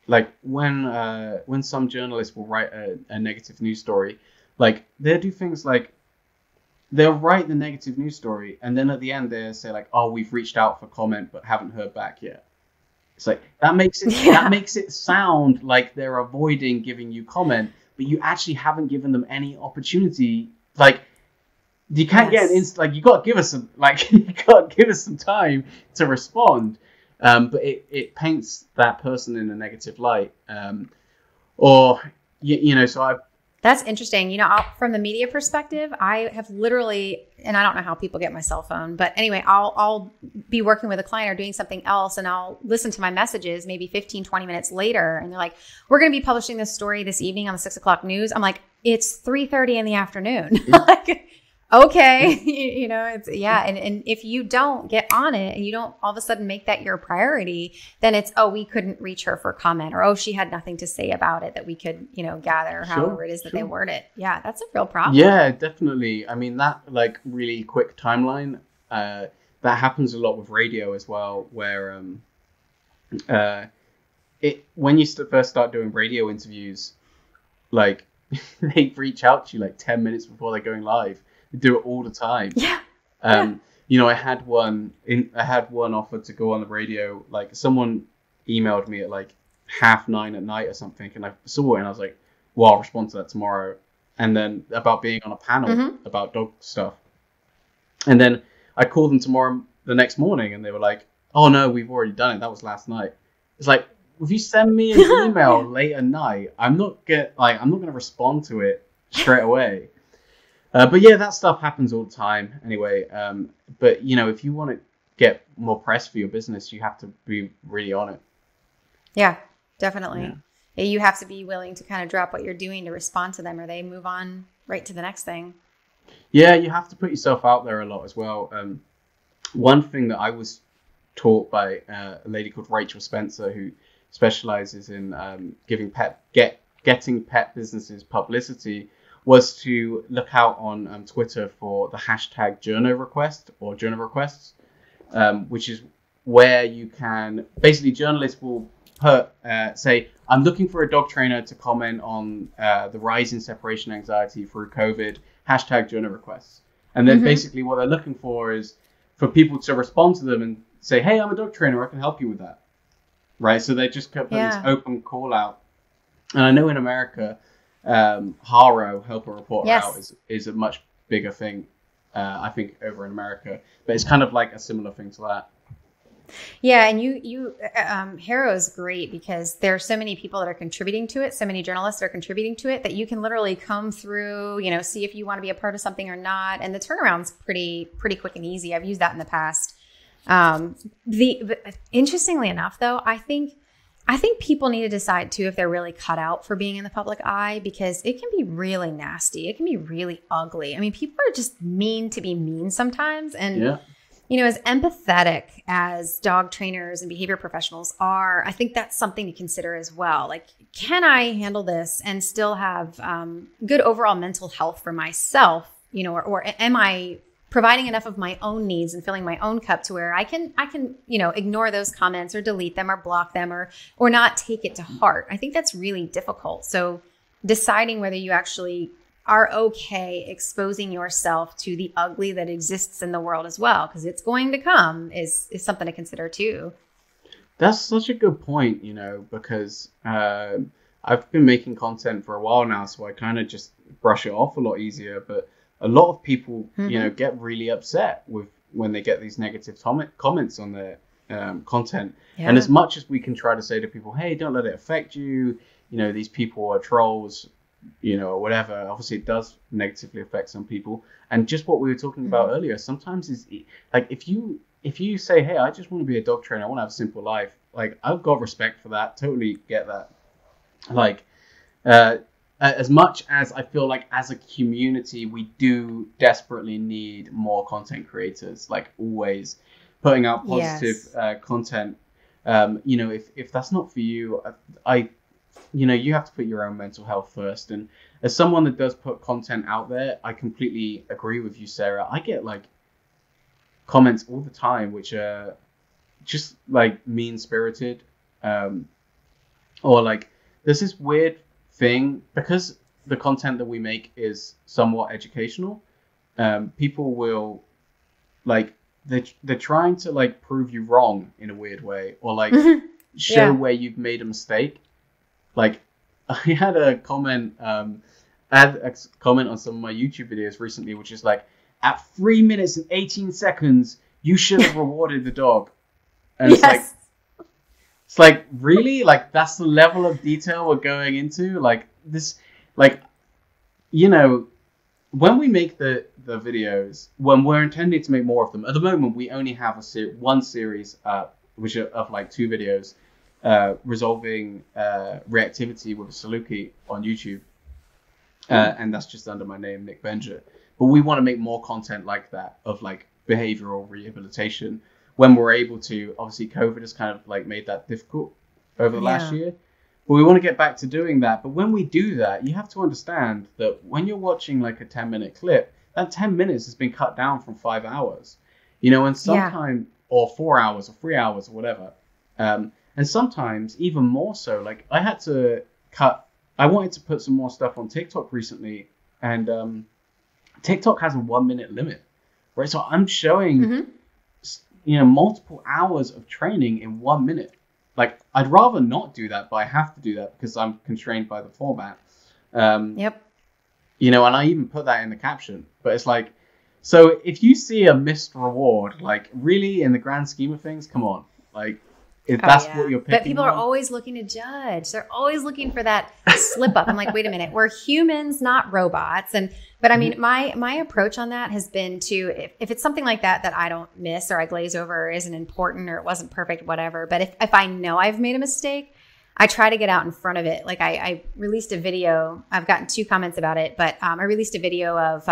like when some journalists will write a negative news story, like they'll do things like they'll write the negative news story, and then at the end they'll say like, "Oh, we've reached out for comment but haven't heard back yet." It's like that makes it sound like they're avoiding giving you comment, but you actually haven't given them any opportunity. Like you can't get you got to give us some time to respond. But it paints that person in a negative light. So That's interesting. From the media perspective, I have literally, and I don't know how people get my cell phone, but anyway, I'll be working with a client or doing something else, and I'll listen to my messages maybe 15, 20 minutes later. And they're like, we're going to be publishing this story this evening on the 6 o'clock news. I'm like, it's 3:30 in the afternoon. Like, okay. It's, And if you don't get on it and you don't all of a sudden make that your priority, then it's, we couldn't reach her for comment, or, she had nothing to say about it that we could, gather, however it is that they word it. Yeah. That's a real problem. Yeah, definitely. I mean, that like really quick timeline, that happens a lot with radio as well, where, when you first start doing radio interviews, like they reach out to you like 10 minutes before they're going live. Do it all the time. Yeah. I had one offer to go on the radio. Like someone emailed me at like 9:30 at night or something, and I saw it and I was like, well, I'll respond to that tomorrow. And then about being on a panel about dog stuff. And then I called them the next morning, and they were like, oh no, we've already done it. That was last night. It's like, if you send me an email late at night, I'm not going to respond to it straight away. But yeah, that stuff happens all the time anyway. But if you want to get more press for your business, you have to be really on it. Yeah, definitely. Yeah. You have to be willing to kind of drop what you're doing to respond to them, or they move on right to the next thing. Yeah, you have to put yourself out there a lot as well. One thing that I was taught by a lady called Rachel Spencer, who specializes in getting pet businesses publicity, was to look out on Twitter for the hashtag journo request or journal requests, which is where you can basically, journalists will say, I'm looking for a dog trainer to comment on the rise in separation anxiety through COVID, hashtag journal requests. And then basically what they're looking for is for people to respond to them and say, hey, I'm a dog trainer, I can help you with that. Right? So they just put this open call out. And I know in America, Haro, Help a Reporter Out, is a much bigger thing, I think, over in America. But it's kind of like a similar thing to that. Yeah, and Haro is great because there are so many people that are contributing to it, so many journalists are contributing to it, that you can literally come through, see if you want to be a part of something or not, and the turnaround's pretty quick and easy. I've used that in the past. Interestingly enough, though, I think people need to decide too if they're really cut out for being in the public eye, because it can be really nasty. It can be really ugly. I mean, people are just mean to be mean sometimes, and As empathetic as dog trainers and behavior professionals are, I think that's something to consider as well. Like, can I handle this and still have good overall mental health for myself? Or am I providing enough of my own needs and filling my own cup to where I can ignore those comments or delete them or block them or not take it to heart? I think that's really difficult. So deciding whether you actually are okay exposing yourself to the ugly that exists in the world as well, because it's going to come, is something to consider too. That's such a good point, because I've been making content for a while now, so I kind of just brush it off a lot easier. But a lot of people, get really upset when they get these negative comments on their content. Yeah. And as much as we can try to say to people, hey, don't let it affect you, these people are trolls, or whatever, obviously it does negatively affect some people. And just what we were talking about earlier, sometimes is like, if you say, hey, I just want to be a dog trainer, I want to have a simple life, like, I've got respect for that, totally get that. Like, as much as I feel like as a community, we do desperately need more content creators, like always putting out positive content. If that's not for you, you have to put your own mental health first. And as someone that does put content out there, I completely agree with you, Sarah. I get like comments all the time, which are just like mean-spirited, or like there's this weird thing, because the content that we make is somewhat educational. People will like, they're trying to like prove you wrong in a weird way, or like show where you've made a mistake. Like, I had a comment, on some of my YouTube videos recently, which is like, at 3 minutes and 18 seconds, you should have rewarded the dog. And it's like, really? Like, that's the level of detail we're going into? Like, this, like, when we make the videos, when we're intending to make more of them, at the moment, we only have one series, which are of like 2 videos, resolving reactivity with a Saluki on YouTube. And that's just under my name, Nick Benger. But we want to make more content like that, of like behavioral rehabilitation, when we're able to. Obviously, COVID has kind of like made that difficult over the last year. But we want to get back to doing that. But when we do that, you have to understand that when you're watching like a 10-minute clip, that 10 minutes has been cut down from 5 hours. And sometimes, or 4 hours, or 3 hours, or whatever. And sometimes even more so, like I wanted to put some more stuff on TikTok recently, and TikTok has a 1 minute limit, right? So I'm showing, multiple hours of training in 1 minute. Like, I'd rather not do that, but I have to do that because I'm constrained by the format. And I even put that in the caption, but it's like, so if you see a missed reward, like really in the grand scheme of things, come on, like, if that's what you're picking. But people are always looking to judge. They're always looking for that slip up. I'm like, wait a minute, we're humans, not robots. But I mean, my approach on that has been to, if it's something like that I don't miss, or I glaze over, or isn't important, or it wasn't perfect, whatever. But if I know I've made a mistake, I try to get out in front of it. Like I released a video. I've gotten 2 comments about it, but I released a video of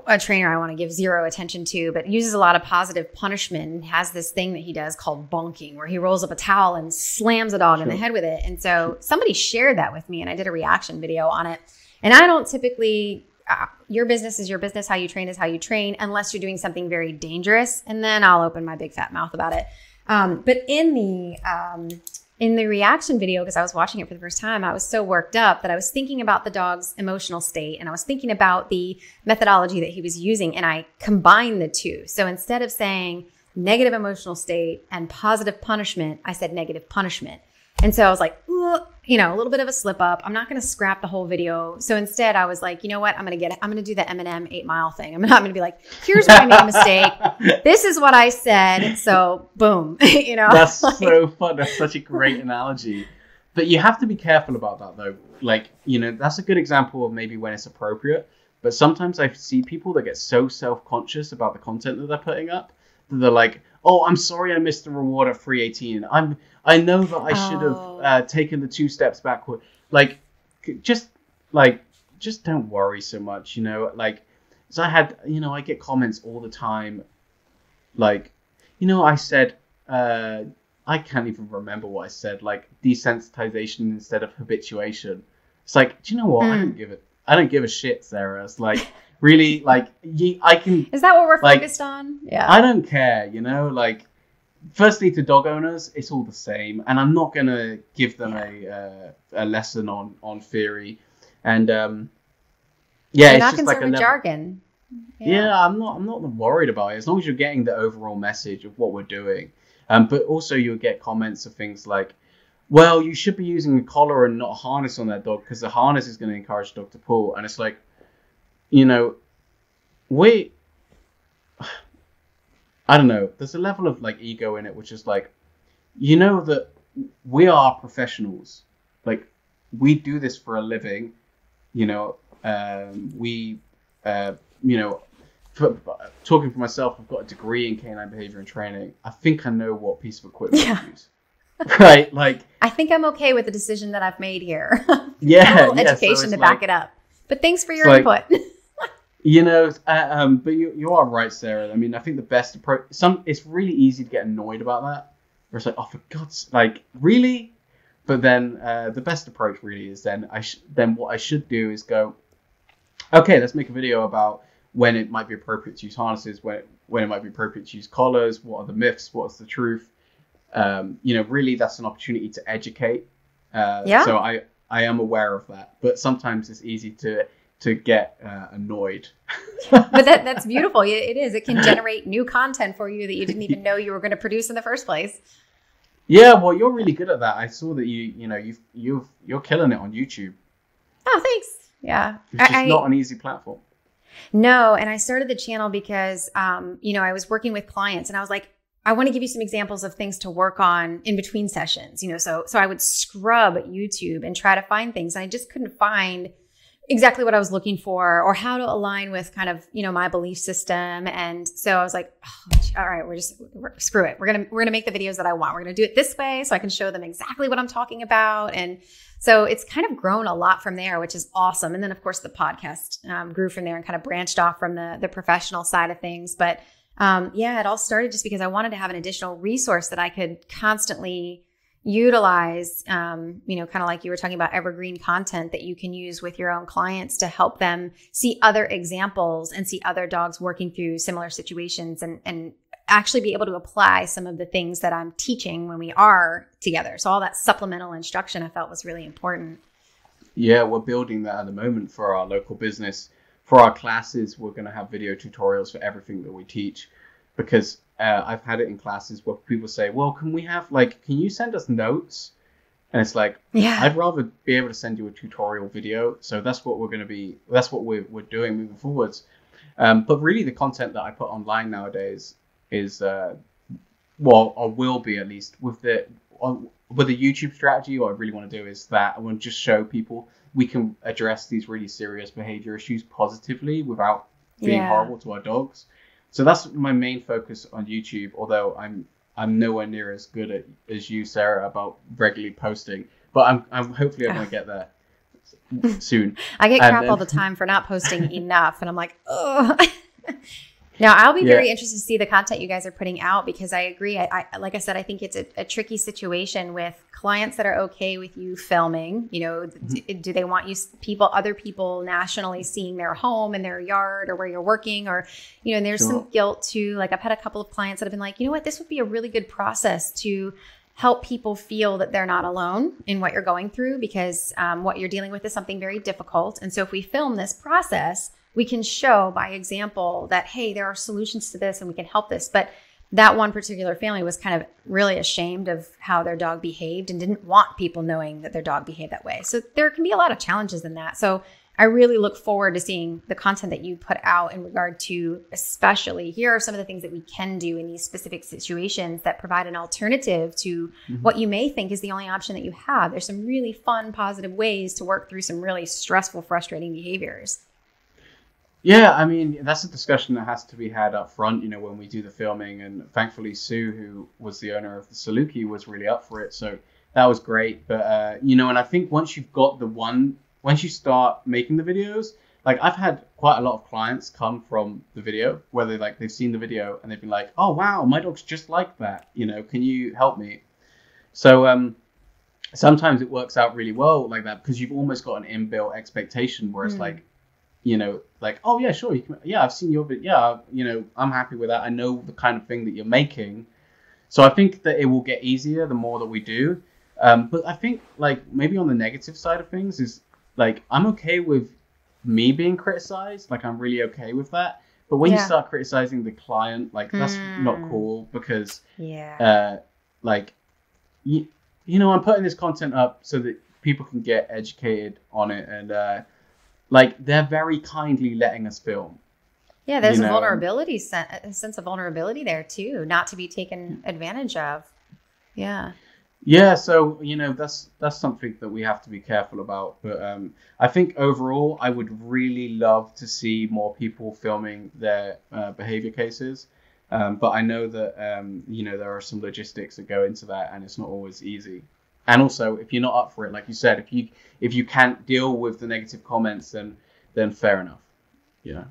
a trainer I want to give zero attention to, but uses a lot of positive punishment and has this thing that he does called bonking, where he rolls up a towel and slams a dog in the head with it. And so somebody shared that with me, and I did a reaction video on it. And I don't typically, your business is your business, how you train is how you train, unless you're doing something very dangerous. And then I'll open my big fat mouth about it. But in the reaction video, because I was watching it for the first time, I was so worked up that I was thinking about the dog's emotional state, and I was thinking about the methodology that he was using, and I combined the 2. So instead of saying negative emotional state and positive punishment, I said negative punishment. And so I was like, a little bit of a slip up. I'm not going to scrap the whole video. So instead I was like, you know what? I'm going to do the Eminem 8 Mile thing. I'm not going to be like, here's where I made a mistake. This is what I said. So boom, That's so fun. That's such a great analogy. But you have to be careful about that though. Like, that's a good example of maybe when it's appropriate. But sometimes I see people that get so self-conscious about the content that they're putting up that they're like, oh, I'm sorry I missed the reward at 318. I know that I should have taken the 2 steps backward. Like, just don't worry so much, Like, so I had, I get comments all the time like, I said, I can't even remember what I said, like desensitization instead of habituation. It's like, do you know what? I don't give a shit, Sarah. It's like, really, like, I can. Is that what we're like, focused on? Yeah. I don't care, like, firstly, to dog owners, it's all the same, and I'm not gonna give them a lesson on theory, and You're it's not just concerned like a with level. jargon. Yeah, I'm not worried about it as long as you're getting the overall message of what we're doing. But also you'll get comments of things like, well, you should be using a collar and not a harness on that dog because the harness is going to encourage the dog to pull. And it's like, I don't know. There's a level of like ego in it, which is like, that we are professionals. Like, we do this for a living. Talking for myself, I've got a degree in canine behavior and training. I think I know what piece of equipment to use. Right? Like, I think I'm okay with the decision that I've made here. Yeah. Education so to back it up. But thanks for your like, input. But you are right, Sarah. I mean, I think the best approach. It's really easy to get annoyed about that. Where it's like, oh, for God's, like, really? But then the best approach really is then what I should do is go, okay, let's make a video about when it might be appropriate to use harnesses, when it might be appropriate to use collars, what are the myths, what's the truth. Really that's an opportunity to educate. So I am aware of that, but sometimes it's easy to get annoyed. But that's beautiful. It is. It can generate new content for you that you didn't even know you were going to produce in the first place. Yeah, well, you're really good at that. I saw that you're killing it on YouTube. Oh, thanks. Yeah, It's just not an easy platform. No, and I started the channel because, I was working with clients, and I was like, I want to give you some examples of things to work on in between sessions. So I would scrub YouTube and try to find things, and I just couldn't find exactly what I was looking for or how to align with kind of, my belief system. And so I was like, all right, screw it. We're going to make the videos that I want. We're going to do it this way so I can show them exactly what I'm talking about. And so it's kind of grown a lot from there, which is awesome. And then of course the podcast grew from there and kind of branched off from the professional side of things. But it all started just because I wanted to have an additional resource that I could constantly utilize, kind of like you were talking about evergreen content that you can use with your own clients to help them see other examples and see other dogs working through similar situations and actually be able to apply some of the things that I'm teaching when we are together. So all that supplemental instruction I felt was really important. Yeah, we're building that at the moment for our local business. For our classes, we're going to have video tutorials for everything that we teach, because I've had it in classes where people say, well, can you send us notes? And it's like, I'd rather be able to send you a tutorial video. So that's what we're doing moving forwards. But really the content that I put online nowadays is, or will be at least with the YouTube strategy. What I really want to do is that I want to just show people we can address these really serious behavior issues positively without being horrible to our dogs. So that's my main focus on YouTube, although I'm nowhere near as good as you, Sarah, about regularly posting. But I'm hopefully I'm going to get there soon. I get crap all the time for not posting enough, and I'm like, oh. Now, I'll be very interested to see the content you guys are putting out, because I agree. I like I said, I think it's a tricky situation with clients that are okay with you filming. Do they want other people nationally seeing their home and their yard or where you're working, or, and there's some guilt too. Like I've had a couple of clients that have been like, you know what, this would be a really good process to help people feel that they're not alone in what you're going through, because what you're dealing with is something very difficult. And so if we film this process, we can show by example that, hey, there are solutions to this and we can help this. But that one particular family was kind of really ashamed of how their dog behaved and didn't want people knowing that their dog behaved that way. So there can be a lot of challenges in that. So I really look forward to seeing the content that you put out in regard to, especially here are some of the things that we can do in these specific situations that provide an alternative to what you may think is the only option that you have. There's some really fun, positive ways to work through some really stressful, frustrating behaviors. Yeah, I mean, that's a discussion that has to be had up front, when we do the filming. And thankfully, Sue, who was the owner of the Saluki, was really up for it. So that was great. But, and I think once you start making the videos, like I've had quite a lot of clients come from the video where they've seen the video and they've been like, oh wow, my dog's just like that, can you help me? So sometimes it works out really well like that, because you've almost got an inbuilt expectation where it's like, oh yeah, sure, I've seen your video, I'm happy with that, I know the kind of thing that you're making. So I think that it will get easier the more that we do. But I think like maybe on the negative side of things is like, I'm okay with me being criticized. Like I'm really okay with that. But when you start criticizing the client, like that's not cool, because like, I'm putting this content up so that people can get educated on it. And like they're very kindly letting us film. Yeah, there's a vulnerability, a sense of vulnerability there too, not to be taken advantage of. Yeah. Yeah, so that's something that we have to be careful about. But I think overall, I would really love to see more people filming their behavior cases. But I know that there are some logistics that go into that, and it's not always easy. And also, if you're not up for it, like you said, if you can't deal with the negative comments, then fair enough.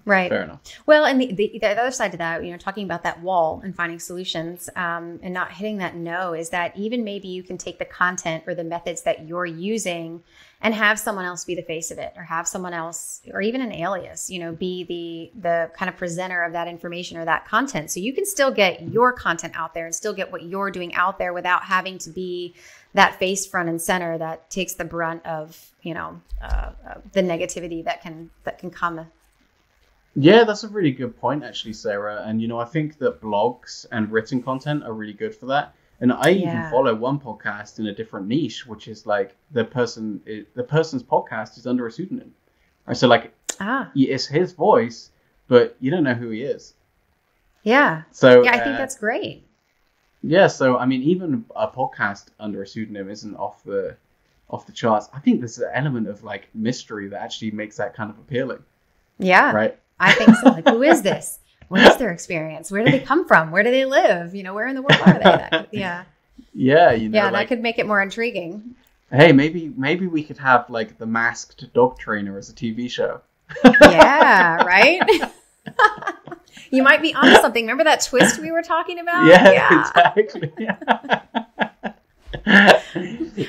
Right. Fair enough. Well, and the other side to that, talking about that wall and finding solutions and not hitting that no, is that even maybe you can take the content or the methods that you're using and have someone else be the face of it, or have someone else, or even an alias, be the kind of presenter of that information or that content. So you can still get your content out there and still get what you're doing out there without having to be that face front and center that takes the brunt of, the negativity that can come. Yeah, that's a really good point, actually, Sarah. And, I think that blogs and written content are really good for that. And I even follow one podcast in a different niche, which is like the person's podcast is under a pseudonym. Right? So like, it's his voice, but you don't know who he is. Yeah. So I think that's great. Yeah. So, I mean, even a podcast under a pseudonym isn't off the charts. I think there's an element of like mystery that actually makes that kind of appealing. Yeah. Right. I think so. Like, who is this? What is their experience? Where do they come from? Where do they live? Where in the world are they? Yeah. Yeah. That could make it more intriguing. Hey, maybe we could have like the Masked Dog Trainer as a TV show. Yeah. Right. You might be onto something. Remember that twist we were talking about? Yeah. Exactly.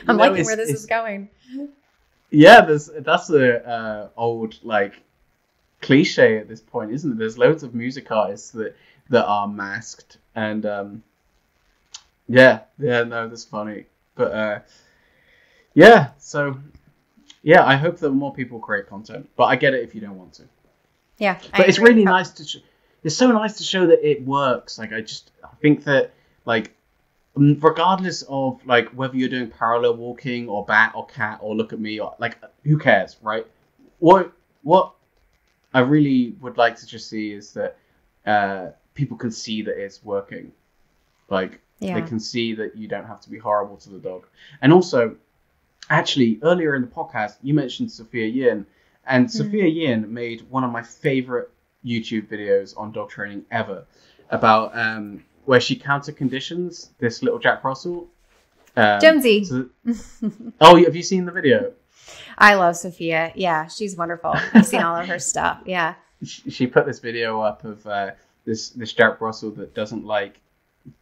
I'm liking where this is going. Yeah, that's a old like cliche at this point, isn't it? There's loads of music artists that are masked, and no, that's funny. But so I hope that more people create content, but I get it if you don't want to. Yeah, but it's really nice to it's so nice to show that it works. Like I think that like regardless of like whether you're doing parallel walking or bat or cat or look at me, or like who cares, right? What I really would like to just see is that people can see that it's working. Like they can see that you don't have to be horrible to the dog. And also, actually, earlier in the podcast, you mentioned Sophia Yin, and Sophia Yin made one of my favorite YouTube videos on dog training ever about where she counter conditions this little Jack Russell. Jonesy. Oh, have you seen the video? I love Sophia. Yeah, she's wonderful. I've seen all of her stuff. Yeah. She put this video up of this Jack Russell that doesn't like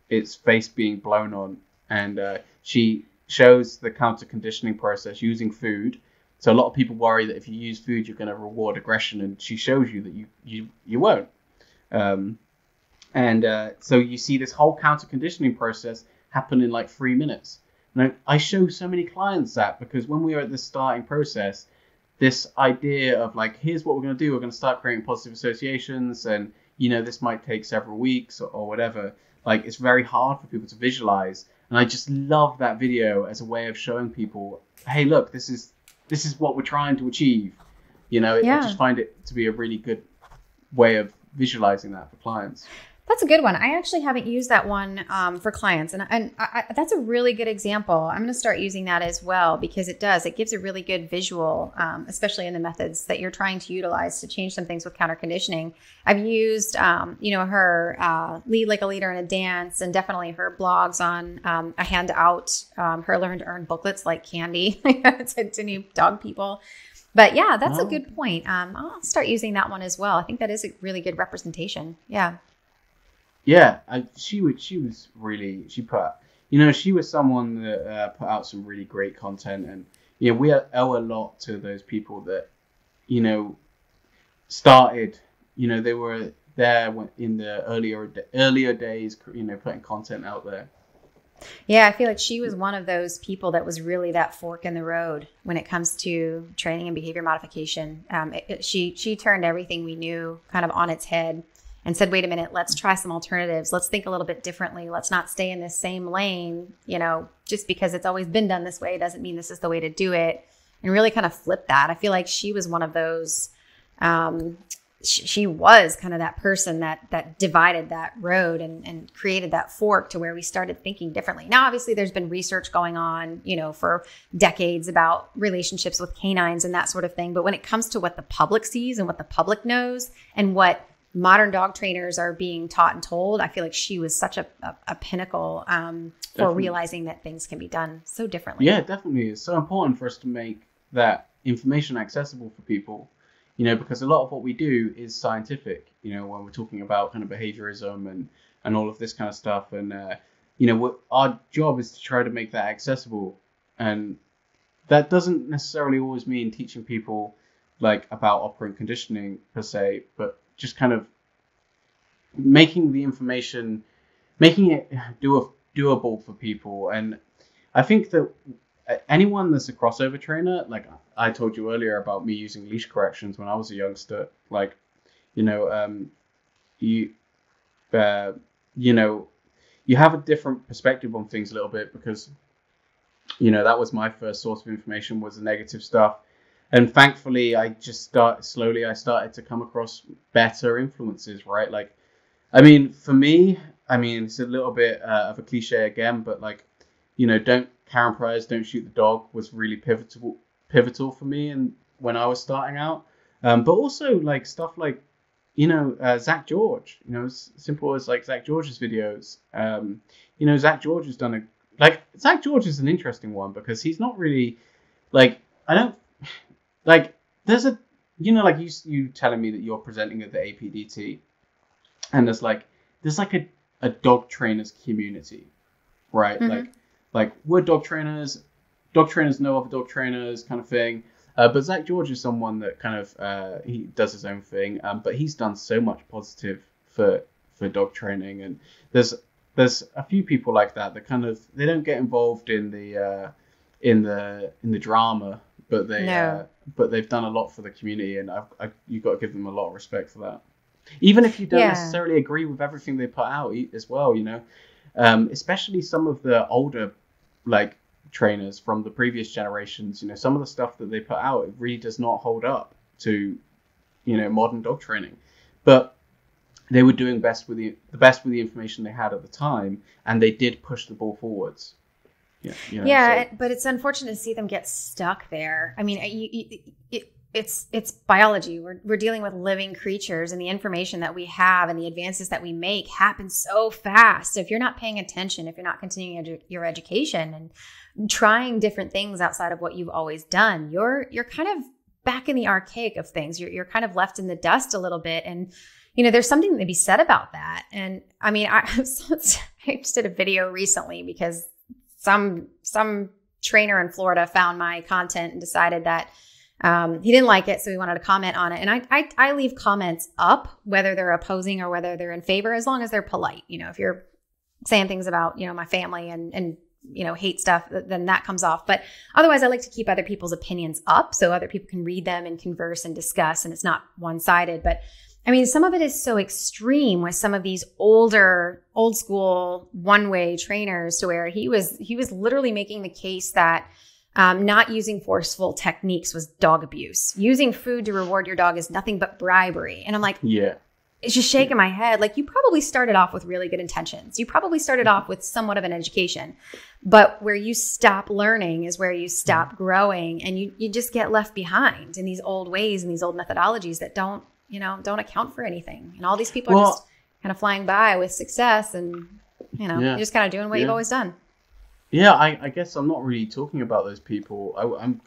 its face being blown on, and she shows the counter conditioning process using food. So a lot of people worry that if you use food, you're going to reward aggression, and she shows you that you won't. So you see this whole counter conditioning process happen in like 3 minutes. And I show so many clients that, because when we were at the starting process, this idea of like, here's what we're going to do. We're going to start creating positive associations, and this might take several weeks or whatever. Like, it's very hard for people to visualize. And I just love that video as a way of showing people, hey, look, this is what we're trying to achieve. I just find it to be a really good way of visualizing that for clients. That's a good one. I actually haven't used that one for clients. And I, that's a really good example. I'm going to start using that as well, because it gives a really good visual, especially in the methods that you're trying to utilize to change some things with counter conditioning. I've used, her Lead Like a Leader in a Dance, and definitely her blogs on a handout, her Learn to Earn booklets like candy to new dog people. But yeah, that's a good point. I'll start using that one as well. I think that is a really good representation. Yeah. Yeah, she was really, she put, she was someone that put out some really great content, and we owe a lot to those people that started. They were there in the earlier days, putting content out there. Yeah, I feel like she was one of those people that was really that fork in the road when it comes to training and behavior modification. She turned everything we knew kind of on its head and said, wait a minute, let's try some alternatives. Let's think a little bit differently. Let's not stay in this same lane. Just because it's always been done this way doesn't mean this is the way to do it. And really kind of flip that. I feel like she was one of those, she was kind of that person that divided that road and created that fork to where we started thinking differently. Now, obviously, there's been research going on, for decades about relationships with canines and that sort of thing. But when it comes to what the public sees and what the public knows and what modern dog trainers are being taught and told, I feel like she was such a pinnacle for realizing that things can be done so differently. Yeah, definitely. It's so important for us to make that information accessible for people. Because a lot of what we do is scientific, when we're talking about kind of behaviorism and all of this kind of stuff. And, our job is to try to make that accessible. And that doesn't necessarily always mean teaching people about operant conditioning per se, but just kind of making the information, making it doable for people. And I think that anyone that's a crossover trainer, I told you earlier about me using leash corrections when I was a youngster, you have a different perspective on things a little bit because, that was my first source of information was the negative stuff. And thankfully, I started to come across better influences, right? For me, it's a little bit of a cliche again, but don't Karen Pryor's "Don't Shoot the Dog" was really pivotal for me and when I was starting out. But also stuff Zach George, as simple as Zach George's videos. Zach George has done Zach George is an interesting one because he's not really there's a you telling me that you're presenting at the APDT and there's a dog trainers community, right? Mm-hmm. We're dog trainers know other dog trainers kind of thing. But Zach George is someone that kind of he does his own thing, but he's done so much positive for dog training, and there's a few people like that kind of they don't get involved in the drama, but they've done a lot for the community, and you've got to give them a lot of respect for that, even if you don't necessarily agree with everything they put out as well, especially some of the older trainers from the previous generations. Some of the stuff that they put out, it really does not hold up to modern dog training, but they were doing the best with the information they had at the time, and they did push the ball forwards. But it's unfortunate to see them get stuck there. I mean, it's biology. We're dealing with living creatures, and the information that we have and the advances that we make happen so fast. So if you're not paying attention, if you're not continuing your education and trying different things outside of what you've always done, you're kind of back in the archaic of things. You're kind of left in the dust a little bit, and there's something to be said about that. And I mean, I just did a video recently because some trainer in Florida found my content and decided that he didn't like it, so he wanted to comment on it. And I leave comments up, whether they're opposing or whether they're in favor, as long as they're polite. If you're saying things about, my family and hate stuff, then that comes off. But otherwise, I like to keep other people's opinions up so other people can read them and converse and discuss, and it's not one-sided. But I mean, some of it is so extreme with some of these old school one-way trainers to where he was literally making the case that not using forceful techniques was dog abuse. Using food to reward your dog is nothing but bribery. And I'm like, it's just shaking my head. You probably started off with really good intentions. You probably started off with somewhat of an education, but where you stop learning is where you stop growing, and you just get left behind in these old ways and these old methodologies that don't account for anything. And all these people are just kind of flying by with success, and you're just kind of doing what you've always done. Yeah, I guess I'm not really talking about those people.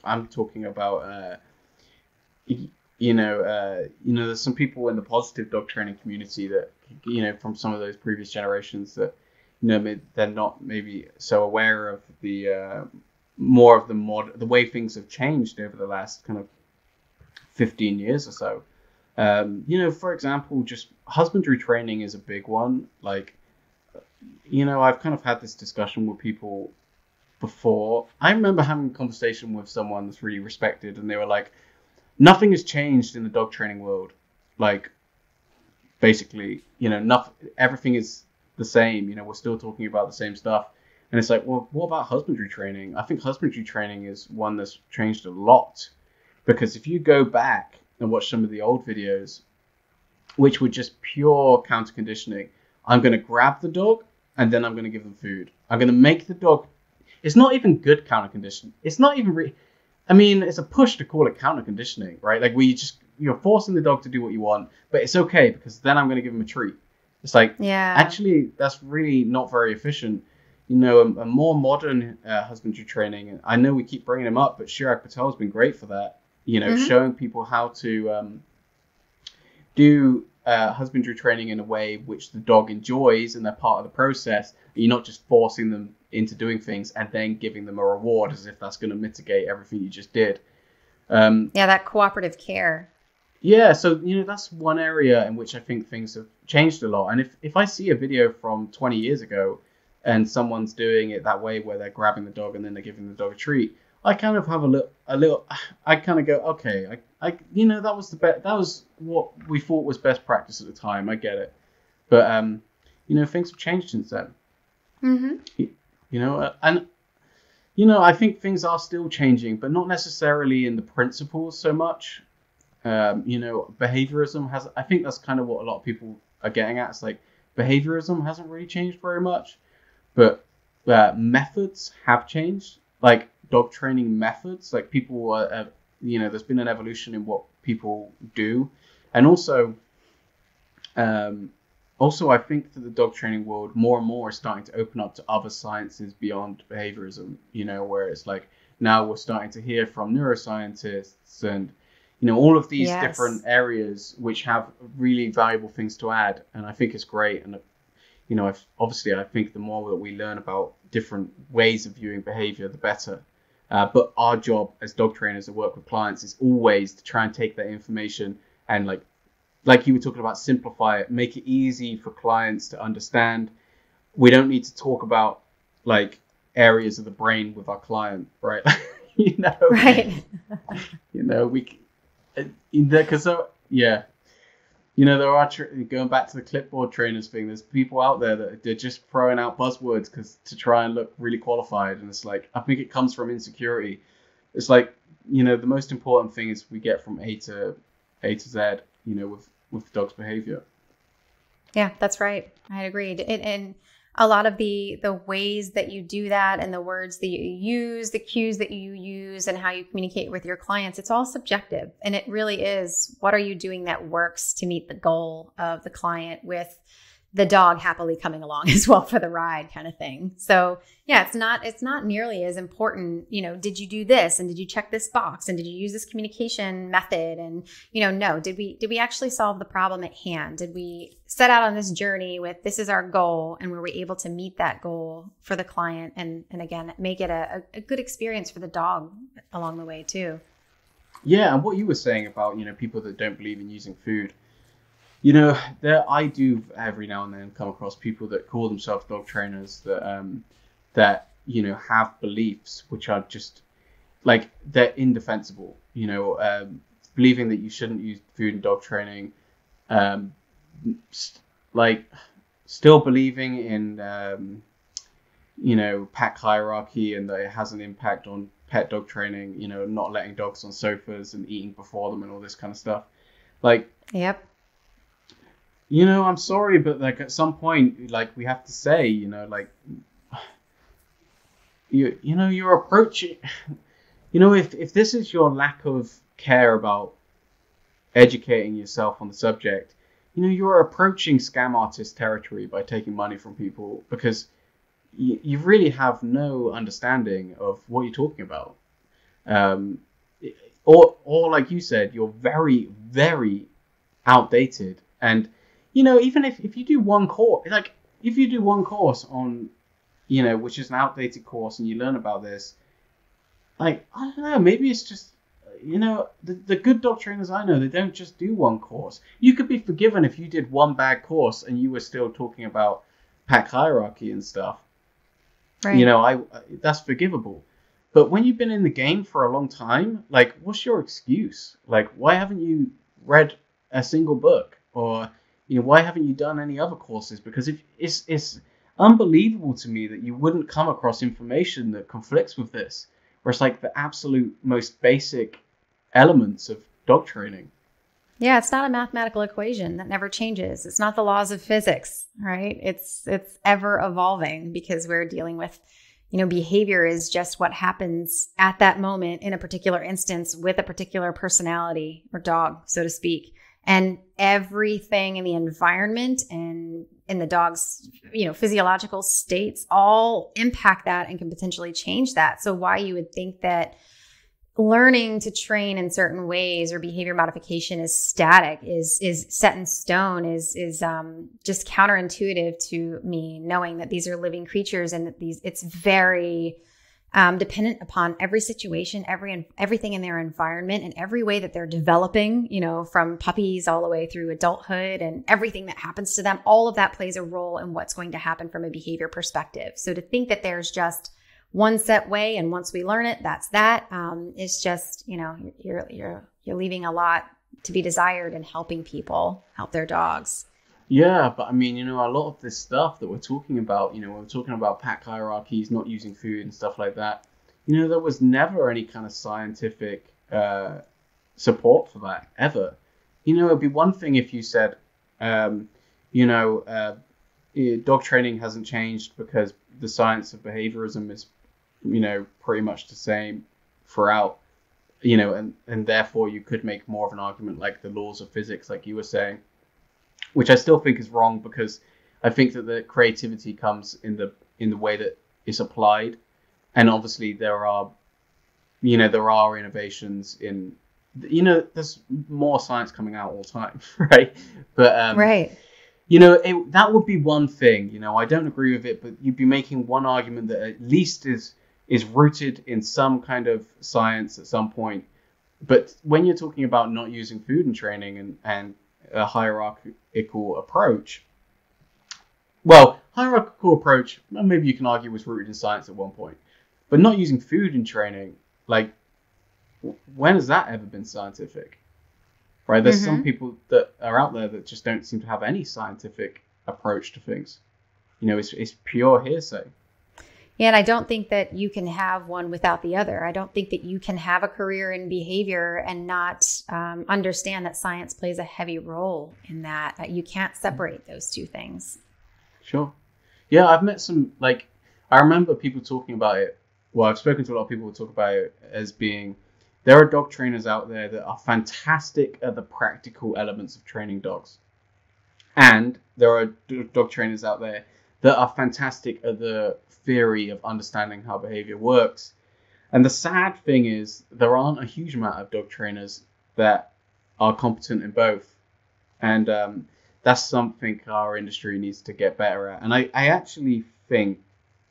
I'm talking about there's some people in the positive dog training community that, from some of those previous generations that, they're not maybe so aware of the more of the way things have changed over the last kind of 15 years or so. For example, just husbandry training is a big one. Like, I've kind of had this discussion with people before. I remember having a conversation with someone that's really respected, and they were like, nothing has changed in the dog training world. Like, basically, everything is the same. We're still talking about the same stuff. And it's like, well, what about husbandry training? I think husbandry training is one that's changed a lot. Because if you go back and watch some of the old videos, which were just pure counter conditioning, I'm going to grab the dog and then I'm going to give them food. I'm going to make the dog... It's not even good counter conditioning. It's not even... it's a push to call it counter conditioning, right? Like, you're forcing the dog to do what you want, but it's okay because then I'm going to give him a treat. It's like, actually, that's really not very efficient. A more modern husbandry training, and I know we keep bringing him up, but Chirag Patel's been great for that. Showing people how to do husbandry training in a way which the dog enjoys and they're part of the process. You're not just forcing them into doing things and then giving them a reward as if that's going to mitigate everything you just did. That cooperative care. Yeah, so, that's one area in which I think things have changed a lot. And if I see a video from 20 years ago and someone's doing it that way where they're grabbing the dog and then they're giving the dog a treat, I kind of have I kind of go, okay, that was that was what we thought was best practice at the time. I get it. But, things have changed since then. Mm-hmm. I think things are still changing, but not necessarily in the principles so much. Behaviorism I think that's kind of what a lot of people are getting at. It's like behaviorism hasn't really changed very much, but methods have changed. Like dog training methods, like people there's been an evolution in what people do, and also I think that the dog training world more and more is starting to open up to other sciences beyond behaviorism. Where it's like now we're starting to hear from neuroscientists and all of these different areas which have really valuable things to add, and I think it's great. And I think the more that we learn about different ways of viewing behavior, the better. But our job as dog trainers that work with clients is always to try and take that information and like you were talking about, simplify it, make it easy for clients to understand. We don't need to talk about like areas of the brain with our client, right? Right. Because there are going back to the clipboard trainers thing. There's people out there that they're just throwing out buzzwords to try and look really qualified, and it's like I think it comes from insecurity. It's like the most important thing is we get from A to Z. With dog's behavior. Yeah, that's right. I agree. And a lot of the ways that you do that and the words that you use, the cues that you use, and how you communicate with your clients, it's all subjective. And it really is, what are you doing that works to meet the goal of the client with the dog happily coming along as well for the ride kind of thing. So yeah, it's not nearly as important, did you do this and did you check this box and did you use this communication method? And, no, did we actually solve the problem at hand? Did we set out on this journey with this is our goal and were we able to meet that goal for the client? And again, make it a good experience for the dog along the way too. Yeah. And what you were saying about, people that don't believe in using food, I do every now and then come across people that call themselves dog trainers that have beliefs which are just like they're indefensible. Believing that you shouldn't use food in dog training, still believing in pack hierarchy and that it has an impact on pet dog training. Not letting dogs on sofas and eating before them and all this kind of stuff. Yep. I'm sorry, but at some point, we have to say, you're approaching, if this is your lack of care about educating yourself on the subject, you're approaching scam artist territory by taking money from people because you really have no understanding of what you're talking about. or like you said, you're very, very outdated. And, even if you do one course, like if you do one course on, which is an outdated course and you learn about this, like, I don't know, maybe it's just, the good dog trainers I know, they don't just do one course. You could be forgiven if you did one bad course and you were still talking about pack hierarchy and stuff. Right. That's forgivable. But when you've been in the game for a long time, like, what's your excuse? Like, why haven't you read a single book? Or, why haven't you done any other courses? Because if it's unbelievable to me that you wouldn't come across information that conflicts with this, where it's like the absolute most basic elements of dog training. Yeah, it's not a mathematical equation that never changes. It's not the laws of physics, right? It's ever evolving because we're dealing with, behavior is just what happens at that moment in a particular instance with a particular personality or dog, so to speak. And everything in the environment and in the dog's, physiological states all impact that and can potentially change that. So why you would think that learning to train in certain ways or behavior modification is static, is set in stone, is just counterintuitive to me, knowing that these are living creatures and that it's very dependent upon every situation, everything in their environment and every way that they're developing, from puppies all the way through adulthood and everything that happens to them. All of that plays a role in what's going to happen from a behavior perspective. So to think that there's just one set way and once we learn it, that's that, is just, you're leaving a lot to be desired in helping people help their dogs. Yeah, but I mean, a lot of this stuff that we're talking about, we're talking about pack hierarchies, not using food and stuff like that. There was never any kind of scientific support for that, ever. It'd be one thing if you said, dog training hasn't changed because the science of behaviorism is, pretty much the same throughout, and therefore you could make more of an argument like the laws of physics, like you were saying. Which I still think is wrong because I think that the creativity comes in the way that it's applied, and obviously there are innovations in, there's more science coming out all the time, right? But right, that would be one thing. I don't agree with it, but you'd be making one argument that at least is rooted in some kind of science at some point. But when you're talking about not using food in training and a hierarchical approach, maybe you can argue was rooted in science at one point, but not using food in training, like, when has that ever been scientific? Right? There's some people that are out there that just don't seem to have any scientific approach to things. It's pure hearsay. Yeah, and I don't think that you can have one without the other. I don't think that you can have a career in behavior and not understand that science plays a heavy role in that. You can't separate those two things. Sure. Yeah, I've met some, I remember people talking about it. Well, I've spoken to a lot of people who talk about it as being, there are dog trainers out there that are fantastic at the practical elements of training dogs. And there are dog trainers out there that are fantastic at the theory of understanding how behavior works. And the sad thing is there aren't a huge amount of dog trainers that are competent in both. And that's something our industry needs to get better at. And I actually think,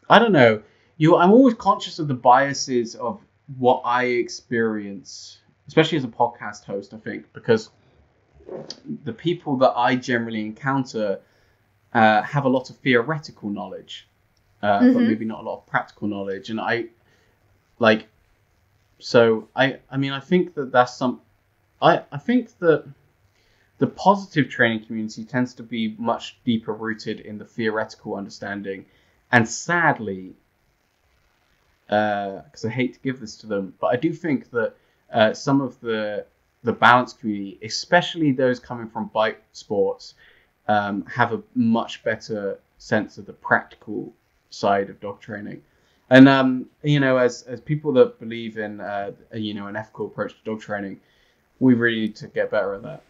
I don't know, I'm always conscious of the biases of what I experience, especially as a podcast host, I think, because the people that I generally encounter have a lot of theoretical knowledge, but maybe not a lot of practical knowledge. And I think I think that the positive training community tends to be much deeper rooted in the theoretical understanding. And sadly, because I hate to give this to them, but I do think that some of the balance community, especially those coming from bike sports, have a much better sense of the practical side of dog training. And as people that believe in an ethical approach to dog training, we really need to get better at that.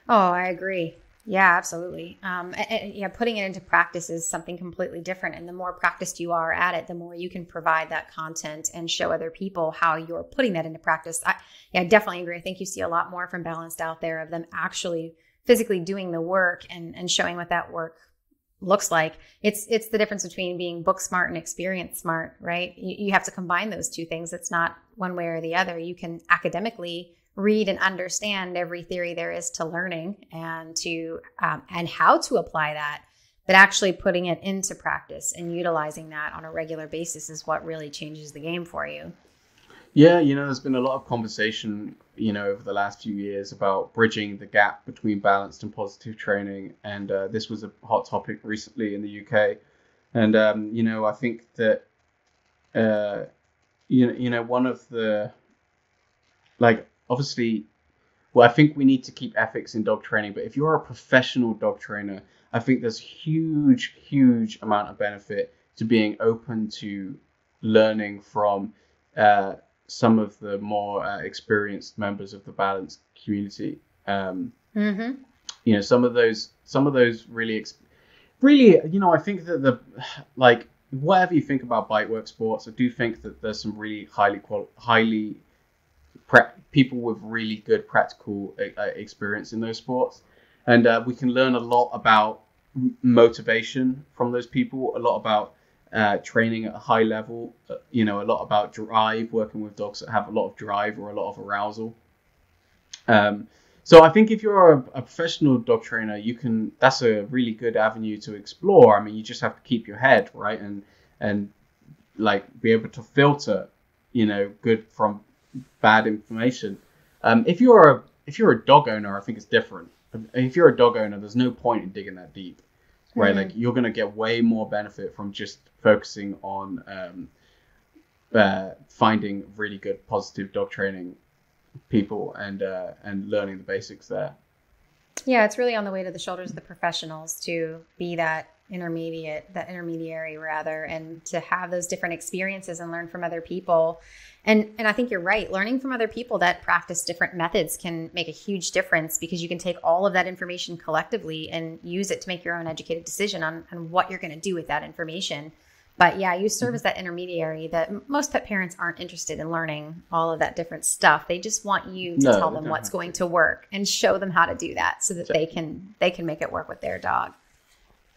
Oh, I agree. Yeah, absolutely. Yeah, putting it into practice is something completely different. And the more practiced you are at it, the more you can provide that content and show other people how you're putting that into practice. I definitely agree. I think you see a lot more from Balanced out there of them actually physically doing the work and showing what that work looks like. It's the difference between being book smart and experience smart, right? You have to combine those two things. It's not one way or the other. You can academically read and understand every theory there is to learning and to and how to apply that, but actually putting it into practice and utilizing that on a regular basis is what really changes the game for you. Yeah, there's been a lot of conversation, over the last few years about bridging the gap between balanced and positive training, and this was a hot topic recently in the UK. And I think that one of the, like, obviously, well, I think we need to keep ethics in dog training, but if you're a professional dog trainer, I think there's huge amount of benefit to being open to learning from some of the more experienced members of the balanced community. Some of those really, I think that whatever you think about bite work sports, I do think that there's some really highly people with really good practical experience in those sports, and we can learn a lot about motivation from those people, a lot about training at a high level, a lot about drive, working with dogs that have a lot of drive or a lot of arousal. So I think if you're a professional dog trainer, that's a really good avenue to explore. I mean, you just have to keep your head right and be able to filter, good from bad information. If you're a dog owner, I think it's different. If you're a dog owner, there's no point in digging that deep, right? Like, you're going to get way more benefit from just focusing on finding really good positive dog training people and learning the basics there. Yeah, it's really on the way to the shoulders of the professionals to be that intermediary rather, and to have those different experiences and learn from other people. And I think you're right. Learning from other people that practice different methods can make a huge difference, because you can take all of that information collectively and use it to make your own educated decision on what you're going to do with that information. But yeah, you serve as that intermediary that most pet parents aren't interested in learning all of that different stuff. They just want you to tell them what's going to work and show them how to do that so that they can make it work with their dog.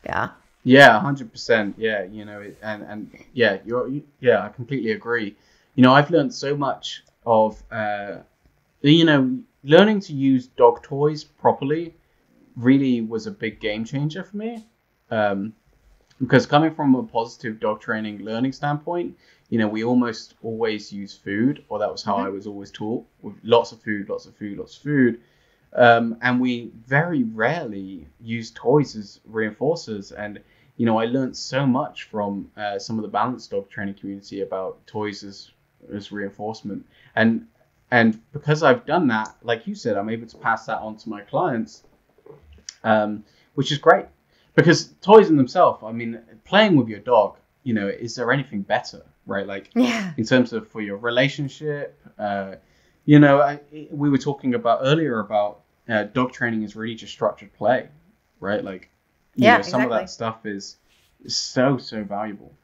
Yeah. Yeah, 100%. Yeah, and I completely agree. I've learned so much of, learning to use dog toys properly really was a big game changer for me. Because coming from a positive dog training learning standpoint, we almost always use food, or that was how I was always taught, with lots of food. And we very rarely use toys as reinforcers. And, I learned so much from some of the balanced dog training community about toys as reinforcement. And because I've done that, like you said, I'm able to pass that on to my clients, which is great. Because toys in themselves, I mean, playing with your dog, is there anything better, right? Like, in terms of for your relationship, we were talking about earlier about dog training is really just structured play, right? Like, some of that stuff is so valuable.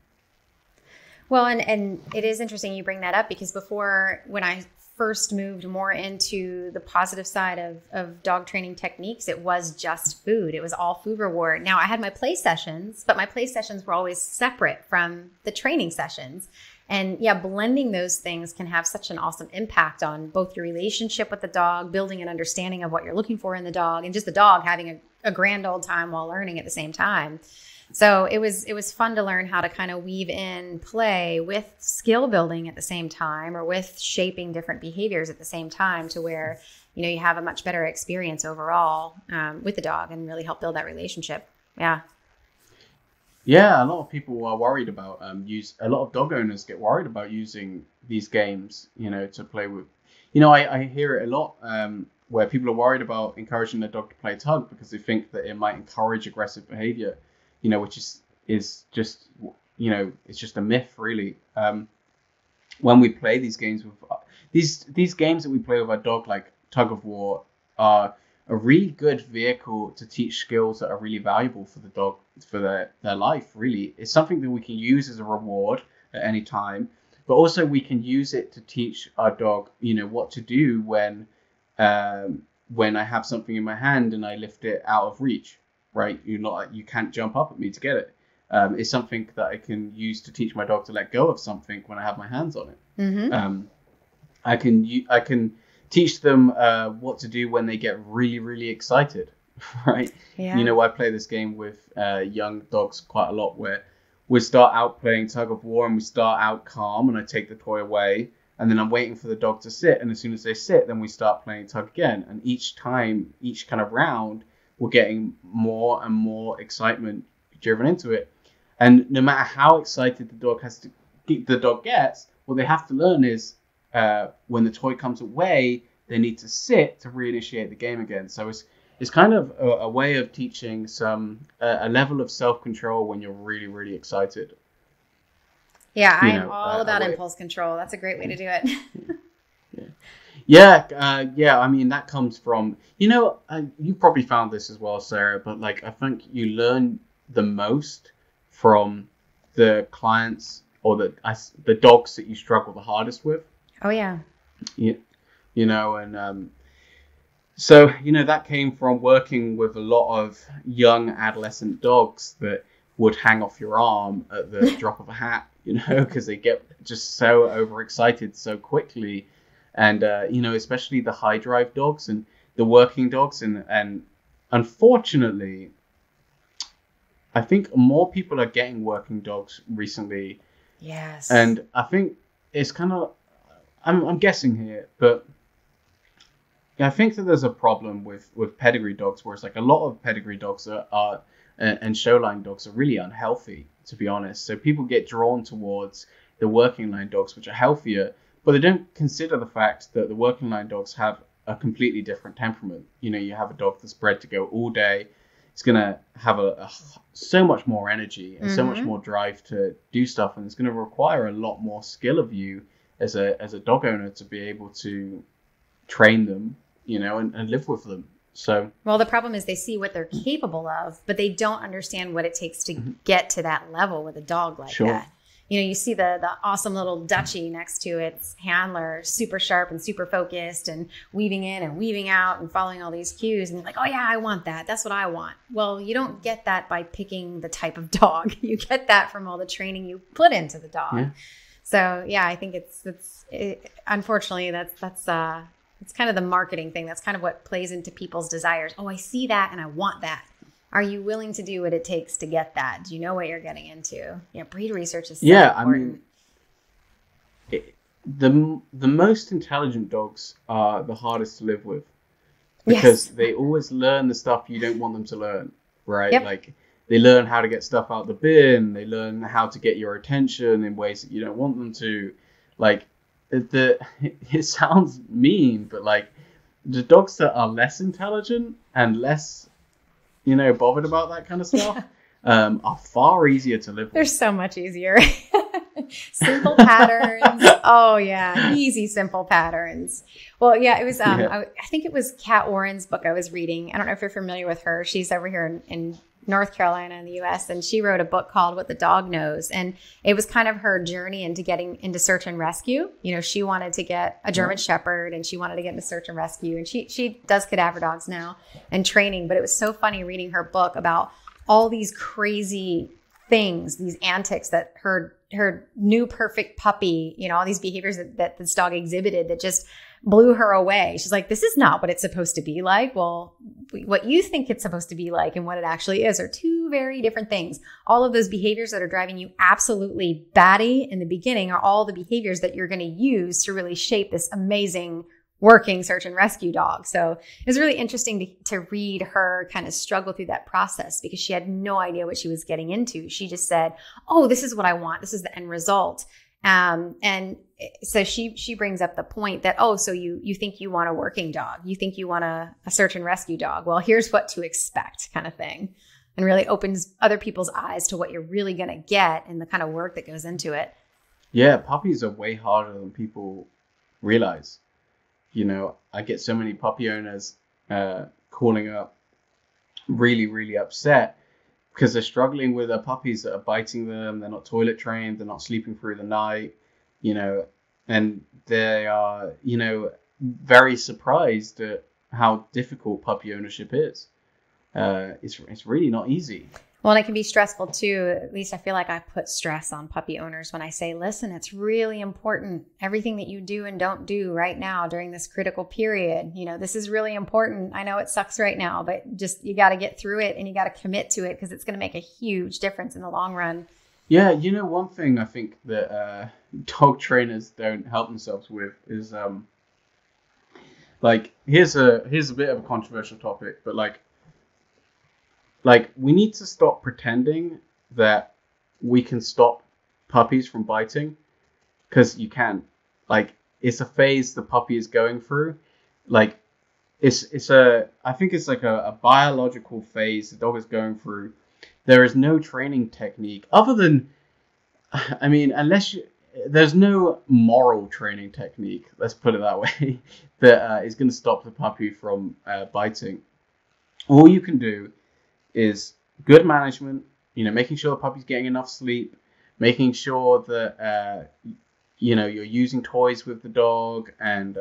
Well, and it is interesting you bring that up, because before, when I first moved more into the positive side of dog training techniques, it was just food. It was all food reward. Now, I had my play sessions, but my play sessions were always separate from the training sessions. And yeah, blending those things can have such an awesome impact on both your relationship with the dog, building an understanding of what you're looking for in the dog, and just the dog having a grand old time while learning at the same time. So it was fun to learn how to kind of weave in play with skill building at the same time, or with shaping different behaviors at the same time, to where, you have a much better experience overall with the dog, and really help build that relationship. Yeah. Yeah, a lot of people are worried about a lot of dog owners get worried about using these games, to play with. I hear it a lot where people are worried about encouraging their dog to play tug, because they think that it might encourage aggressive behavior. Which is just, it's just a myth, really. When we play these games with these games that we play with our dog, like tug of war, are a really good vehicle to teach skills that are really valuable for the dog, for their life, really. It's something that we can use as a reward at any time, but also we can use it to teach our dog, what to do when I have something in my hand and I lift it out of reach, right? You can't jump up at me to get it. It's something that I can use to teach my dog to let go of something when I have my hands on it. Mm-hmm. I can teach them what to do when they get really, really excited, right? Yeah. I play this game with young dogs quite a lot where we start out playing tug of war and we start out calm and I take the toy away and then I'm waiting for the dog to sit, and as soon as they sit, then we start playing tug again. And each time, each kind of round, we're getting more and more excitement driven into it. And no matter how excited the dog gets, what they have to learn is when the toy comes away, they need to sit to reinitiate the game again. So it's kind of a way of teaching a level of self-control when you're really, really excited. Yeah, I am all about impulse control. That's a great way to do it. Yeah. I mean, that comes from, you probably found this as well, Sarah, but I think you learn the most from the clients or the dogs that you struggle the hardest with. Oh, yeah. So, that came from working with a lot of young adolescent dogs that would hang off your arm at the drop of a hat, because they get just so overexcited so quickly. And, especially the high drive dogs and the working dogs. And unfortunately, I think more people are getting working dogs recently. Yes. And I think it's kind of, I'm guessing here, but I think that there's a problem with pedigree dogs, where it's a lot of pedigree dogs and showline dogs are really unhealthy, to be honest. So people get drawn towards the working line dogs, which are healthier, but they don't consider the fact that the working line dogs have a completely different temperament. You have a dog that's bred to go all day. It's going to have so much more energy and so much more drive to do stuff, and it's going to require a lot more skill of you as a dog owner to be able to train them, and live with them. So, well, the problem is they see what they're capable of, but they don't understand what it takes to get to that level with a dog like that. You see the awesome little Dutchie next to its handler, super sharp and super focused and weaving in and weaving out and following all these cues. And you're like, oh yeah, I want that. That's what I want. Well, you don't get that by picking the type of dog. You get that from all the training you put into the dog. Yeah. So yeah, I think unfortunately that's it's kind of the marketing thing. That's kind of what plays into people's desires. Oh, I see that and I want that. Are you willing to do what it takes to get that? Do you know what you're getting into? Yeah, breed research is so important. I mean, the most intelligent dogs are the hardest to live with, because they always learn the stuff you don't want them to learn, right? Yep. They learn how to get stuff out the bin. They learn how to get your attention in ways that you don't want them to. It sounds mean, but the dogs that are less intelligent and less bothered about that kind of stuff are far easier to live with. They're so much easier. Simple patterns. Oh yeah, easy, simple patterns. Well, yeah, it was. I think it was Kat Warren's book I was reading. I don't know if you're familiar with her. She's over here in North Carolina in the U.S. and she wrote a book called What the Dog Knows, and it was kind of her journey into getting into search and rescue. She wanted to get a German Shepherd, and she wanted to get into search and rescue, and she does cadaver dogs now and training. But it was so funny reading her book about all these crazy things, these antics that her new perfect puppy, all these behaviors that this dog exhibited that just blew her away. She's like, this is not what it's supposed to be like. Well, what you think it's supposed to be like and what it actually is are two very different things. All of those behaviors that are driving you absolutely batty in the beginning are all the behaviors that you're going to use to really shape this amazing working search and rescue dog. So it was really interesting to read her kind of struggle through that process, because she had no idea what she was getting into. She just said, oh, this is what I want. This is the end result. And so she brings up the point that, oh, so you think you want a working dog. You think you want a search and rescue dog. Well, here's what to expect, kind of thing. And really opens other people's eyes to what you're really going to get and the kind of work that goes into it. Yeah, puppies are way harder than people realize. I get so many puppy owners calling up really, really upset because they're struggling with their puppies that are biting them. They're not toilet trained. They're not sleeping through the night, and they are, very surprised at how difficult puppy ownership is. It's really not easy. Well, and it can be stressful too. At least I feel like I put stress on puppy owners when I say, listen, it's really important. Everything that you do and don't do right now during this critical period, this is really important. I know it sucks right now, but just, you got to get through it and you got to commit to it because it's going to make a huge difference in the long run. Yeah. One thing I think that dog trainers don't help themselves with is, here's a bit of a controversial topic, but we need to stop pretending that we can stop puppies from biting, because you can't. It's a phase the puppy is going through. I think it's a biological phase the dog is going through. There is no training technique other than, there's no moral training technique, let's put it that way, that is going to stop the puppy from biting. All you can do is good management, making sure the puppy's getting enough sleep, making sure that you're using toys with the dog and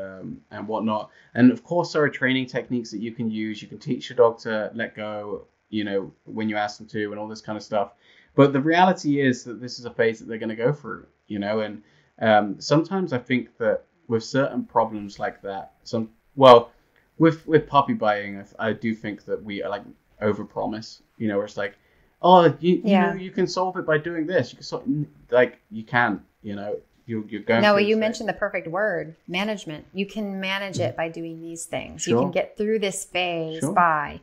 whatnot. And of course, there are training techniques that you can use. You can teach your dog to let go, when you ask them to, and all this kind of stuff. But the reality is that this is a phase that they're going to go through, and sometimes I think that with certain problems like that, with puppy biting, I do think that we are overpromise, where it's you can solve it by doing this. You can't, you're going. No, you mentioned the perfect word, management. You can manage it by doing these things. Sure. You can get through this phase by,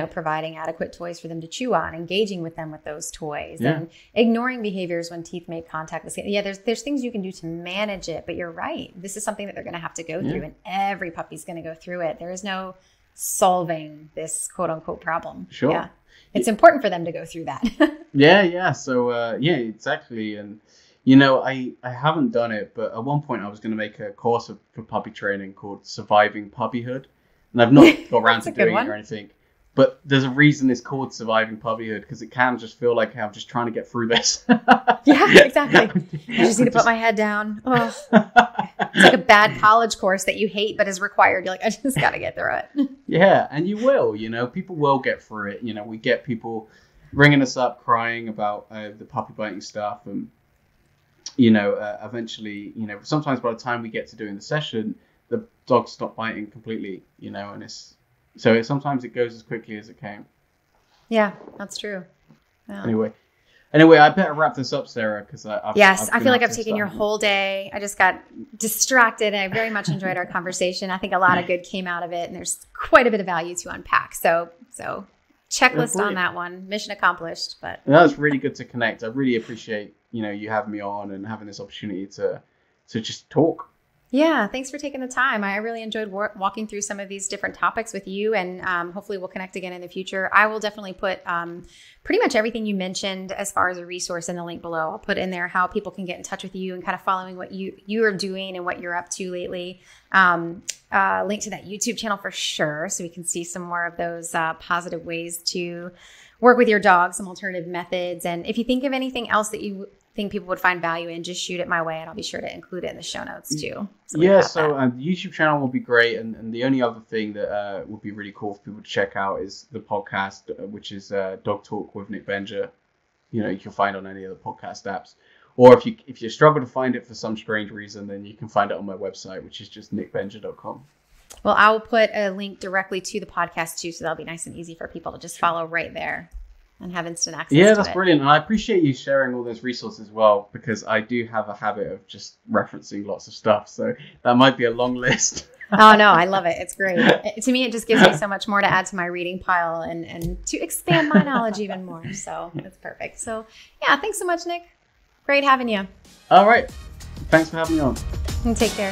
providing adequate toys for them to chew on, engaging with them with those toys, and ignoring behaviors when teeth make contact. There's things you can do to manage it, but you're right. This is something that they're going to have to go through, and every puppy's going to go through it. There is no solving this quote unquote problem. Sure. Yeah. It's important for them to go through that. Yeah. So, exactly. And, I haven't done it, but at one point I was going to make a course for puppy training called Surviving Puppyhood. And I've not got around to doing it or anything. But there's a reason it's called Surviving Puppyhood, because it can just feel like I'm just trying to get through this. Yeah, exactly. I just need to put my head down. Oh. It's like a bad college course that you hate but is required. You're like, I just got to get through it. Yeah, and you will. People will get through it. We get people ringing us up crying about the puppy biting stuff, and eventually, sometimes by the time we get to doing the session, the dogs stop biting completely. And sometimes it goes as quickly as it came. Yeah, that's true. Yeah. Anyway, I better wrap this up, Sarah, because I feel like I've taken your whole day. I just got distracted. I very much enjoyed our conversation. I think a lot of good came out of it, and there's quite a bit of value to unpack. So checklist on that one. Mission accomplished. But that was really good to connect. I really appreciate you having me on and having this opportunity to just talk. Yeah, thanks for taking the time. I really enjoyed walking through some of these different topics with you, and hopefully we'll connect again in the future. I will definitely put pretty much everything you mentioned as far as a resource in the link below. I'll put in there how people can get in touch with you and kind of following what you are doing and what you're up to lately. Link to that YouTube channel for sure, so we can see some more of those positive ways to work with your dog, some alternative methods. And if you think of anything else that you think people would find value in, just shoot it my way, and I'll be sure to include it in the show notes too. So the YouTube channel will be great, and the only other thing that would be really cool for people to check out is the podcast, which is Dog Talk with Nick Benger. You can find on any of the podcast apps, or if you struggle to find it for some strange reason, then you can find it on my website, which is just nickbenger.com. Well, I will put a link directly to the podcast too, so that'll be nice and easy for people to just follow right there and have instant access to it. Yeah, that's brilliant. And I appreciate you sharing all those resources as well, because I do have a habit of just referencing lots of stuff. So that might be a long list. Oh, no, I love it. It's great. To me, it just gives me so much more to add to my reading pile and to expand my knowledge even more. So it's perfect. So yeah, thanks so much, Nick. Great having you. All right. Thanks for having me on. And take care.